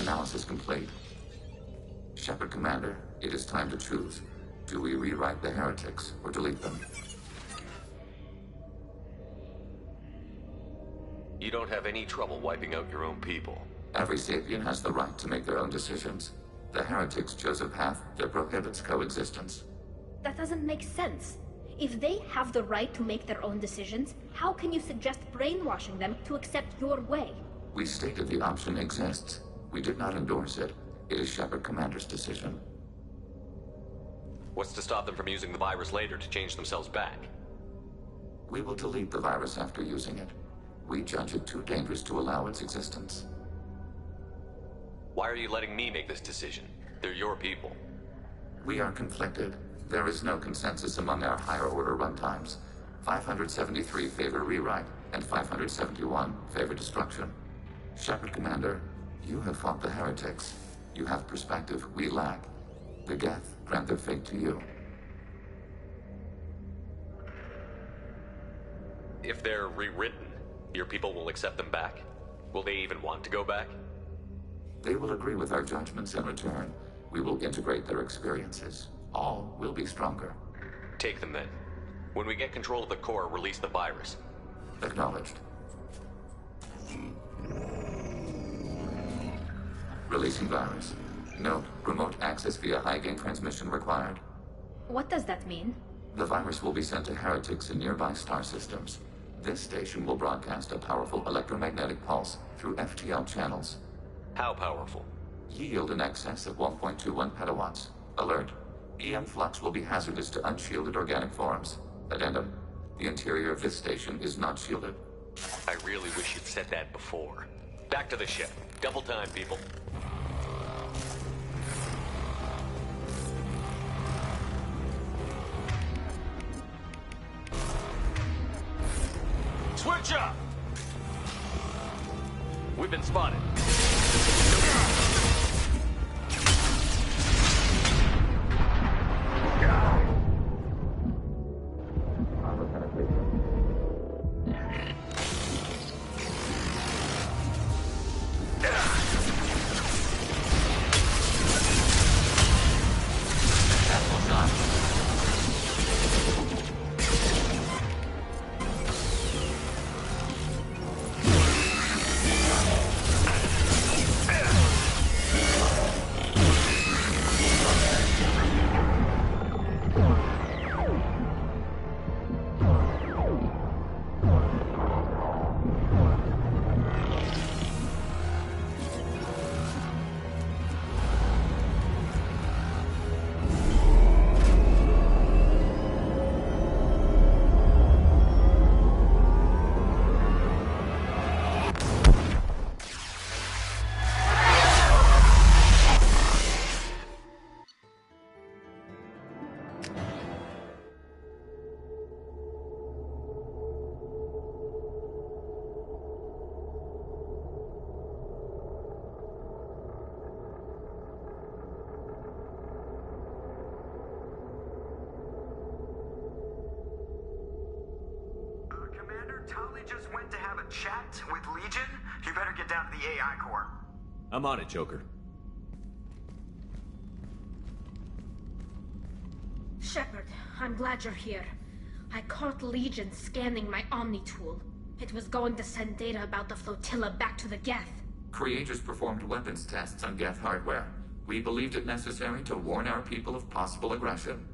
analysis complete. Shepard Commander, it is time to choose. Do we rewrite the heretics or delete them? You don't have any trouble wiping out your own people. Every sapient has the right to make their own decisions. The heretics chose a path that prohibits coexistence. That doesn't make sense. If they have the right to make their own decisions, how can you suggest brainwashing them to accept your way? We stated the option exists. We did not endorse it. It is Shepard Commander's decision. What's to stop them from using the virus later to change themselves back? We will delete the virus after using it. We judge it too dangerous to allow its existence. Why are you letting me make this decision? They're your people. We are conflicted. There is no consensus among our higher order runtimes. 573 favor rewrite, and 571 favor destruction. Shepard Commander, you have fought the heretics. You have perspective we lack. The Geth grant their fate to you. If they're rewritten, your people will accept them back? Will they even want to go back? They will agree with our judgments in return. We will integrate their experiences. All will be stronger. Take them then. When we get control of the core, release the virus. Acknowledged. Releasing virus. Note, remote access via high-gain transmission required. What does that mean? The virus will be sent to heretics in nearby star systems. This station will broadcast a powerful electromagnetic pulse through FTL channels. How powerful? Yield in excess of 1.21 petawatts. Alert. EM flux will be hazardous to unshielded organic forms. Addendum. The interior of this station is not shielded. I really wish you'd said that before. Back to the ship. Double time, people. Switch up! We've been spotted. Just went to have a chat with Legion. You better get down to the AI core. I'm on it, Joker. Shepard, I'm glad you're here. I caught Legion scanning my Omni tool. It was going to send data about the flotilla back to the Geth. Creators performed weapons tests on Geth hardware. We believed it necessary to warn our people of possible aggression.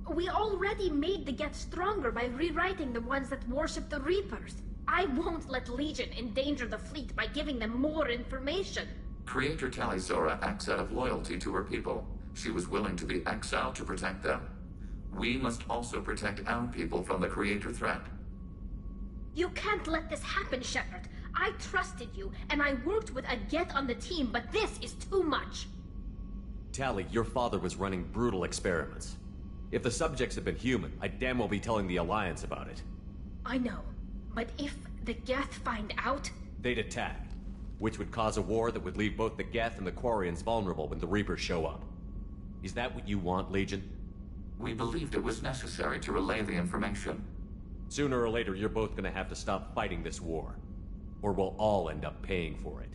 We already made the Geth stronger by rewriting the ones that worship the Reapers. I won't let Legion endanger the fleet by giving them more information. Creator Talizora acts out of loyalty to her people. She was willing to be exiled to protect them. We must also protect our people from the Creator threat. You can't let this happen, Shepard. I trusted you, and I worked with a Geth on the team, but this is too much. Tali, your father was running brutal experiments. If the subjects had been human, I'd damn well be telling the Alliance about it. I know. But if the Geth find out... They'd attack, which would cause a war that would leave both the Geth and the Quarians vulnerable when the Reapers show up. Is that what you want, Legion? We believed it was necessary to relay the information. Sooner or later, you're both gonna have to stop fighting this war. Or we'll all end up paying for it.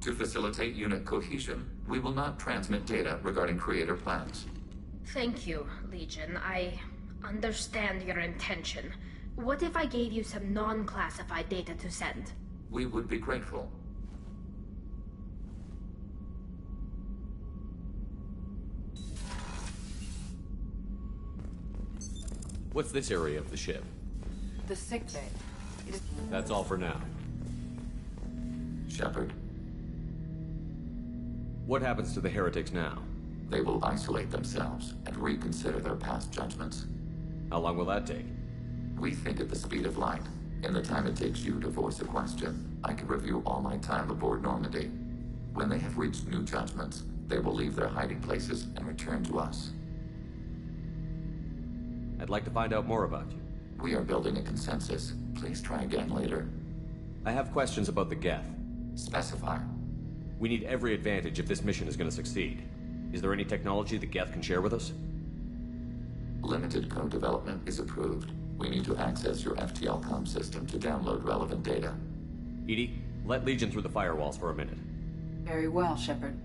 To facilitate unit cohesion, we will not transmit data regarding creator plans. Thank you, Legion. I understand your intention. What if I gave you some non-classified data to send? We would be grateful. What's this area of the ship? The sick bay. It is... That's all for now. Shepard. What happens to the heretics now? They will isolate themselves and reconsider their past judgments. How long will that take? We think at the speed of light. In the time it takes you to voice a question, I can review all my time aboard Normandy. When they have reached new judgments, they will leave their hiding places and return to us. I'd like to find out more about you. We are building a consensus. Please try again later. I have questions about the Geth. Specify. We need every advantage if this mission is going to succeed. Is there any technology the Geth can share with us? Limited code development is approved. We need to access your FTL comm system to download relevant data. EDI, let Legion through the firewalls for a minute. Very well, Shepard.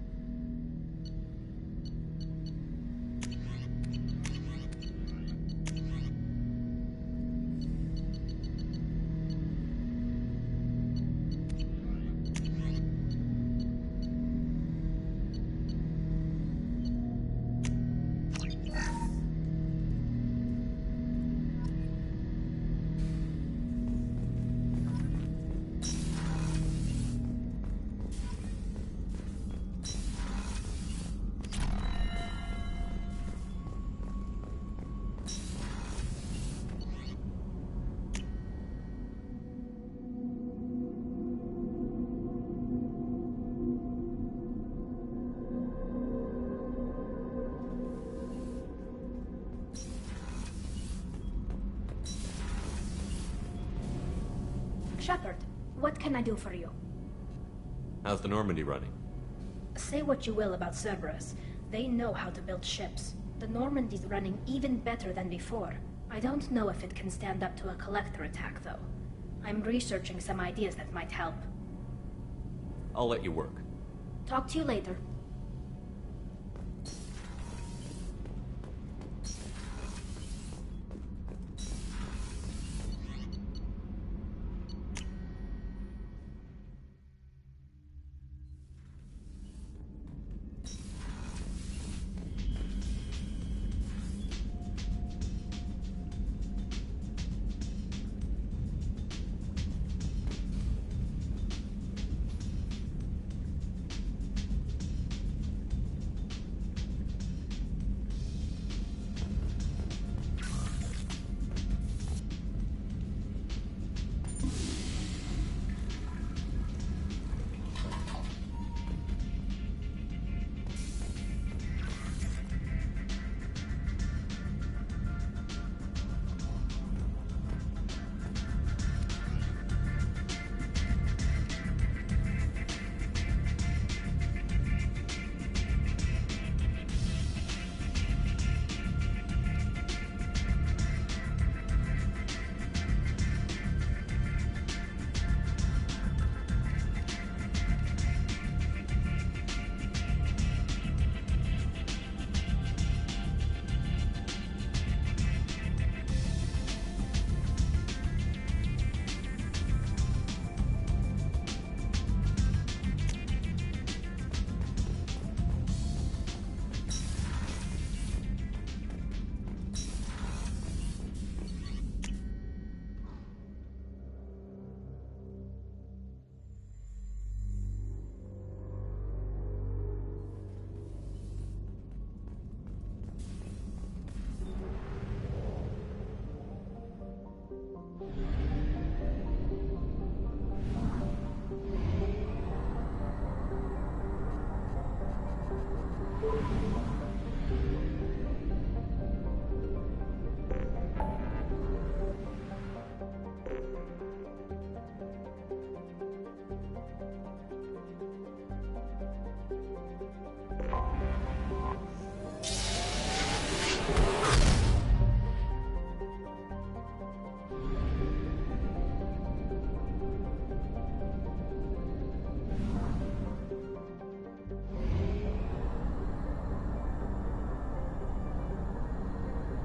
Shepard, what can I do for you? How's the Normandy running? Say what you will about Cerberus. They know how to build ships. The Normandy's running even better than before. I don't know if it can stand up to a collector attack, though. I'm researching some ideas that might help. I'll let you work. Talk to you later.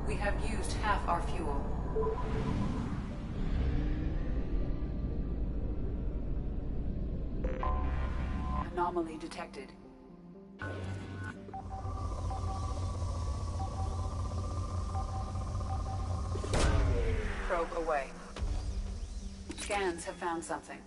We have used half our fuel. Anomaly detected. Probe away. Scans have found something.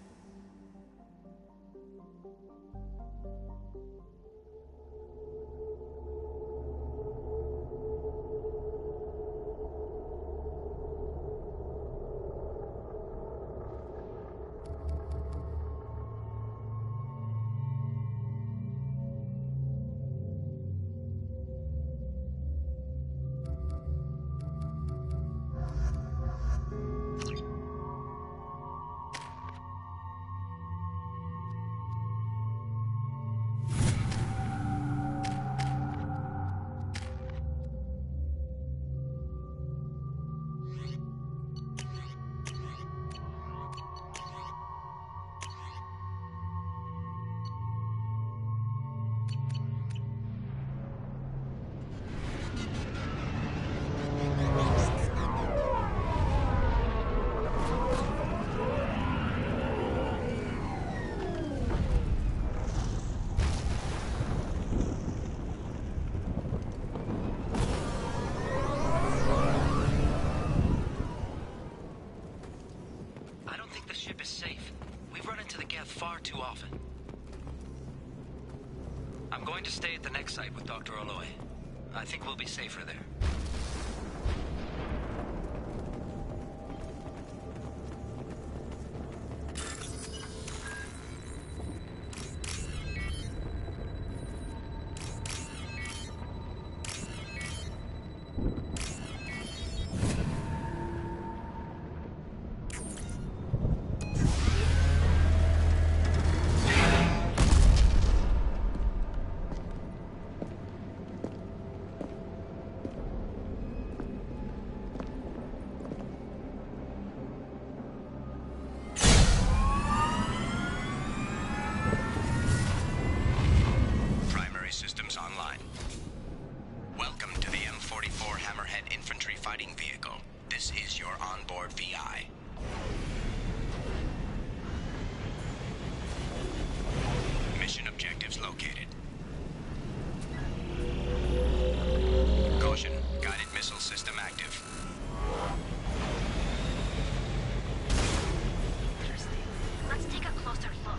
Far too often. I'm going to stay at the next site with Dr. Aloy. I think we'll be safer there. Systems online. Welcome to the M44 Hammerhead Infantry Fighting Vehicle. This is your onboard VI. Mission objectives located. Caution, guided missile system active. Interesting. Let's take a closer look.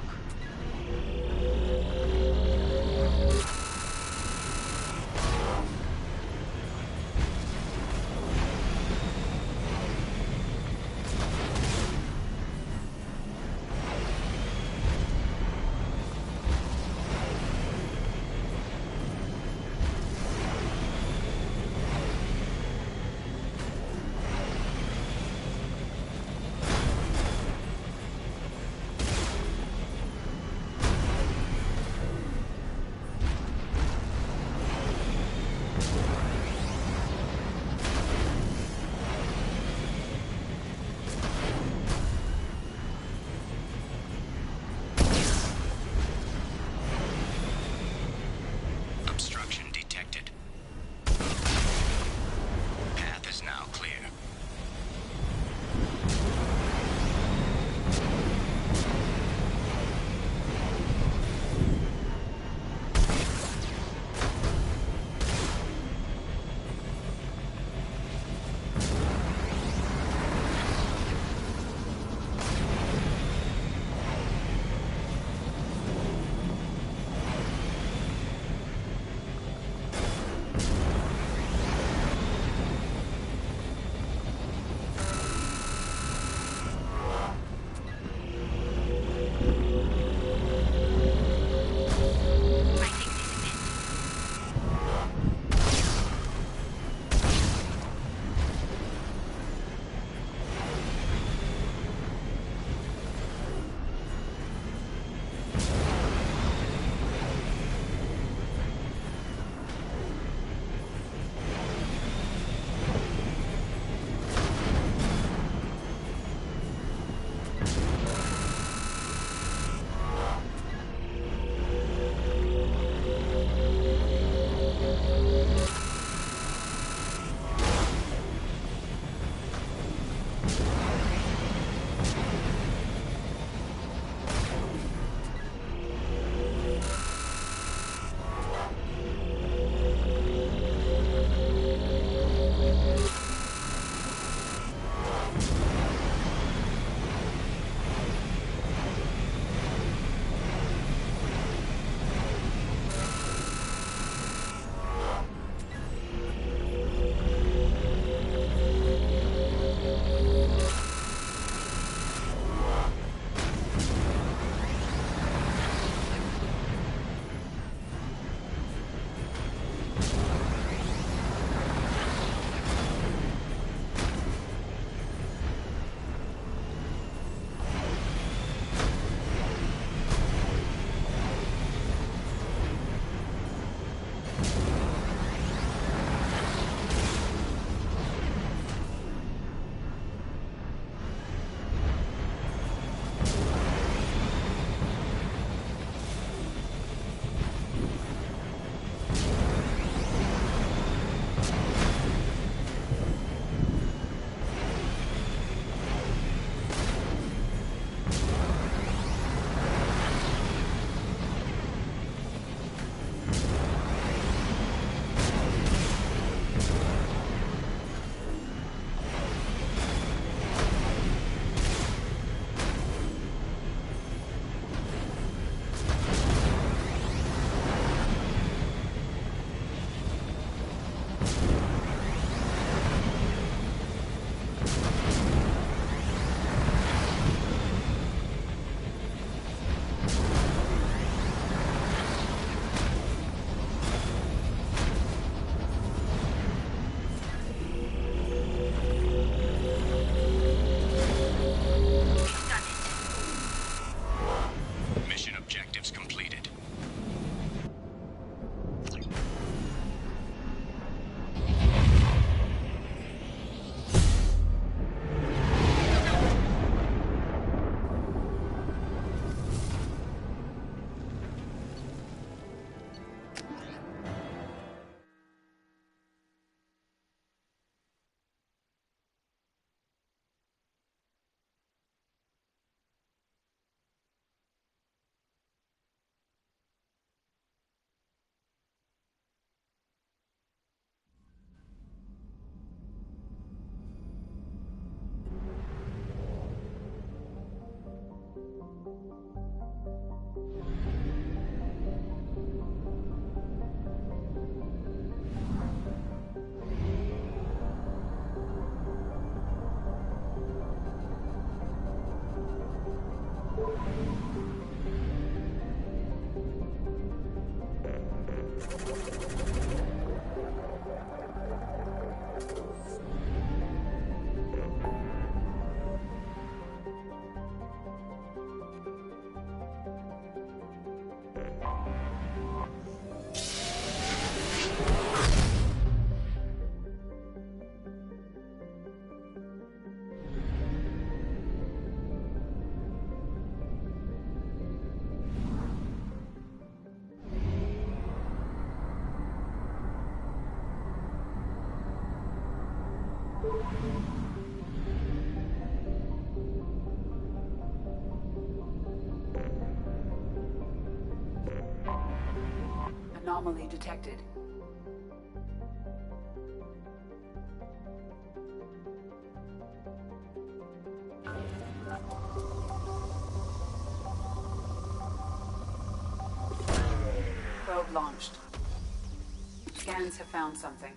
Anomaly detected. Probe launched. Scans have found something.